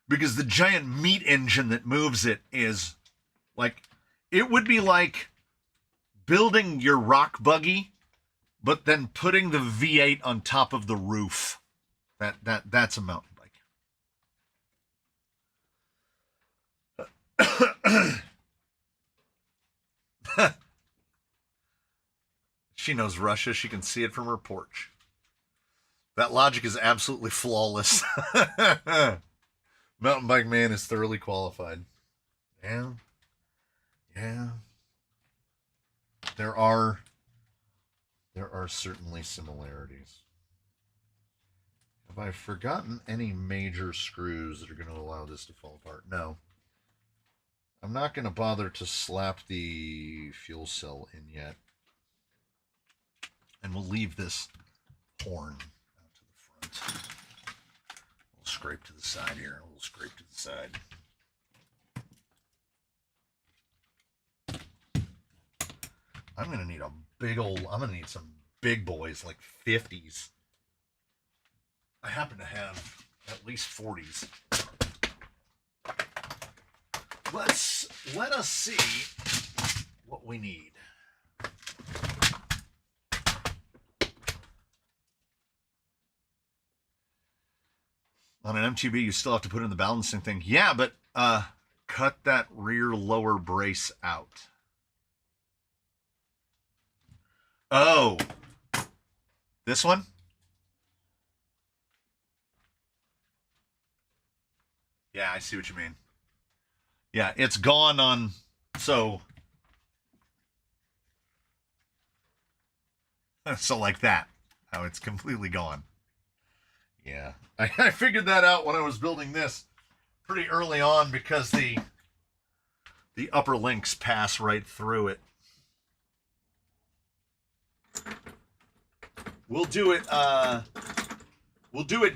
because the giant meat engine that moves it is like, it would be like building your rock buggy but then putting the V8 on top of the roof. That's a mountain bike. She knows Russia. She can see it from her porch. That logic is absolutely flawless. Mountain bike man is thoroughly qualified. Yeah. There are certainly similarities. Have I forgotten any major screws that are going to allow this to fall apart? No. I'm not going to bother to slap the fuel cell in yet. And we'll leave this horn out to the front. We'll scrape to the side here. We'll scrape to the side. I'm going to need I'm going to need some big boys, like 50s. I happen to have at least 40s. Let us see what we need. On an MTB, you still have to put in the balancing thing. Yeah, but cut that rear lower brace out. Oh. This one? Yeah, I see what you mean. Yeah, it's gone on, so like that. How it's completely gone. Yeah, I figured that out when I was building this pretty early on because the upper links pass right through it. We'll do it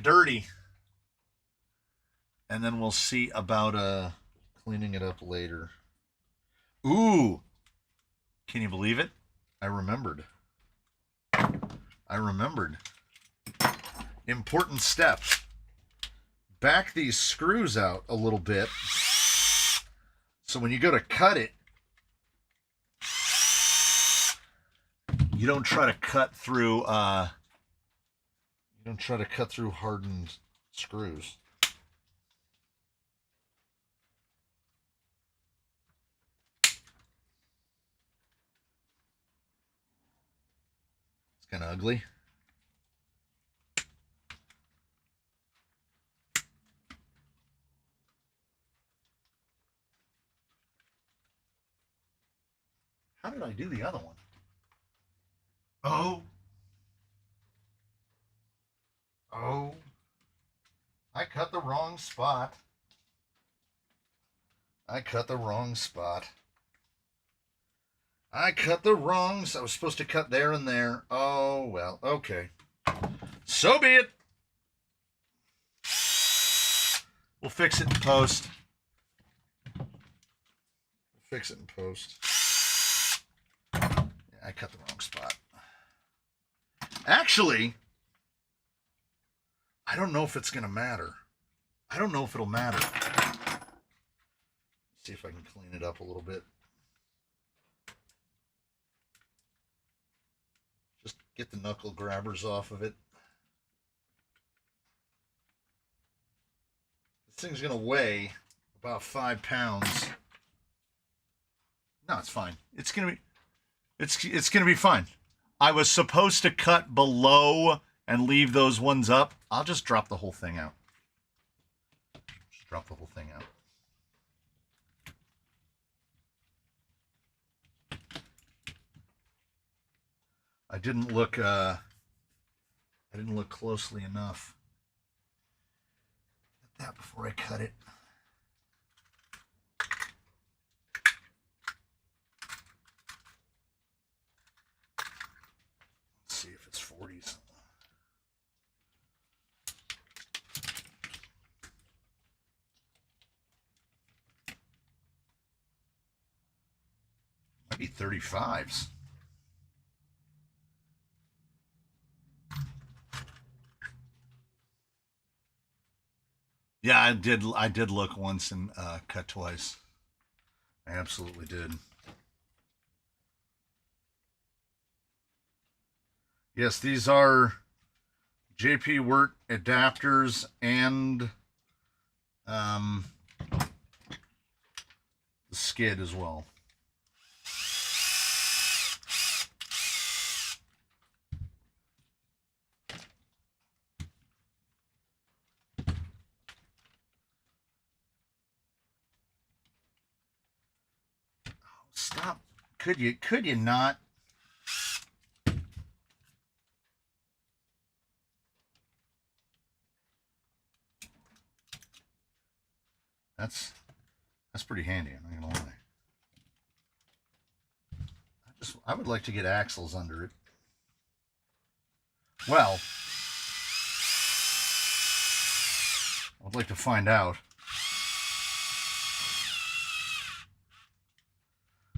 dirty. And then we'll see about cleaning it up later. Ooh. Can you believe it? I remembered. Important steps. Back these screws out a little bit. So when you go to cut it, you don't try to cut through hardened screws. It's kind of ugly. How did I do the other one? Oh. I cut the wrong spot. I was supposed to cut there and there. Oh, well, okay. So be it. We'll fix it in post. Yeah, I cut the wrong spot. Actually, I don't know if it's going to matter. I don't know if it'll matter. Let's see if I can clean it up a little bit. Just get the knuckle grabbers off of it. This thing's going to weigh about 5 pounds. No, it's fine. It's going to be fine. I was supposed to cut below and leave those ones up. I'll just drop the whole thing out. I didn't look closely enough at that before I cut it. Let's see if it's 40s. Might be 35s. Yeah, I did look once and cut twice. I absolutely did. Yes, these are JP Wirt adapters and the skid as well. Stop. Could you not? That's pretty handy, I'm not gonna lie. I would like to get axles under it. Well, I'd like to find out.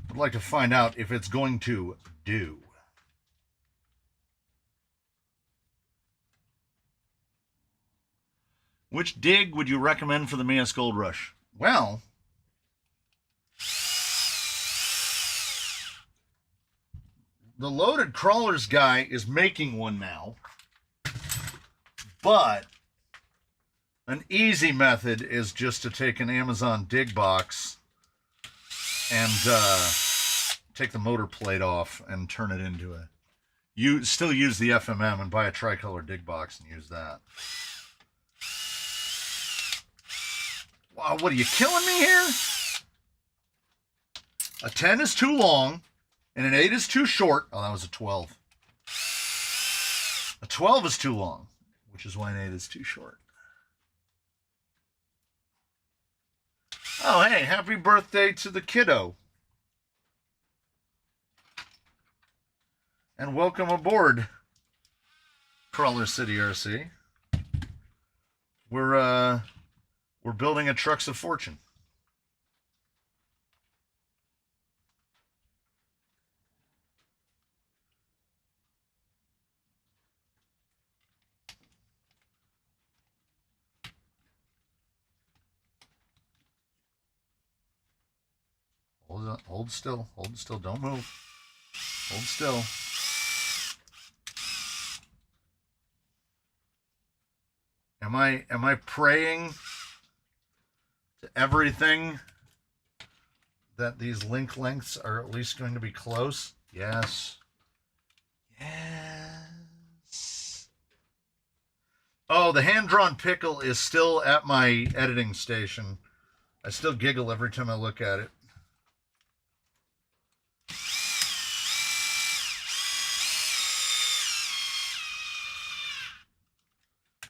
I'd like to find out if it's going to do. Which dig would you recommend for the Mias Gold Rush? Well, the loaded crawlers guy is making one now, but an easy method is just to take an Amazon dig box and take the motor plate off and turn it into a... You still use the FMM and buy a tricolor dig box and use that. Wow, what are you killing me here? A 10 is too long, and an 8 is too short. Oh, that was a 12. A 12 is too long, which is why an 8 is too short. Oh, hey, happy birthday to the kiddo. And welcome aboard, Crawler City RC. We're building a Trucks of Fortune. Hold still, don't move. Hold still. Am I praying to everything that these link lengths are at least going to be close? Yes. Yes. Oh, the hand-drawn pickle is still at my editing station. I still giggle every time I look at it.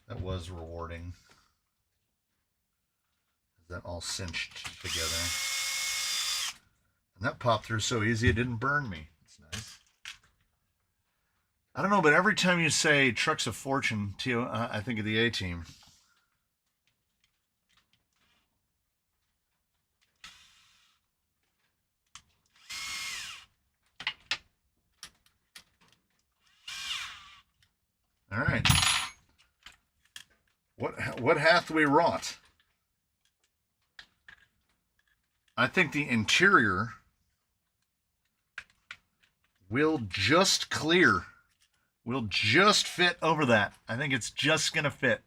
That was rewarding. That all cinched together. And that popped through so easy it didn't burn me. That's nice. I don't know, but every time you say Trucks of Fortune, I think of the A-Team. All right. What hath we wrought? I think the interior will just clear. Will just fit over that. I think it's just going to fit.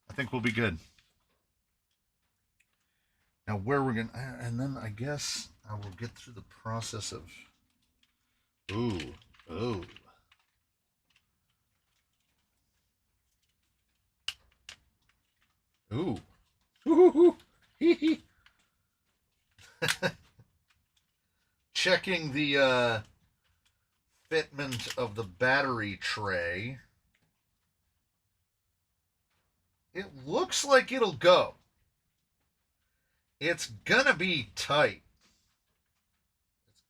I think we'll be good. Now where we're going to... And then I guess I will get through the process of... Ooh. Ooh. Checking the fitment of the battery tray. It looks like it'll go. It's gonna be tight.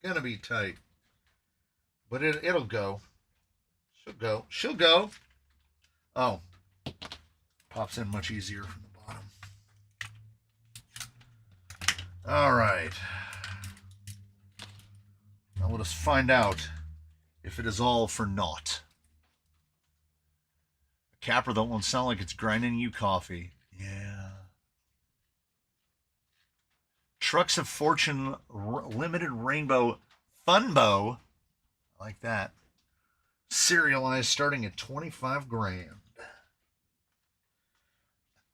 But it'll go. She'll go. Oh. Pops in much easier from the bottom. All right. Now let us find out if it is all for naught. A capper that won't sound like it's grinding you coffee. Yeah. Trucks of Fortune Limited Rainbow Funbow. I like that. Serialized starting at 25 grand.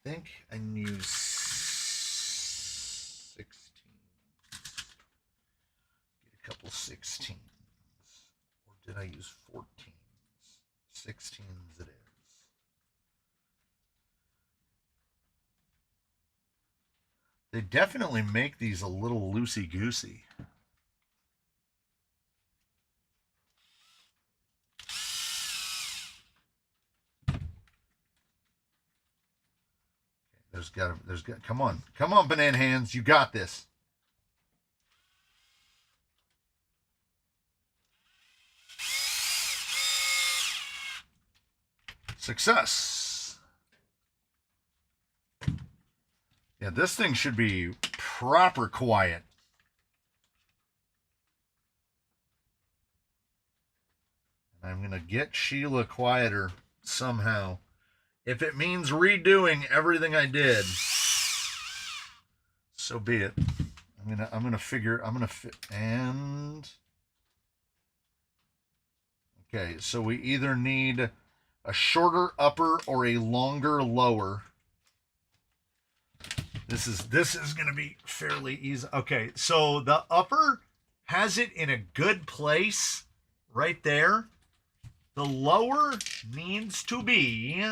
I think I used 16. Get a couple 16s. Or did I use 14s? 16s it is. They definitely make these a little loosey-goosey. There's got, come on, banana hands, you got this. Success. Yeah, this thing should be proper quiet. And I'm going to get Sheila quieter somehow. If it means redoing everything I did, so be it. I'm gonna fit and Okay, so we either need a shorter upper or a longer lower. This is going to be fairly easy. Okay, so the upper has it in a good place right there. The lower needs to be,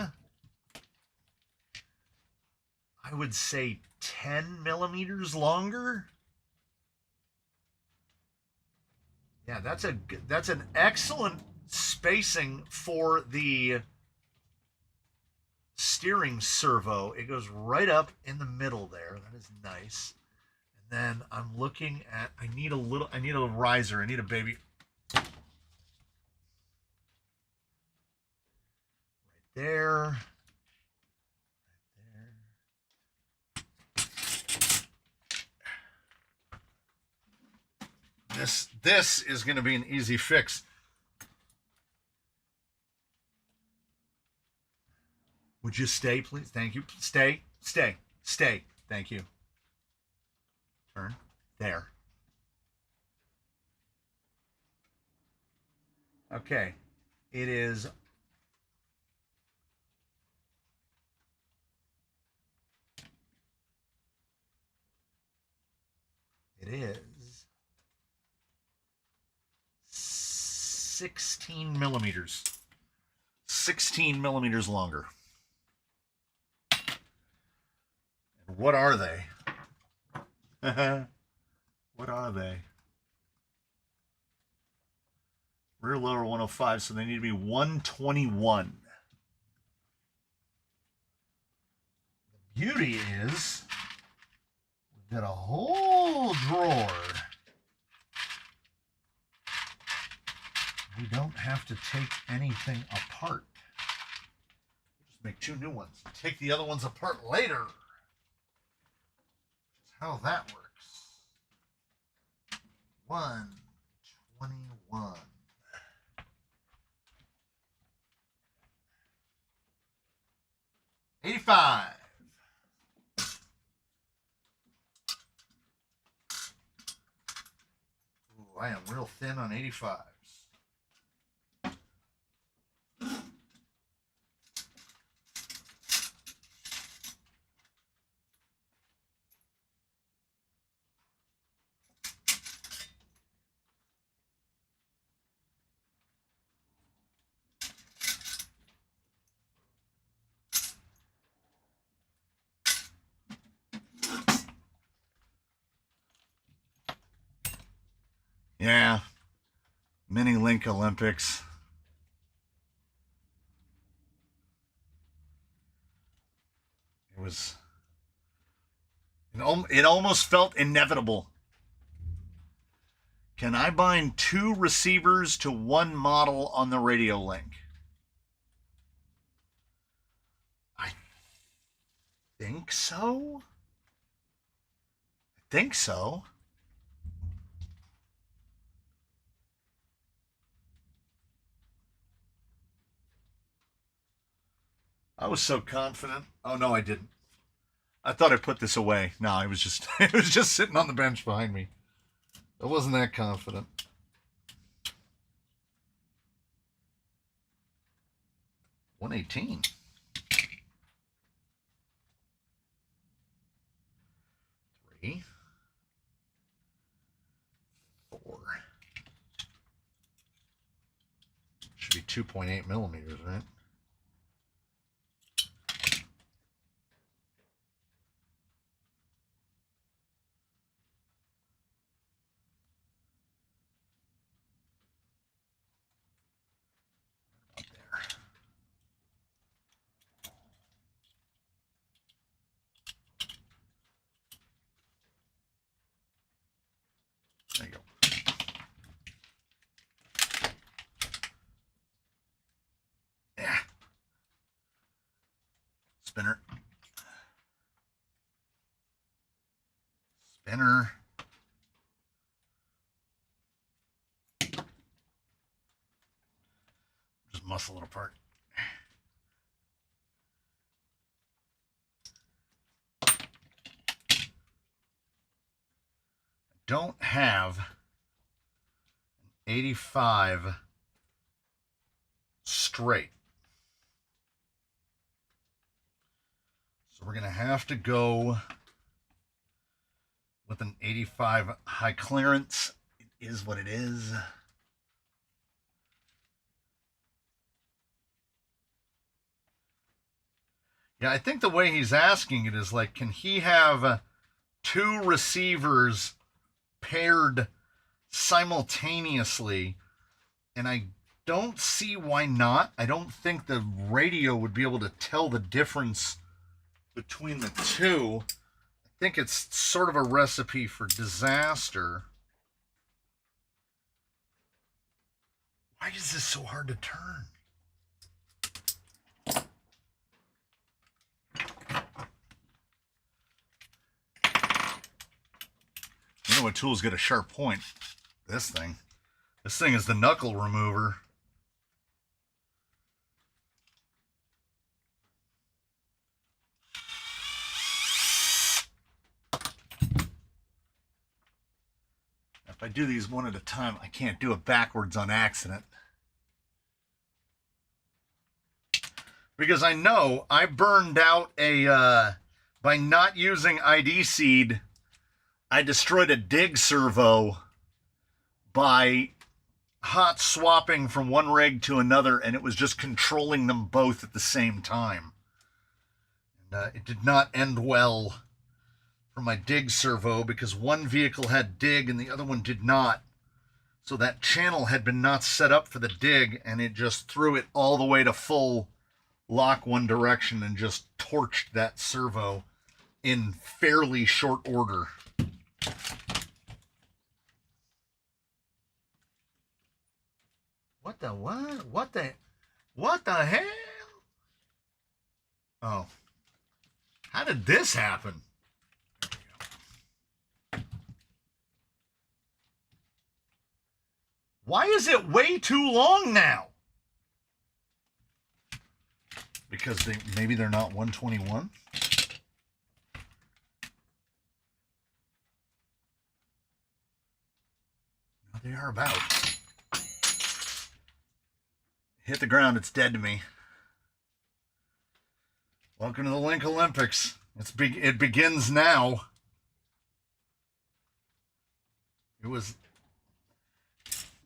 I would say, 10 millimeters longer. Yeah, that's an excellent spacing for the steering servo. It goes right up in the middle there. That is nice. And then I'm looking at, I need a riser. I need a baby. Right there. This is going to be an easy fix. Would you stay, please? Thank you. Stay. Thank you. Turn. There. Okay. It is. It is 16 millimeters. 16 millimeters longer. And what are they? What are they? Rear lower 105, so they need to be 121. The beauty is we've got a whole drawer. We don't have to take anything apart. Just make 2 new ones. Take the other ones apart later. Which is how that works. 121. $85. Ooh, I am real thin on 85s. Yeah. Mini Link Olympics. It almost felt inevitable. Can I bind 2 receivers to 1 model on the radio link? I think so. I was so confident. Oh no, I didn't. I thought I put this away. No, it was just it was just sitting on the bench behind me. I wasn't that confident. $118. 3, 4. Should be 2.8 millimeters, right? There you go. Yeah. Spinner. Just muscle it apart. Don't have an 85 straight. So we're going to have to go with an 85 high clearance. It is what it is. Yeah, I think the way he's asking it is like, can he have two receivers paired simultaneously? And I don't see why not. I don't think the radio would be able to tell the difference between the two. I think it's sort of a recipe for disaster. Why is this so hard to turn? You know what tool's got a sharp point? This thing. This thing is the knuckle remover. If I do these one at a time, I can't do it backwards on accident. Because I know I burned out by not using ID seed, I destroyed a dig servo by hot swapping from one rig to another, and it was just controlling them both at the same time. And it did not end well for my dig servo because one vehicle had dig and the other one did not. So that channel had been not set up for the dig, and it just threw it all the way to full lock one direction and just torched that servo in fairly short order. What the what? What the hell? Oh. How did this happen? Why is it way too long now? Because maybe they're not 121? No, they are about. Hit the ground, it's dead to me. Welcome to the Link Olympics. It begins now.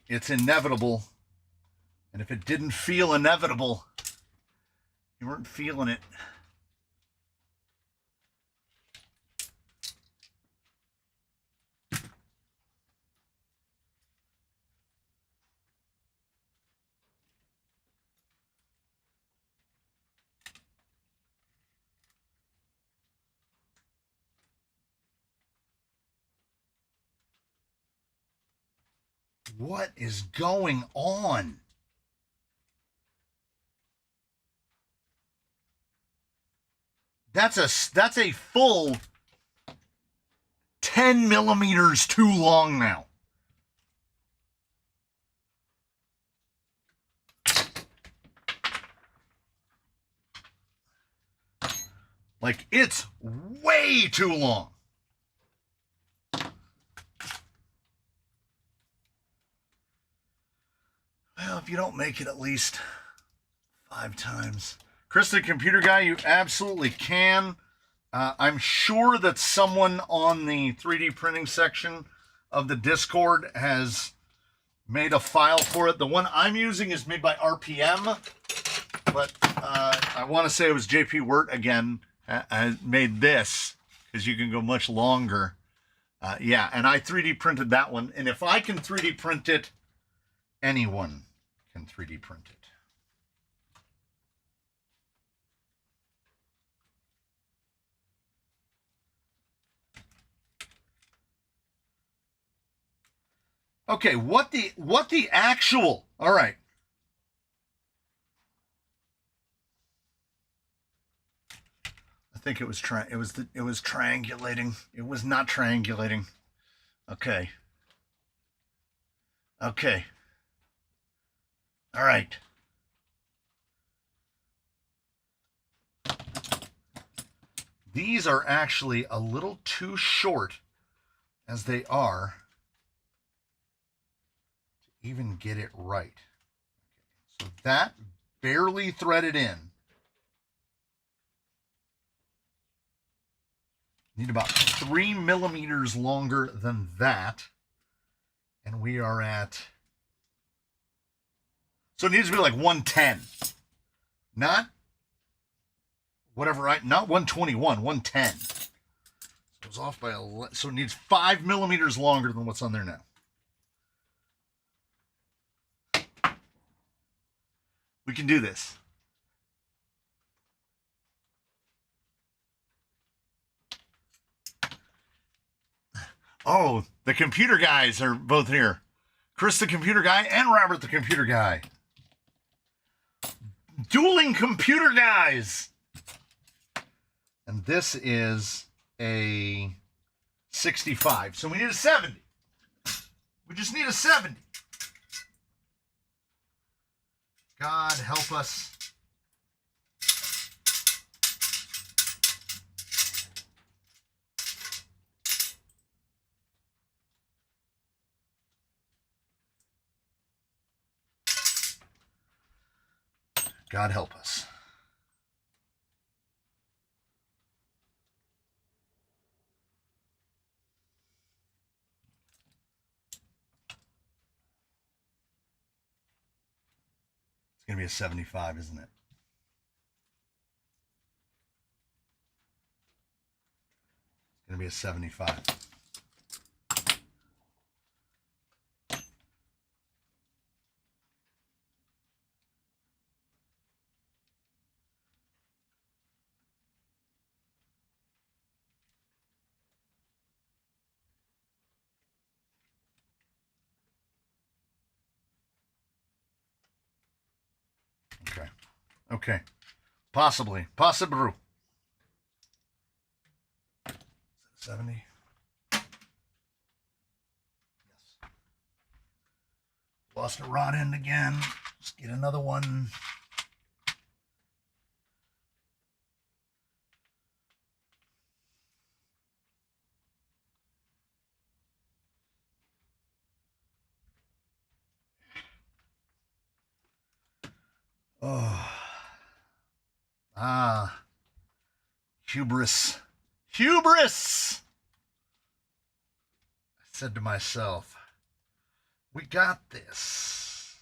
It's inevitable. And if it didn't feel inevitable, you weren't feeling it. What is going on? That's a full 10 millimeters too long now. Like, it's way too long. Well, if you don't make it at least 5 times. Chris, the computer guy, you absolutely can. I'm sure that someone on the 3D printing section of the Discord has made a file for it. The one I'm using is made by RPM, but I want to say it was JP Wirt again made this, because you can go much longer. Yeah, and I 3D printed that one. And if I can 3D print it, anyone can 3D print it. Okay, what the actual? All right. I think it was triangulating. It was not triangulating. Okay. Okay. All right. These are actually a little too short as they are to even get it right. Okay, so that barely threaded in. Need about 3 millimeters longer than that. And we are at... So it needs to be like 110. Not whatever, not 121, 110. So it was off by 11. So it needs 5 millimeters longer than what's on there now. We can do this. Oh, the computer guys are both here. Chris the computer guy and Robert the computer guy. Dueling computer guys. And this is a 65. So we need a 70. We just need a 70. God help us. God help us. It's going to be a 75, isn't it? It's going to be a 75. Okay. Okay. Possibly. Possible. 70. Yes. Lost a rod end again. Let's get another one. Oh. Ah. Hubris. Hubris! I said to myself, we got this.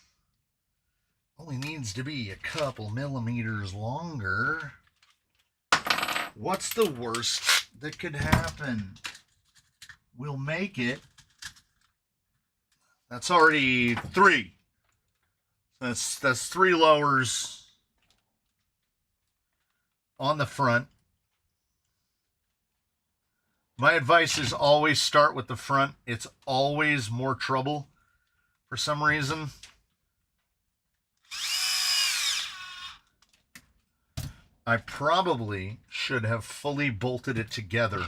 Only needs to be a couple millimeters longer. What's the worst that could happen? We'll make it. That's already 3. That's 3 lowers on the front. My advice is always start with the front. It's always more trouble for some reason. I probably should have fully bolted it together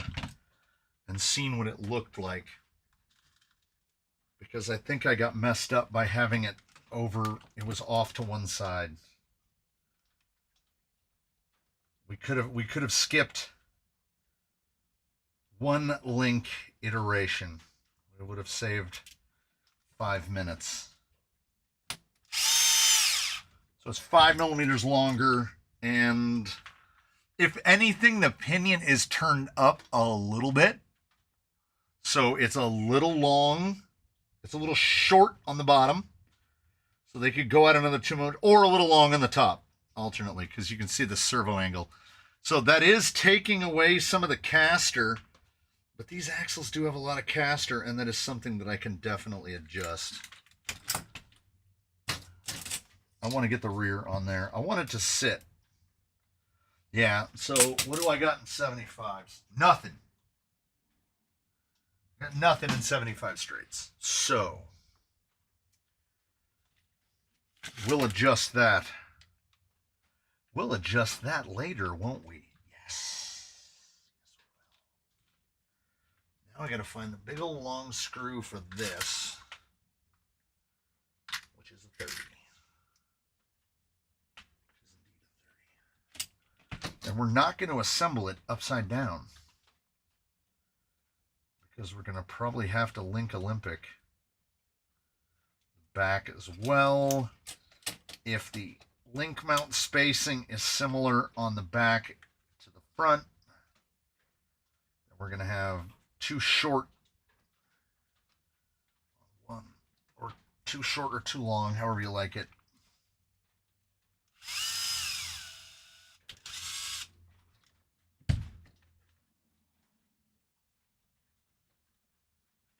and seen what it looked like, because I think I got messed up by having it over. It was off to one side. We could have skipped one link iteration. It would have saved 5 minutes. So it's 5 millimeters longer, and if anything, the pinion is turned up a little bit. So it's a little long. It's a little short on the bottom. So they could go out another 2 millimeters, or a little long on the top, alternately, because you can see the servo angle. So that is taking away some of the caster. But these axles do have a lot of caster, and that is something that I can definitely adjust. I want to get the rear on there. I want it to sit. Yeah, so what do I got in 75s? Nothing. Got nothing in 75 straights. So we'll adjust that. We'll adjust that later, won't we? Yes. Now I got to find the big old long screw for this, which is a 30. And we're not going to assemble it upside down, because we're going to probably have to link Olympic back as well if the link mount spacing is similar on the back to the front. We're going to have too short, one, or too short or too long, however you like it.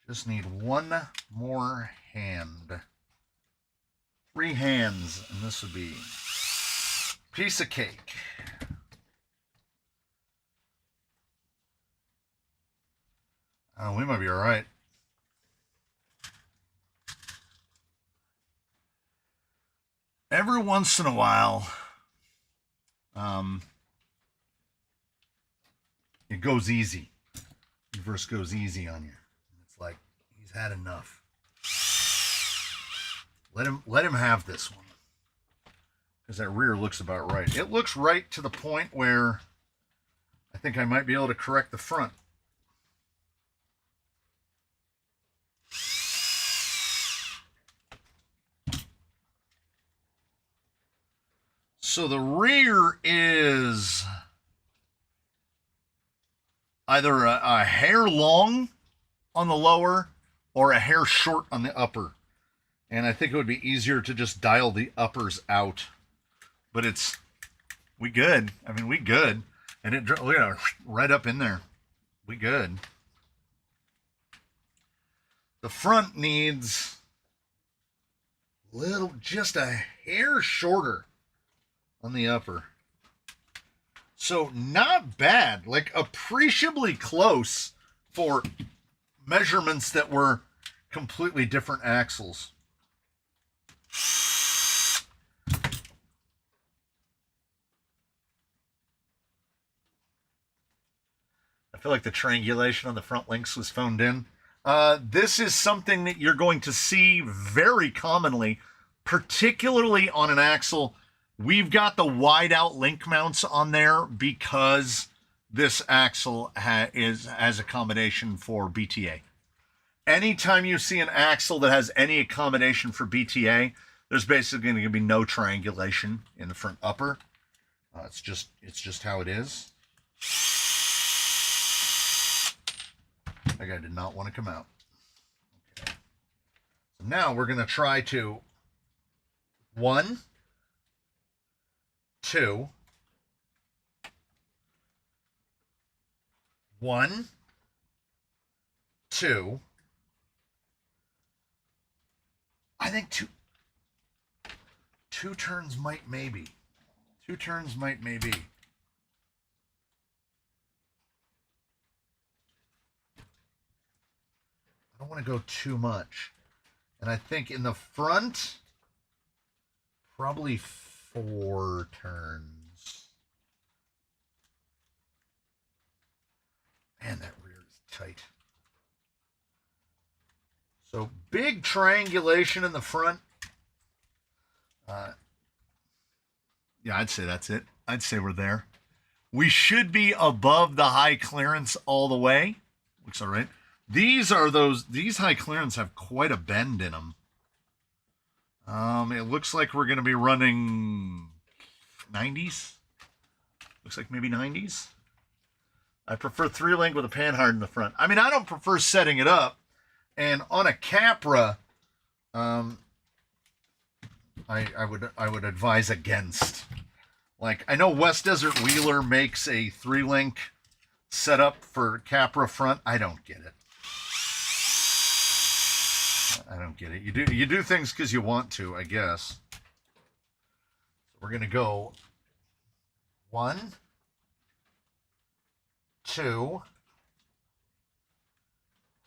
Just need one more hand. 3 hands, and this would be piece of cake. We might be all right. Every once in a while, it goes easy. Universe goes easy on you. It's like he's had enough. Let him have this one, because that rear looks about right. It looks right to the point where I think I might be able to correct the front. So the rear is either a hair long on the lower or a hair short on the upper. And I think it would be easier to just dial the uppers out. But we good. I mean, we good. And it, you know, right up in there. We good. The front needs just a hair shorter on the upper. So not bad, like appreciably close for measurements that were completely different axles. I feel like the triangulation on the front links was phoned in. This is something that you're going to see very commonly, particularly on an axle. We've got the wide out link mounts on there because this axle has accommodation for BTA. Anytime you see an axle that has any accommodation for BTA, there's basically going to be no triangulation in the front upper. It's just how it is. That guy did not want to come out. Okay. So now we're going to try to 1, 2, 1, 2. I think two turns might maybe. 2 turns might maybe. I don't want to go too much. And I think in the front, probably 4 turns. Man, that rear is tight. So big triangulation in the front. Yeah, I'd say that's it. I'd say we're there. We should be above the high clearance all the way. Looks all right. These high clearance have quite a bend in them. It looks like we're going to be running 90s. Looks like maybe 90s. I prefer 3-link with a panhard in the front. I mean, I don't prefer setting it up. And on a Capra, I would advise against. Like, I know West Desert Wheeler makes a 3-link setup for Capra front. I don't get it. I don't get it. You do things because you want to, I guess. We're gonna go 1, 2,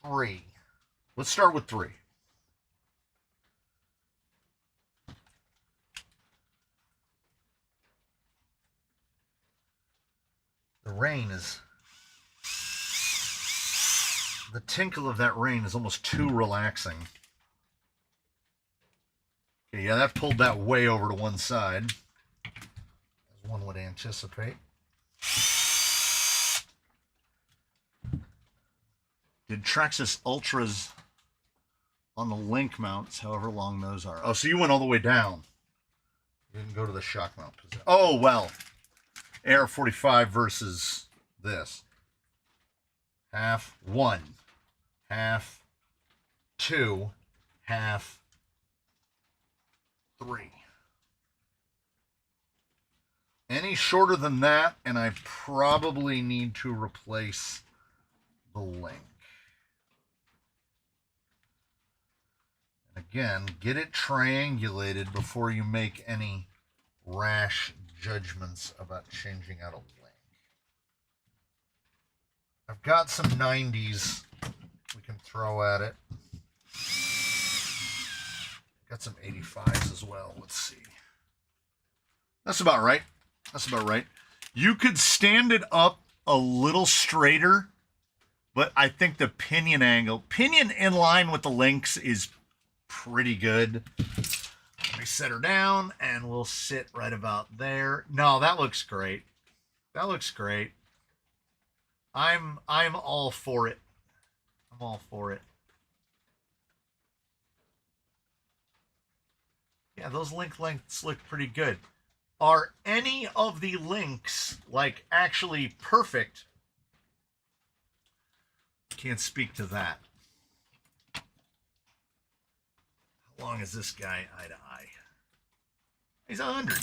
3. Let's start with 3. The tinkle of that rein is almost too relaxing. Okay, yeah, that pulled that way over to one side, as one would anticipate. Did Traxxas Ultras on the link mounts, however long those are. Oh, so you went all the way down. Didn't go to the shock mount position. Oh, well. Air 45 versus this. Half 1. Half 2. Half 3. Any shorter than that, and I probably need to replace the link. Again, get it triangulated before you make any rash judgments about changing out a link. I've got some 90s we can throw at it. Got some 85s as well. Let's see. That's about right. That's about right. You could stand it up a little straighter, but I think the pinion in line with the links is pretty good. Let me set her down and we'll sit right about there. No, that looks great. That looks great. I'm all for it. I'm all for it. Yeah, those link lengths look pretty good. Are any of the links like actually perfect? Can't speak to that. How long is this guy eye to eye? He's 100.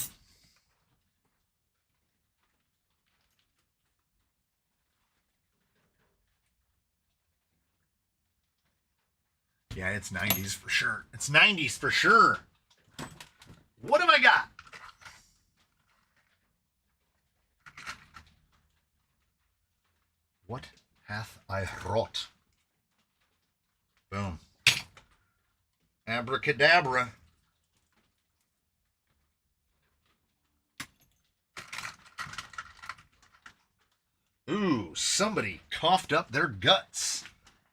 Yeah, it's 90s for sure. It's 90s for sure. What have I got? What hath I wrought? Boom. Abracadabra. Ooh, somebody coughed up their guts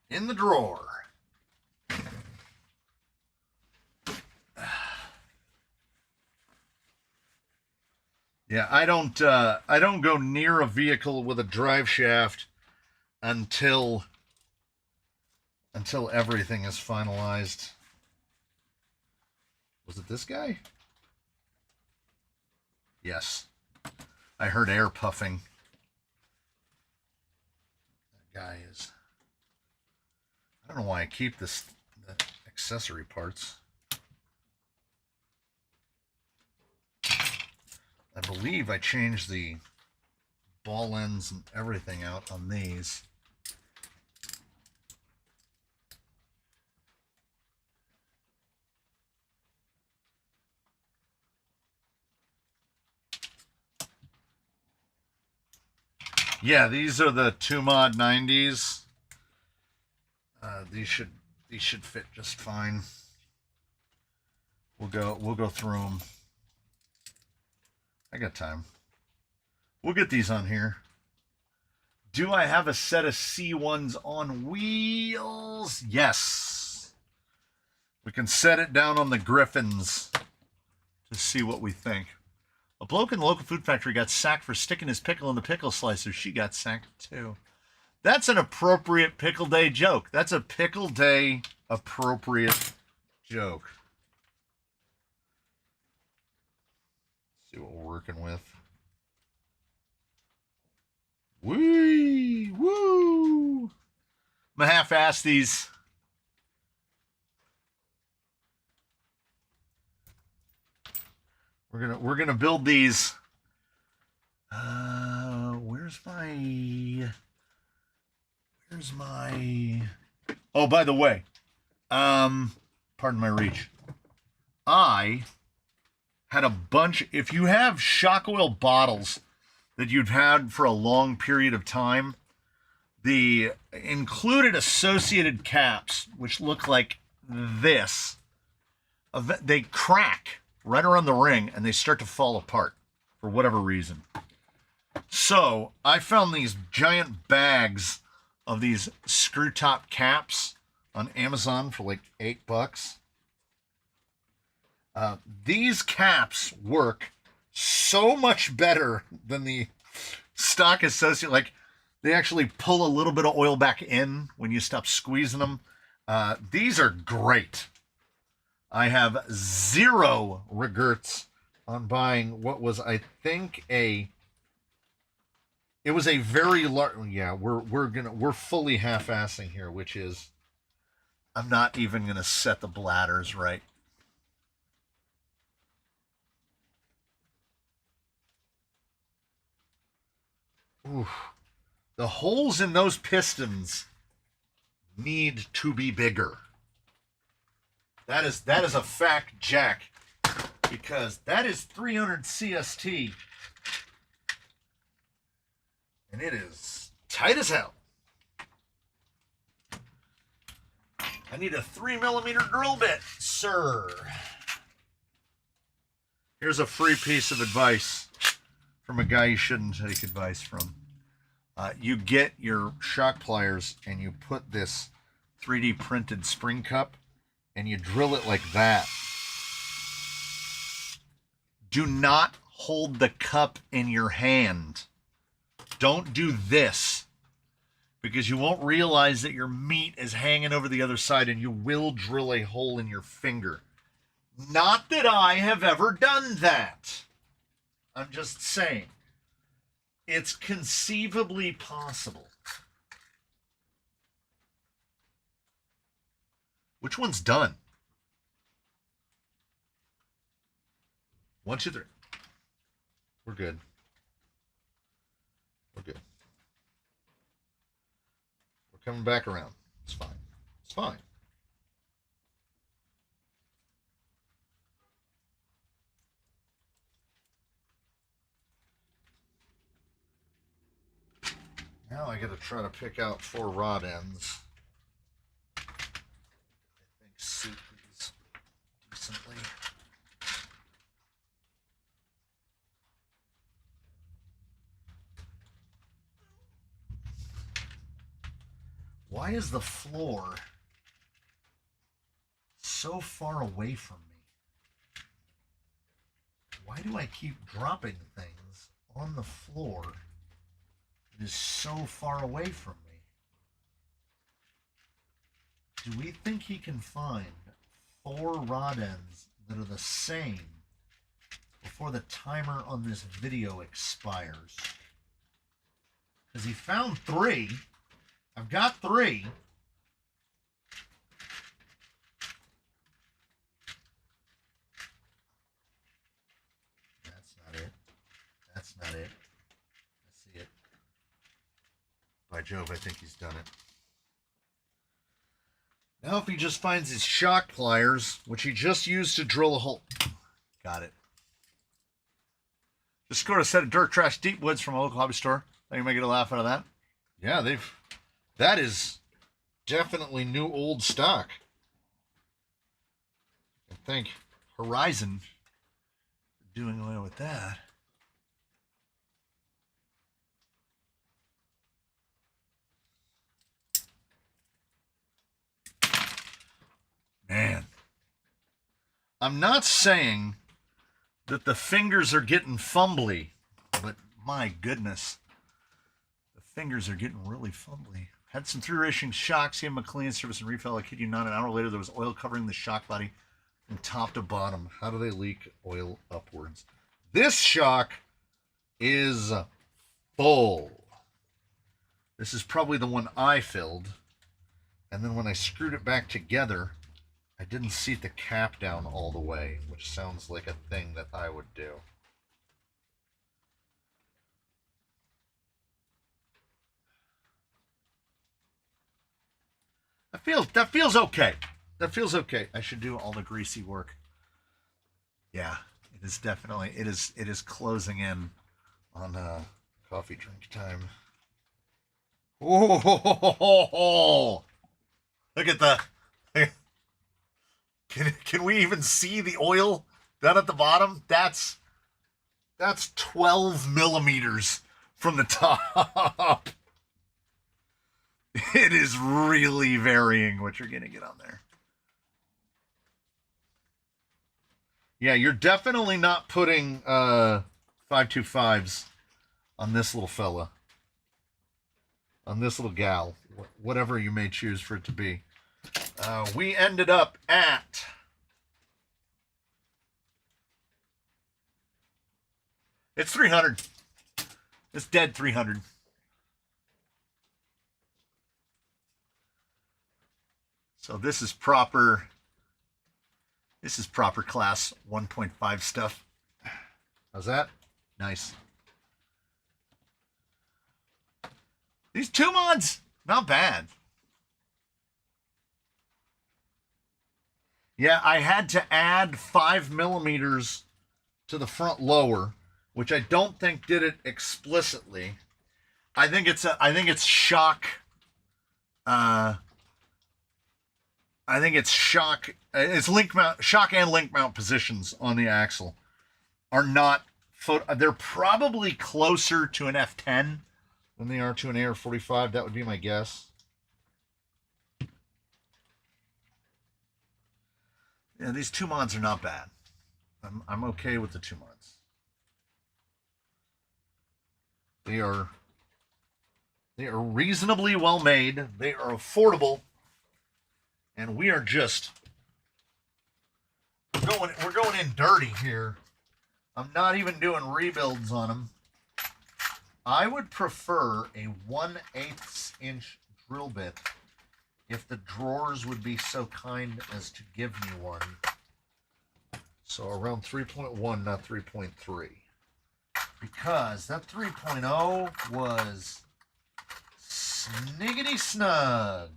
in the drawer. Yeah, I don't go near a vehicle with a drive shaft until everything is finalized. Was it this guy? Yes. I heard air puffing. That guy is... I don't know why I keep the accessory parts. I believe I changed the ball ends and everything out on these. Yeah, these are the 2-mod 90s. These should fit just fine. We'll go through them. I got time. We'll get these on here. Do I have a set of C1s on wheels? Yes. We can set it down on the Griffins to see what we think. A bloke in the local food factory got sacked for sticking his pickle in the pickle slicer. She got sacked too. That's an appropriate Pickle Day joke. That's a Pickle Day appropriate joke. See what we're working with. Wee! Woo! I'm gonna half-ass these. We're gonna build these. Where's my? Oh, by the way, pardon my reach. I had a bunch. If you have shock oil bottles that you've had for a long period of time, the included associated caps, which look like this, they crack right around the ring and they start to fall apart for whatever reason. So I found these giant bags of these screw top caps on Amazon for like $8. These caps work so much better than the stock associate. Like, they actually pull a little bit of oil back in when you stop squeezing them. These are great. I have zero regrets on buying what was, I think, it was a very large. Yeah, we're fully half-assing here, which is, I'm not even gonna set the bladders right. Oof. The holes in those pistons need to be bigger. That is a fact, Jack, because that is 300 CST, and it is tight as hell. I need a 3mm drill bit, sir. Here's a free piece of advice from a guy you shouldn't take advice from. You get your shock pliers and you put this 3D printed spring cup and you drill it like that. Do not hold the cup in your hand. Don't do this, because you won't realize that your meat is hanging over the other side and you will drill a hole in your finger. Not that I have ever done that. I'm just saying. It's conceivably possible. Which one's done? 1, 2, 3. We're good. We're good. We're coming back around. It's fine. It's fine. Now I got to try to pick out 4 rod ends. I think suit these decently. Why is the floor so far away from me? Why do I keep dropping things on the floor that is so far away from me? Do we think he can find 4 rod ends that are the same before the timer on this video expires? Because he found 3. I've got 3. That's not it. That's not it. I see it. By Jove, I think he's done it. Now if he just finds his shock pliers, which he just used to drill a hole. Got it. Just scored a set of dirt trash deep woods from a local hobby store. Think you might get a laugh out of that? Yeah, that is definitely new old stock. I think Horizon doing away with that. Man, I'm not saying that the fingers are getting fumbly, but my goodness, the fingers are getting really fumbly. Had some 3 racing shocks, gave him a clean service and refill. I kid you not, an hour later there was oil covering the shock body from top to bottom. How do they leak oil upwards? This shock is full. This is probably the one I filled. And then when I screwed it back together, I didn't seat the cap down all the way, which sounds like a thing that I would do. That feels okay. That feels okay. I should do all the greasy work. Yeah, it is definitely, it is closing in on coffee drink time. Oh, look at the. Can we even see the oil down at the bottom? That's 12 millimeters from the top. It is really varying what you're going to get on there. Yeah, you're definitely not putting 525s on this little fella. On this little gal. Whatever you may choose for it to be. We ended up at It's 300. It's dead 300. So this is proper class 1.5 stuff. How's that? Nice. These 2 mods, not bad. Yeah, I had to add 5 millimeters to the front lower, which I don't think did it explicitly. I think it's shock. I think it's shock. It's link mount, shock and link mount positions on the axle are not. They're probably closer to an F10 than they are to an AR-45. That would be my guess. Yeah, these 2 mods are not bad. I'm okay with the 2 mods. They are reasonably well made. They are affordable, and we are just we're going in dirty here. I'm not even doing rebuilds on them. I would prefer a 1/8 inch drill bit if the drawers would be so kind as to give me one. So around 3.1, not 3.3. Because that 3.0 was sniggity snug.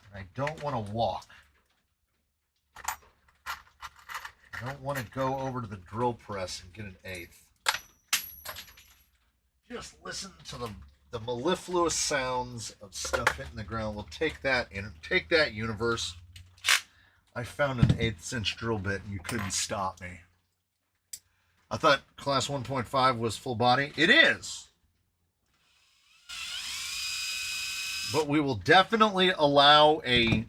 And I don't want to walk. I don't want to go over to the drill press and get an 1/8. Just listen to the mellifluous sounds of stuff hitting the ground. We'll take that universe. I found an 1/8 inch drill bit and you couldn't stop me. I thought class 1.5 was full body. It is. But we will definitely allow a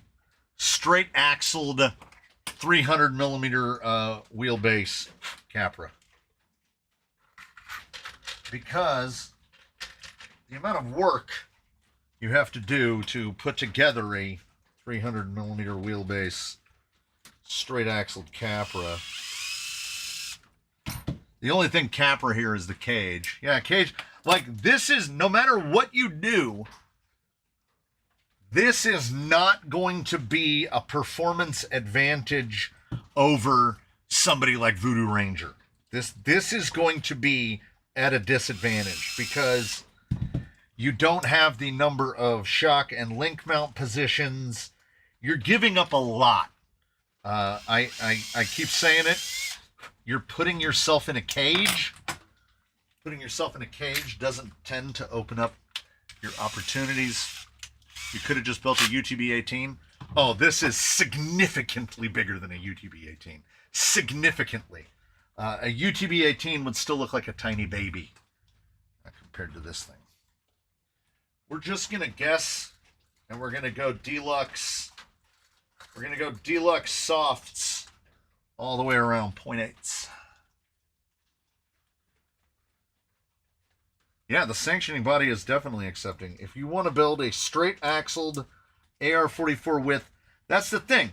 straight axled 300 millimeter wheelbase Capra. Because the amount of work you have to do to put together a 300 millimeter wheelbase straight axled Capra. The only thing Capra here is the cage. Yeah, cage. Like, this is, no matter what you do, this is not going to be a performance advantage over somebody like Voodoo Ranger. This is going to be at a disadvantage because you don't have the number of shock and link mount positions. You're giving up a lot. I keep saying it. You're putting yourself in a cage. Putting yourself in a cage doesn't tend to open up your opportunities. You could have just built a UTB-18. Oh, this is significantly bigger than a UTB-18. Significantly. A UTB-18 would still look like a tiny baby compared to this thing. We're just going to guess, and we're going to go deluxe. We're going to go deluxe softs all the way around 0.8s. Yeah, the sanctioning body is definitely accepting. If you want to build a straight axled AR-44 width, that's the thing.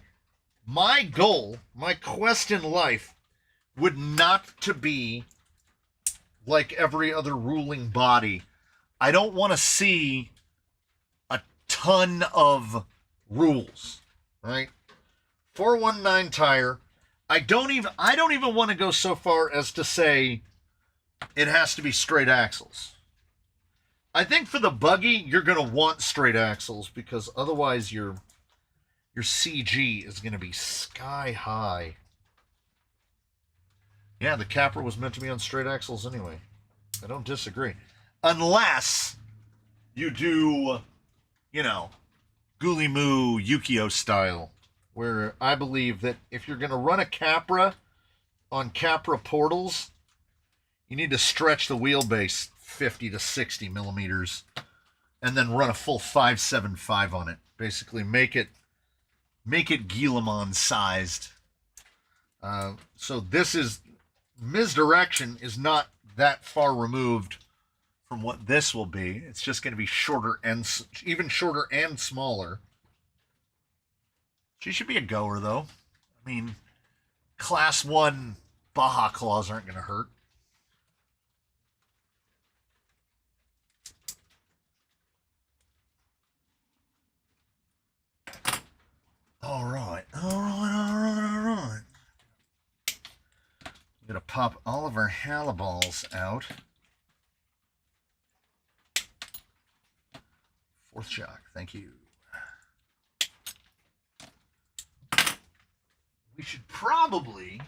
My goal, my quest in life would not to be like every other ruling body. I don't want to see a ton of rules, right? 419 tire. I don't even want to go so far as to say it has to be straight axles. I think for the buggy, you're going to want straight axles because otherwise your CG is going to be sky high. Yeah, the Capra was meant to be on straight axles anyway. I don't disagree. Unless you do, you know, Ghoulie Moo Yukio style, where I believe that if you're going to run a Capra on Capra portals, you need to stretch the wheelbase 50 to 60 millimeters and then run a full 575 on it. Basically make it Guillemot sized. So this is, misdirection is not that far removed from what this will be. It's just going to be shorter and even shorter and smaller. She should be a goer though. I mean, class 1 Baja claws aren't going to hurt. All right. I'm going to pop all of our haliballs out. Fourth shock. Thank you. We should probably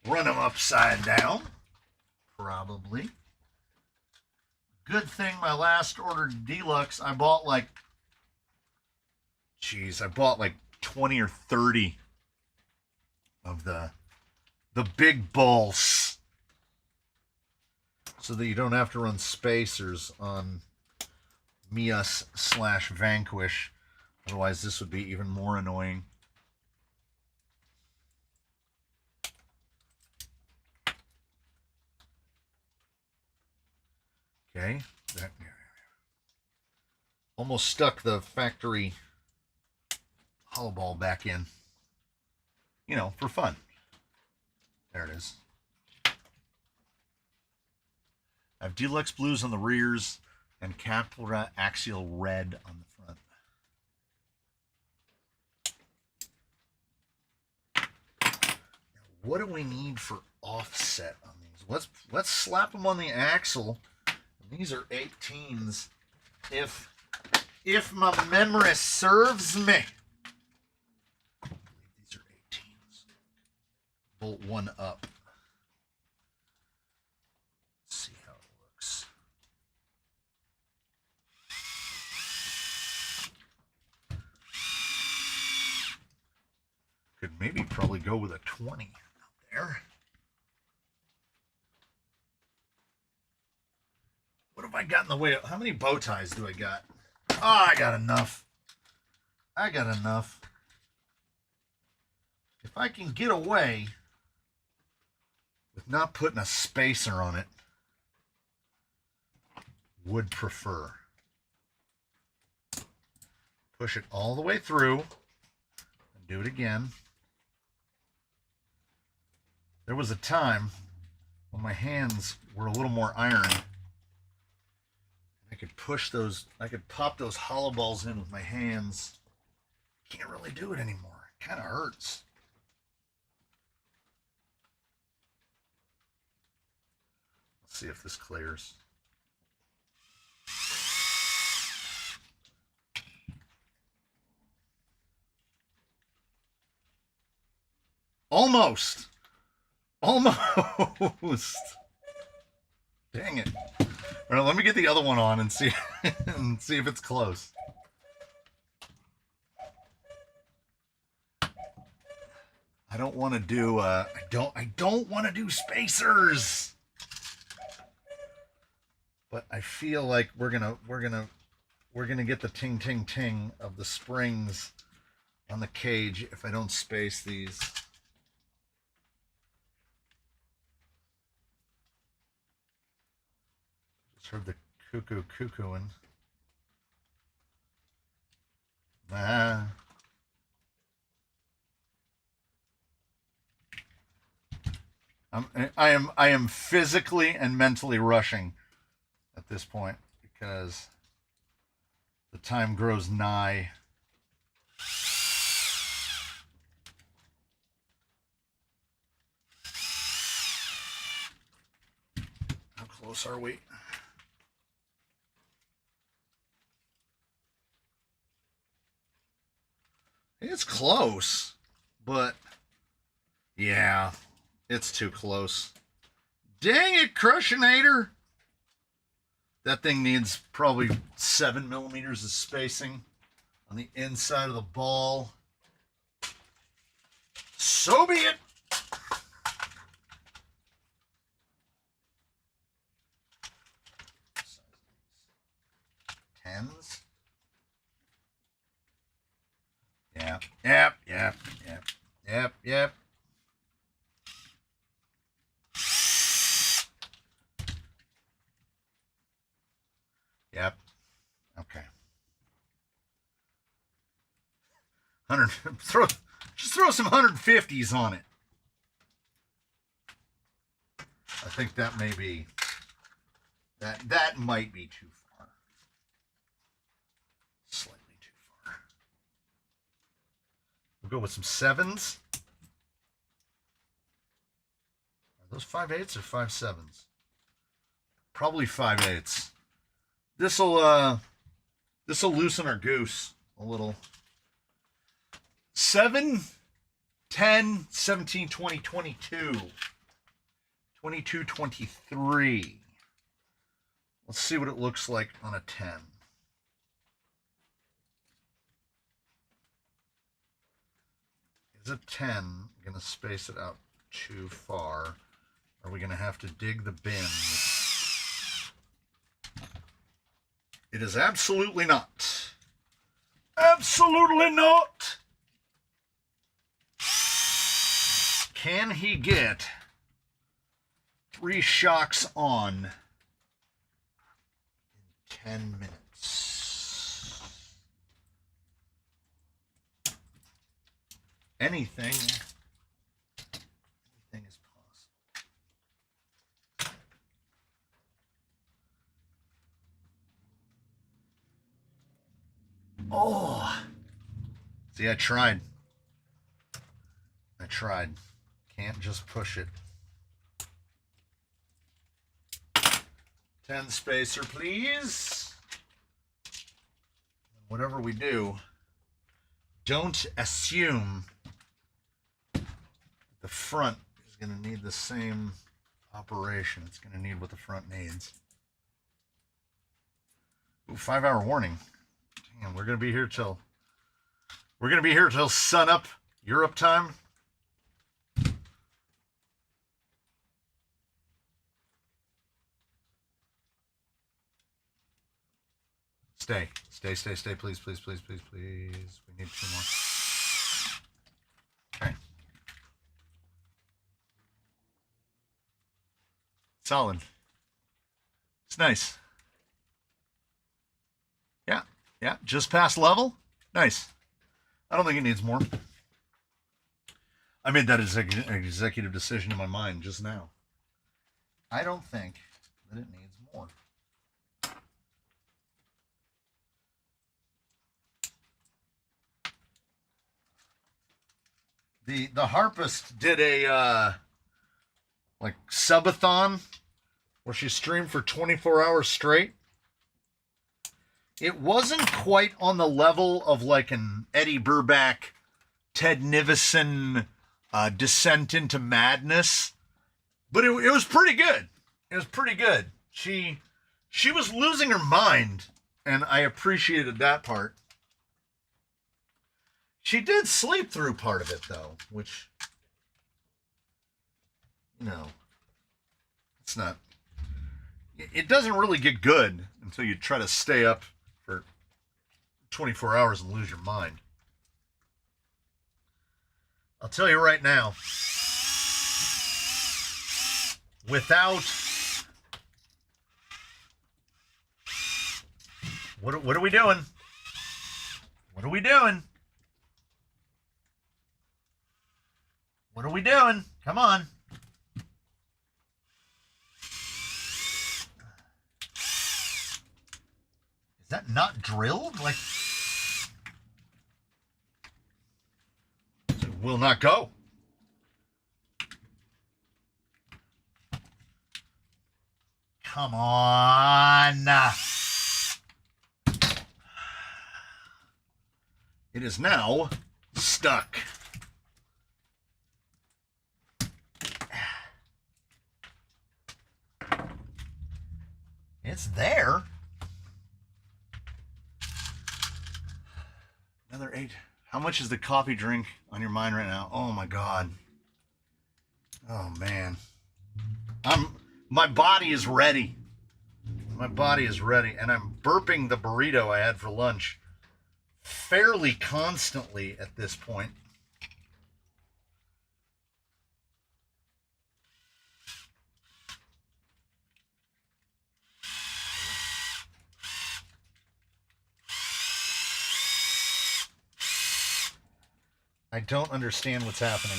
run them upside down. Probably. Good thing my last order deluxe, I bought like 20 or 30 of the big balls, so that you don't have to run spacers on Mias/Vanquish. Otherwise, this would be even more annoying. Okay. Almost stuck the factory hollow ball back in. You know, for fun. There it is. I have deluxe blues on the rears and capital axial red on the front. Now, what do we need for offset on these? Let's slap them on the axle. These are 18s. If my memory serves me. I believe these are 18s. Bolt one up. Let's see how it looks. Could maybe probably go with a 20 out there. What have I got in the way? How many bow ties do I got? Oh, I got enough. I got enough. If I can get away with not putting a spacer on it, would prefer. Push it all the way through and do it again. There was a time when my hands were a little more iron. I could push those, I could pop those hollow balls in with my hands. Can't really do it anymore. It kind of hurts. Let's see if this clears. Almost. Almost. Dang it. All right, let me get the other one on and see if it's close. I don't want to do I don't want to do spacers. But I feel like we're gonna get the ting ting ting of the springs on the cage if I don't space these. Just heard the cuckooing. Ah. I am physically and mentally rushing at this point because the time grows nigh. How close are we? It's close, but yeah, it's too close. Dang it, Crushinator! That thing needs probably 7 millimeters of spacing on the inside of the ball. So be it. Tens. Yep. Yep. Yep. Okay. 100. Just throw some 150s on it. I think that may be, that might be too far. Slightly too far. We'll go with some 7s. Are those 5/8s or 5/7s? Probably 5/8s. This'll loosen our goose a little. 7, 10, 17, 20, 22. 22, 23. Let's see what it looks like on a 10. Is a 10 going to space it out too far? Are we going to have to dig the bin? It is absolutely not. Absolutely not. Can he get 3 shocks on in 10 minutes? Anything is possible. Oh, see, I tried. Can't just push it. 10 spacer, please. Whatever we do, don't assume the front is going to need the same operation. It's going to need what the front needs. Ooh, 5-hour warning. Damn, we're going to be here till sun up Europe time. Stay, please, please, please, please, please. We need 2 more. Okay. Solid. It's nice. Yeah, just past level. Nice. I don't think it needs more. I made that executive decision in my mind just now. I don't think that it needs more. The harpist did a like subathon where she streamed for 24 hours straight. It wasn't quite on the level of like an Eddie Burback, Ted Nivison descent into madness, but it was pretty good. It was pretty good. She was losing her mind, and I appreciated that part. She did sleep through part of it, though, which, you know, it's not... It doesn't really get good until you try to stay up for 24 hours and lose your mind. I'll tell you right now, without... What are we doing? What are we doing? What are we doing? Come on. Is that not drilled? Like, it will not go. Come on. It is now stuck. It's there. Another 8. How much is the coffee drink on your mind right now? Oh my God. Oh man. My body is ready. My body is ready, and I'm burping the burrito I had for lunch fairly constantly at this point. I don't understand what's happening.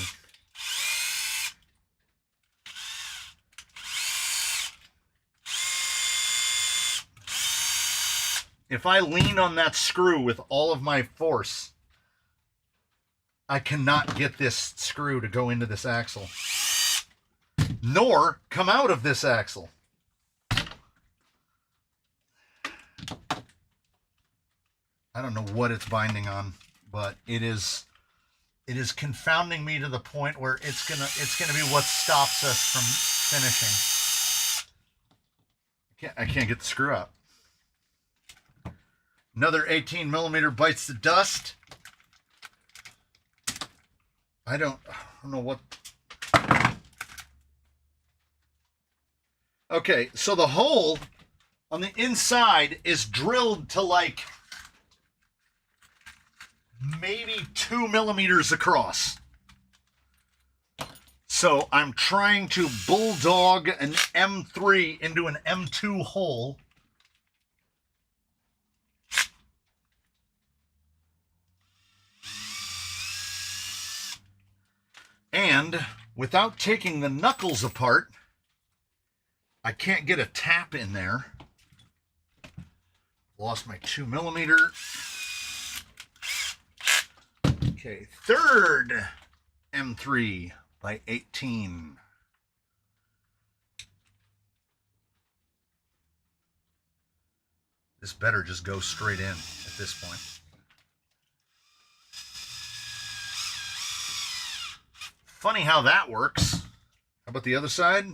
if I lean on that screw with all of my force, I cannot get this screw to go into this axle, nor come out of this axle. I don't know what it's binding on, but it is confounding me to the point where it's gonna be what stops us from finishing. I can't get the screw out. Another 18 millimeter bites the dust. I don't know what. Okay, so the hole on the inside is drilled to like maybe 2 millimeters across. So I'm trying to bulldog an M3 into an M2 hole. And without taking the knuckles apart, I can't get a tap in there. Lost my 2 millimeter. Okay, third M3 by 18. This better just go straight in at this point. Funny how that works. How about the other side?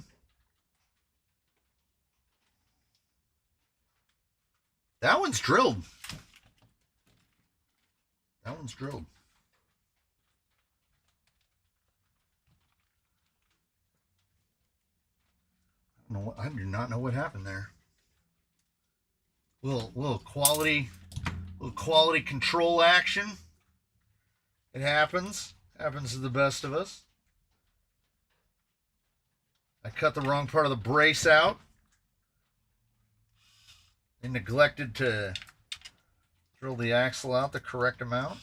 That one's drilled. That one's drilled. I do not know what happened there. Little quality control action. It happens. Happens to the best of us. I cut the wrong part of the brace out. I neglected to drill the axle out the correct amount.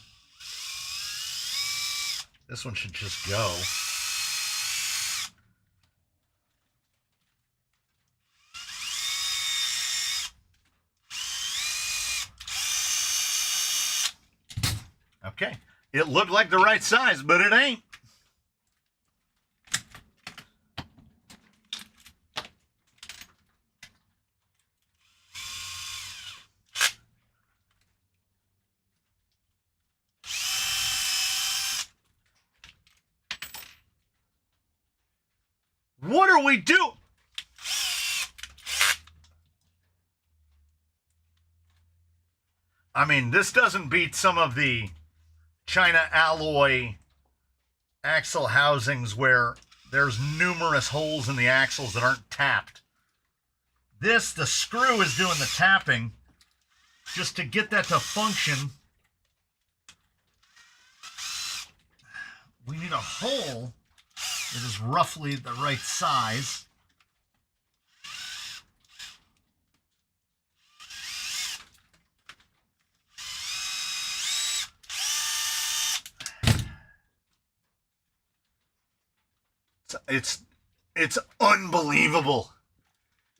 This one should just go. Okay, it looked like the right size, but it ain't. What are we doing? I mean, this doesn't beat some of the China alloy axle housings where there's numerous holes in the axles that aren't tapped. This, the screw is doing the tapping just to get that to function. We need a hole that is roughly the right size. It's unbelievable.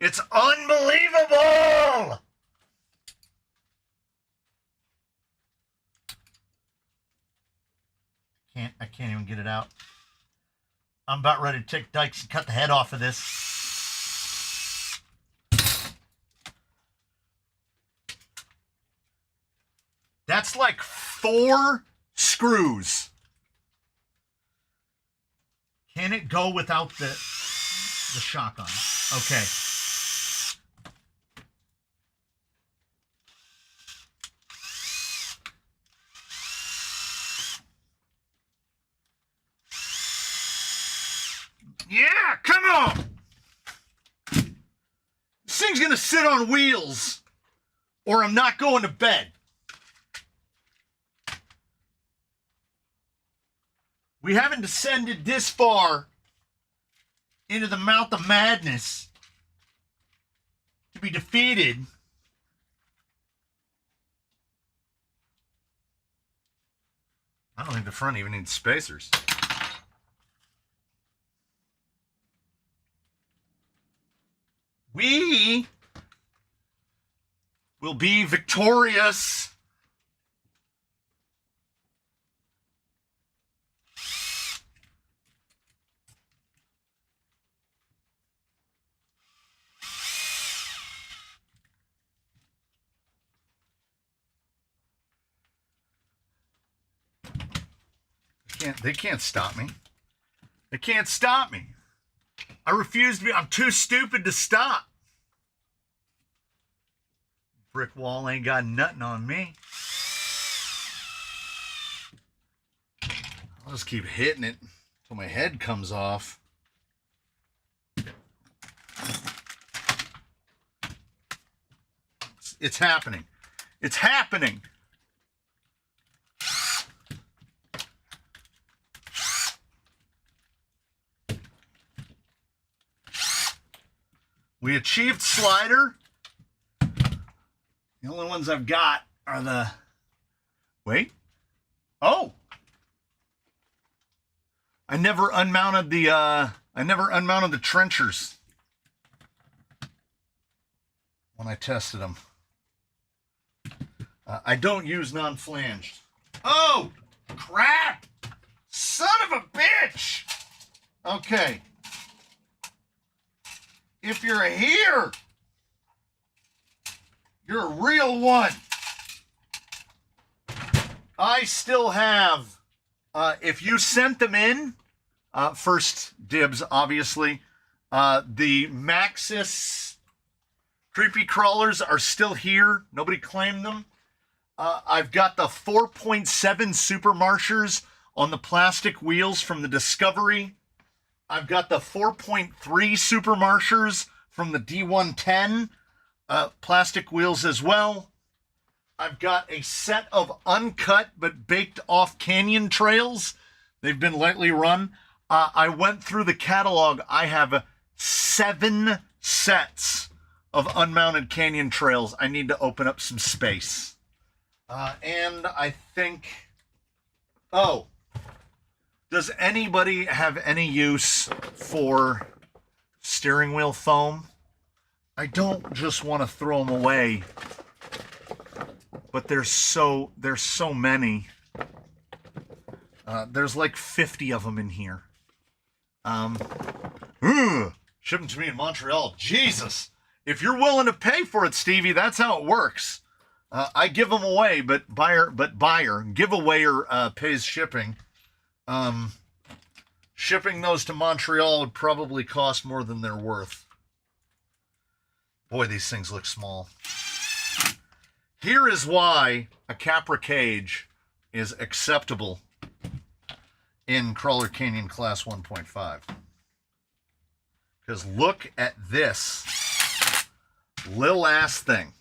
It's unbelievable. I can't even get it out. I'm about ready to take dikes and cut the head off of this. That's like 4 screws. Can it go without the shock on? Okay. Yeah, come on! This thing's gonna sit on wheels, or I'm not going to bed. We haven't descended this far into the mouth of madness to be defeated. I don't think the front even needs spacers. We will be victorious. They can't stop me. They can't stop me. I refuse to be. I'm too stupid to stop. Brick wall ain't got nothing on me. I'll just keep hitting it until my head comes off. It's happening. It's happening. We achieved slider. The only ones I've got are the... Wait. Oh! I never unmounted the trenchers when I tested them. I don't use non-flanged. Oh! Crap! Son of a bitch! Okay. If you're here, you're a real one. I still have, if you sent them in, first dibs, obviously, the Maxis creepy crawlers are still here. Nobody claimed them. I've got the 4.7 Super Marshers on the plastic wheels from the Discovery. I've got the 4.3 Super Marshers from the D110 plastic wheels as well. I've got a set of uncut but baked off canyon trails. They've been lightly run. I went through the catalog. I have 7 sets of unmounted canyon trails. I need to open up some space. And I think... Oh... Does anybody have any use for steering wheel foam? I don't just want to throw them away, but there's so many. There's like 50 of them in here. Ship them to me in Montreal. Jesus, if you're willing to pay for it, Stevie, that's how it works. I give them away, but buyer giveawayer pays shipping. Shipping those to Montreal would probably cost more than they're worth. Boy, these things look small. Here is why a Capra cage is acceptable in Crawler Canyon Class 1.5. Because look at this little ass thing.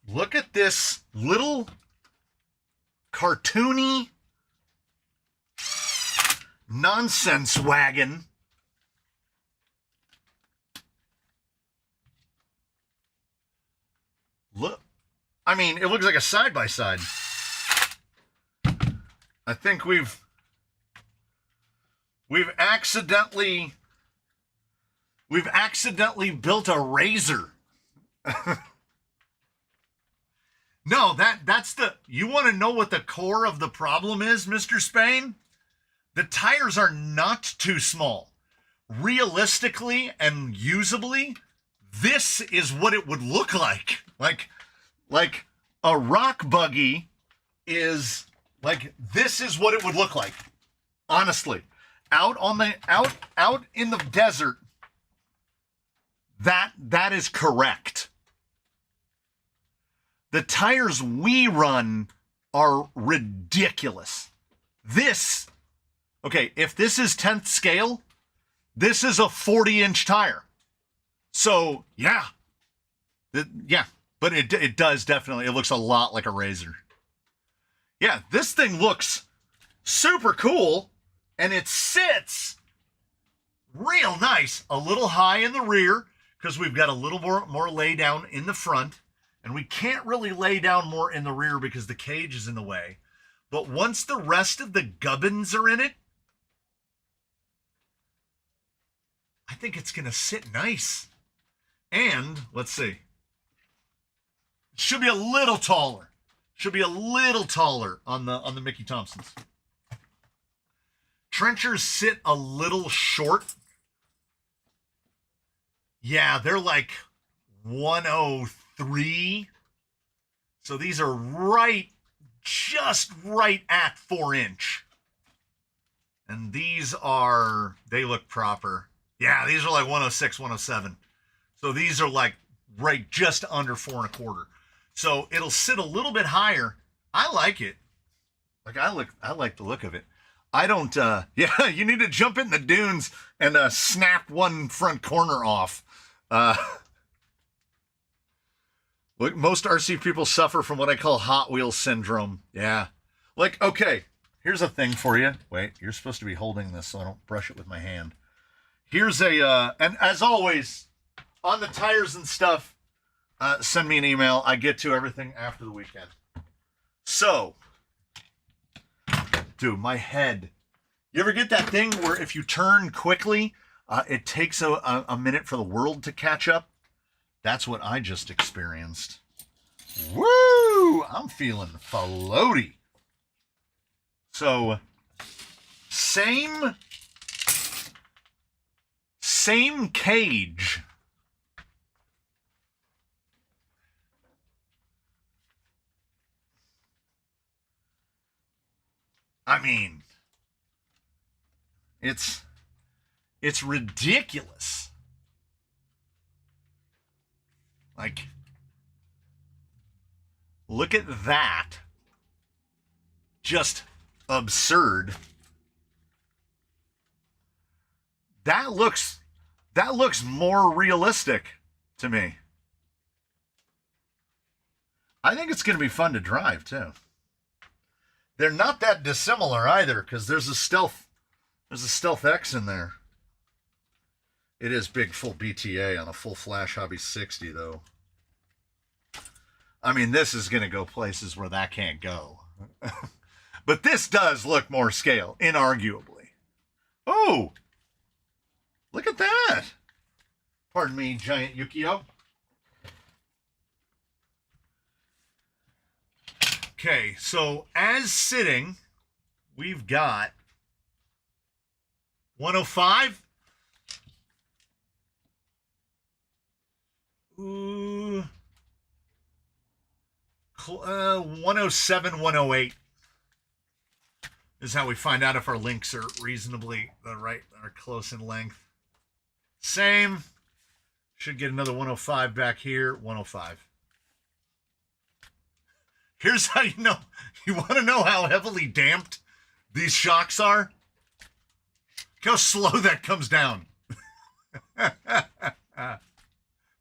Look at this little cartoony nonsense wagon. Look, I mean, it looks like a side-by-side. I think we've accidentally built a razor. No, that's the... You want to know what the core of the problem is, Mr. Spain? The tires are not too small. Realistically and usably, this is what it would look like. Like a rock buggy is... Like, this is what it would look like. Honestly. Out in the desert, that is correct. The tires we run are ridiculous. This, okay, if this is 10th scale, this is a 40-inch tire. So, yeah. But it does definitely, it looks a lot like a razor. Yeah, this thing looks super cool, and it sits real nice. A little high in the rear, because we've got a little more lay down in the front. And we can't really lay down more in the rear because the cage is in the way. But once the rest of the gubbins are in it, I think it's going to sit nice. And let's see. It should be a little taller. Should be a little taller on the Mickey Thompsons. Trenchers sit a little short. Yeah, they're like 103. So these are just right at 4-inch. And these they look proper. Yeah, these are like 106, 107. So these are like right just under 4 1/4. So it'll sit a little bit higher. I like it. Like I like the look of it. I don't yeah, you need to jump in the dunes and snap one front corner off. Look, most RC people suffer from what I call Hot Wheels syndrome. Yeah. Like, okay, here's a thing for you. Wait, you're supposed to be holding this so I don't brush it with my hand. Here's and as always, on the tires and stuff, send me an email. I get to everything after the weekend. So, dude, my head. You ever get that thing where if you turn quickly, it takes a minute for the world to catch up? That's what I just experienced. Woo! I'm feeling floaty. So, same cage. I mean, it's ridiculous. Like, look at that. Just absurd. That looks more realistic to me. I think it's going to be fun to drive too. They're not that dissimilar either, because there's a Stealth X in there. It is big full BTA on a full flash Hobby 60 though. I mean, this is going to go places where that can't go. But this does look more scale, inarguably. Oh, look at that. Pardon me, giant Yukio. Okay, so as sitting, we've got 105. Ooh. 107, 108. This is how we find out if our links are reasonably are close in length. Same. Should get another 105 back here. 105. Here's how you know. You want to know how heavily damped these shocks are? Look how slow that comes down.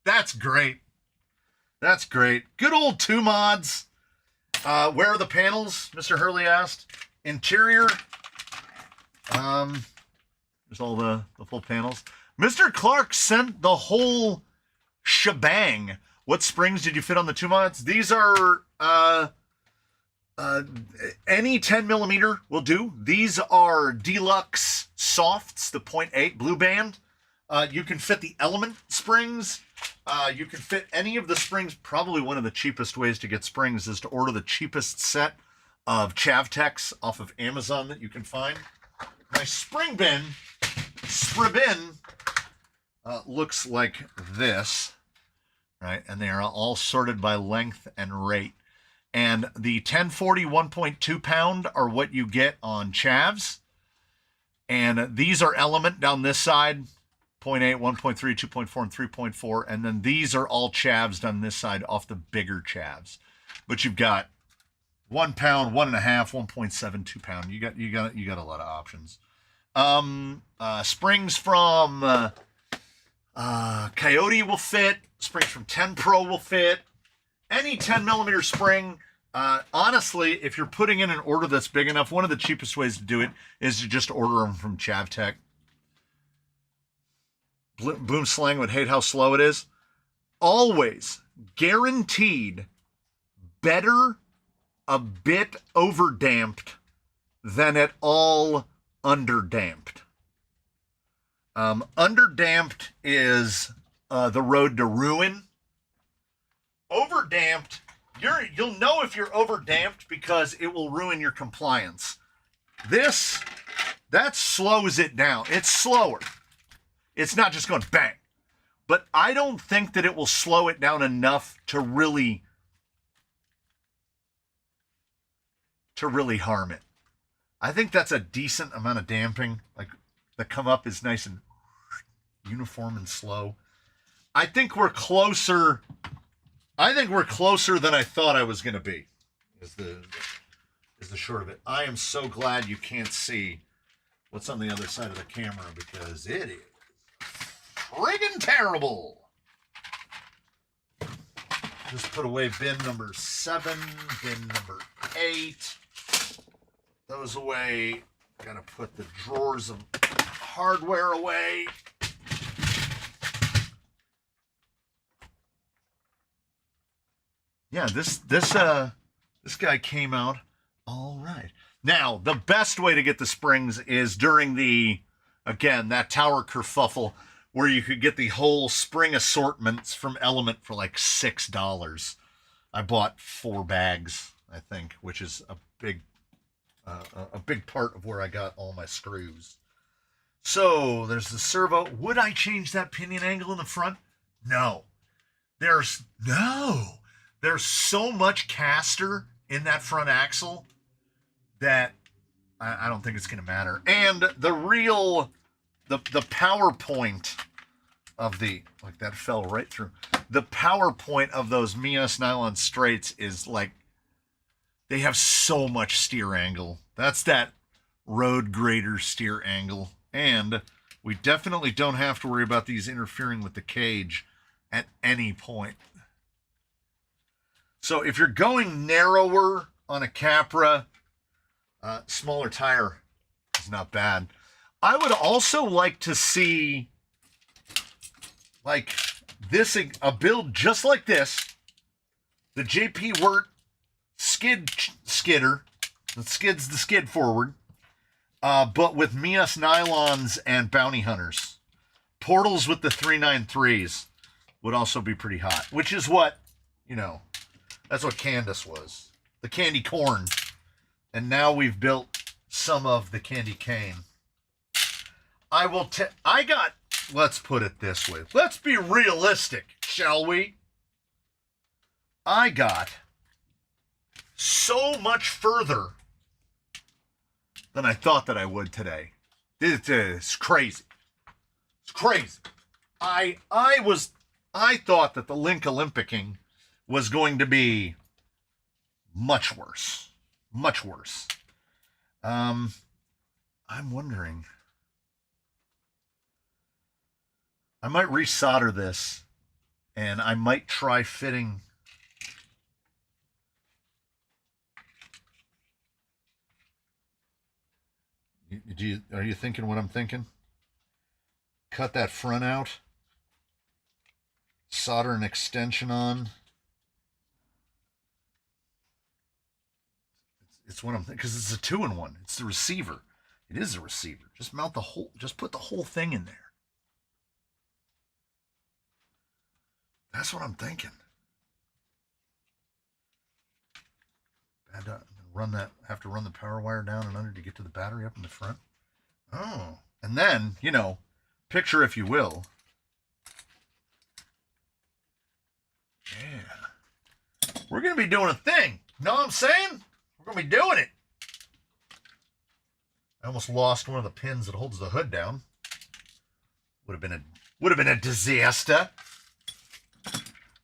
That's great. That's great. Good old 2 mods. Where are the panels? Mr. Hurley asked. Interior. There's all the full panels. Mr. Clark sent the whole shebang. What springs did you fit on the 2 mods? These are any 10 millimeter will do. These are deluxe softs, the 0.8 blue band. You can fit the element springs. You can fit any of the springs. Probably one of the cheapest ways to get springs is to order the cheapest set of Chavtex off of Amazon that you can find. My spring bin looks like this, right? And they are all sorted by length and rate. And the 1040 1.2 pound are what you get on Chavs. And these are element down this side. 0.8, 1.3, 2.4, and 3.4. And then these are all Chavs down this side off the bigger Chavs. But you've got 1 pound, 1.5, 1.7, 2 pound. You got a lot of options. Springs from Coyote will fit. Springs from 10 Pro will fit. Any 10 millimeter spring. Honestly, if you're putting in an order that's big enough, one of the cheapest ways to do it is to just order them from Chavtech. Boom Slang would hate how slow it is. Always guaranteed better a bit overdamped than at all underdamped. Underdamped is the road to ruin. Overdamped, you'll know if you're overdamped because it will ruin your compliance. This, that slows it down. It's slower. It's not just going bang. But I don't think that it will slow it down enough to really harm it. I think that's a decent amount of damping. Like the come up is nice and uniform and slow. I think we're closer than I thought I was going to be. Is the short of it. I am so glad you can't see what's on the other side of the camera because it is friggin' terrible. Just put away bin number 7, bin number 8. Those away. Gotta put the drawers of hardware away. Yeah, this guy came out all right. Now, the best way to get the springs is during that tower kerfuffle where you could get the whole spring assortments from Element for like $6. I bought 4 bags, I think, which is a big part of where I got all my screws. So there's the servo. Would I change that pinion angle in the front? No. There's so much caster in that front axle that I don't think it's going to matter. And the power point of that fell right through. The power point of those Mias nylon straights is like, they have so much steer angle. That's that road grader steer angle. And we definitely don't have to worry about these interfering with the cage at any point. So if you're going narrower on a Capra, smaller tire is not bad. I would also like to see like this, a build just like this, the JP Wirt skidder that skids the skid forward, but with Mias nylons and bounty hunters. Portals with the 393s would also be pretty hot, which is what, that's what Candace was. The candy corn. And now we've built some of the candy cane. Let's put it this way. Let's be realistic, shall we? I got so much further than I thought that I would today. This is crazy. It's crazy. I thought that the Link Olympicing was going to be much worse. Much worse. I'm wondering. I might resolder this, and I might try fitting. Are you thinking what I'm thinking? Cut that front out. Solder an extension on. It's what I'm thinking, because it's a 2-in-1. It's the receiver. It is a receiver. Just mount the whole, just put the whole thing in there. That's what I'm thinking. Have to run the power wire down and under to get to the battery up in the front. Oh, and then, picture if you will. Yeah. We're going to be doing a thing. Know what I'm saying? We're going to be doing it. I almost lost one of the pins that holds the hood down. Would have been a disaster.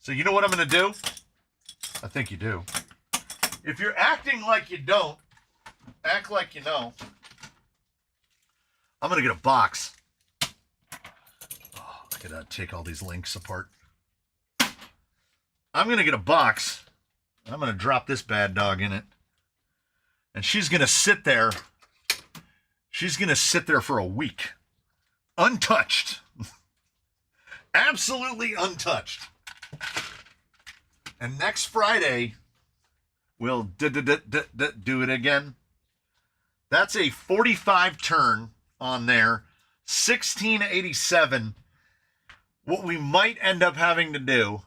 So you know what I'm going to do? I think you do. If you're acting like you don't, act like you know. I'm going to get a box. Oh, I gotta take all these links apart. I'm going to get a box. I'm going to drop this bad dog in it. And she's going to sit there. She's going to sit there for a week. Untouched. Absolutely untouched. And next Friday, we'll do it again. That's a 45 turn on there. 1687. What we might end up having to do,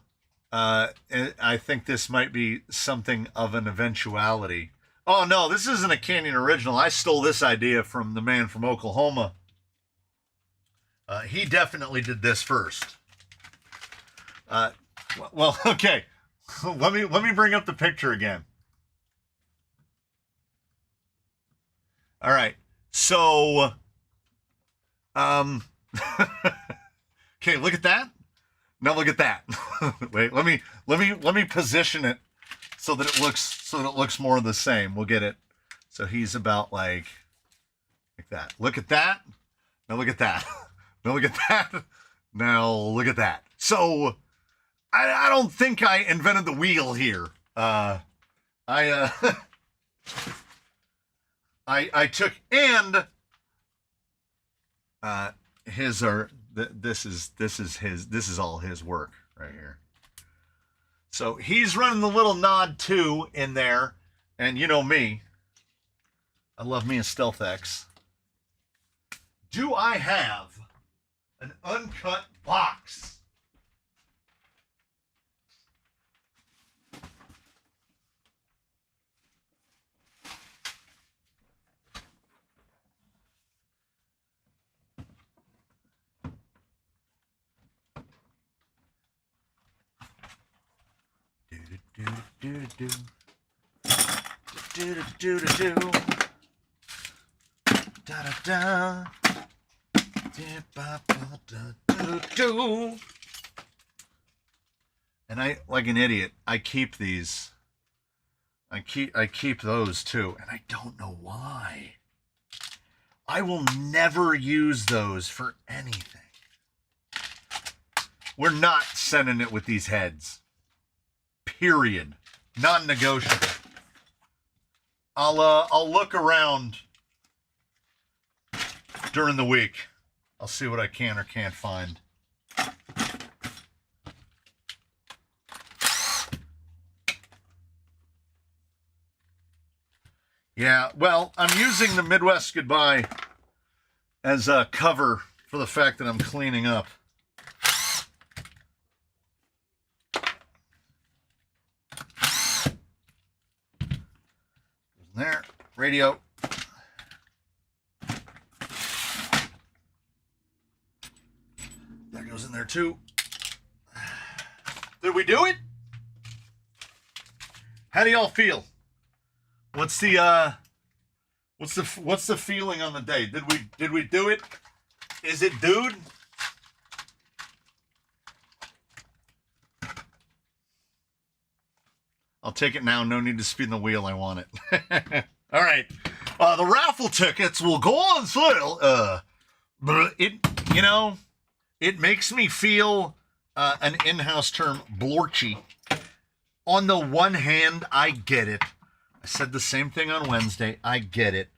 I think this might be something of an eventuality. Oh no, this isn't a Canyon original. I stole this idea from the man from Oklahoma. He definitely did this first. Well, okay. let me bring up the picture again. All right. So, okay, look at that. Now look at that. Wait, let me position it so that it looks more the same. We'll get it. So he's about like that. Look at that. Now look at that. Now look at that. Now look at that. So I don't think I invented the wheel here. I took, and his are this is all his work right here. So he's running the little nod 2 in there, and you know me, I love me a Stealth X. Do I have an uncut box? And I, like an idiot, I keep these. I keep those too, and I don't know why. I will never use those for anything. We're not sending it with these heads. Period. Non-negotiable. I'll look around during the week. I'll see what I can or can't find. Yeah, well, I'm using the Midwest Goodbye as a cover for the fact that I'm cleaning up. There, radio. That goes in there too. Did we do it? How do y'all feel? What's the feeling on the day? Did we do it? Is it dude? I'll take it now. No need to spin the wheel. I want it. All right. The raffle tickets will go on sale. But it makes me feel an in-house term, blorchy. On the one hand, I get it. I said the same thing on Wednesday. I get it.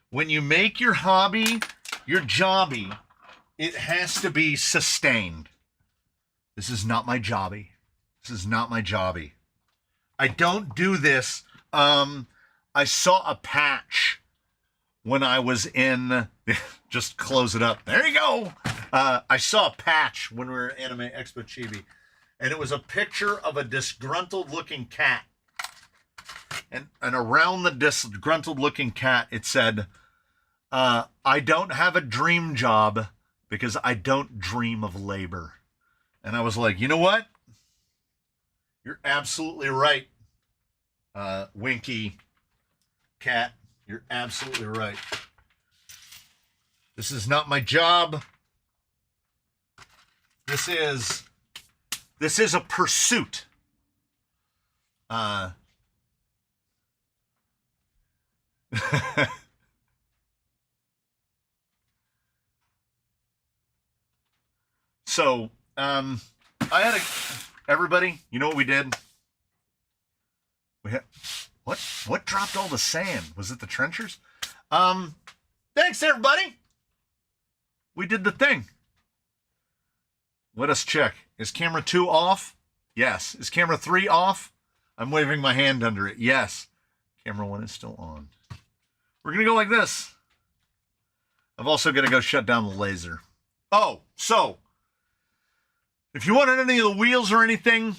When you make your hobby your jobby, it has to be sustained. This is not my jobby. This is not my jobby. I don't do this. I saw a patch when I was in, just close it up. There you go. I saw a patch when we were at Anime Expo Chibi, and it was a picture of a disgruntled looking cat. And around the disgruntled looking cat, it said, I don't have a dream job because I don't dream of labor. And I was like, you know what? You're absolutely right, Winky Cat. You're absolutely right. This is not my job. This is a pursuit. So, everybody, you know what we did? What dropped all the sand? Was it the trenchers? Thanks everybody. We did the thing. Let us check. Is camera 2 off? Yes. Is camera 3 off? I'm waving my hand under it. Yes. Camera 1 is still on. We're going to go like this. I've also got to go shut down the laser. Oh, so If you wanted any of the wheels or anything,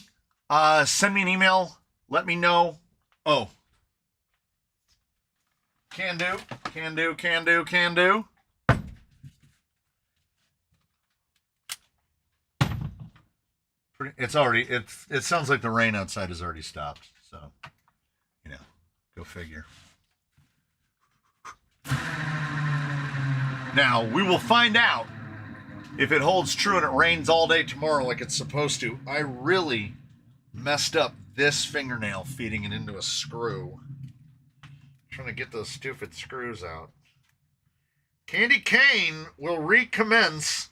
send me an email. Let me know. Oh. Can do. It sounds like the rain outside has already stopped. So, go figure. Now, we will find out if it holds true and it rains all day tomorrow like it's supposed to. I really messed up this fingernail feeding it into a screw. Trying to get those stupid screws out. Candy cane will recommence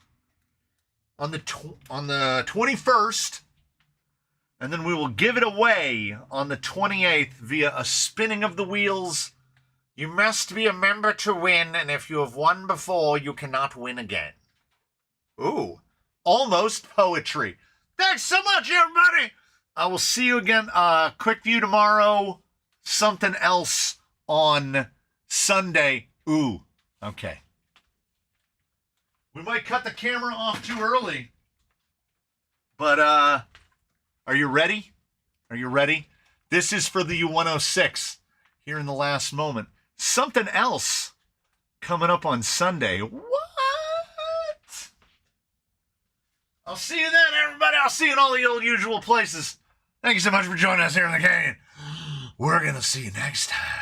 on the 21st, and then we will give it away on the 28th via a spinning of the wheels. You must be a member to win, and if you have won before, you cannot win again. Ooh, almost poetry. Thanks so much, everybody. I will see you again. Quick view tomorrow. Something else on Sunday. Ooh, okay. We might cut the camera off too early. But, are you ready? Are you ready? This is for the U106 here in the last moment. Something else coming up on Sunday. What? I'll see you then, everybody. I'll see you in all the old usual places. Thank you so much for joining us here in the canyon. We're going to see you next time.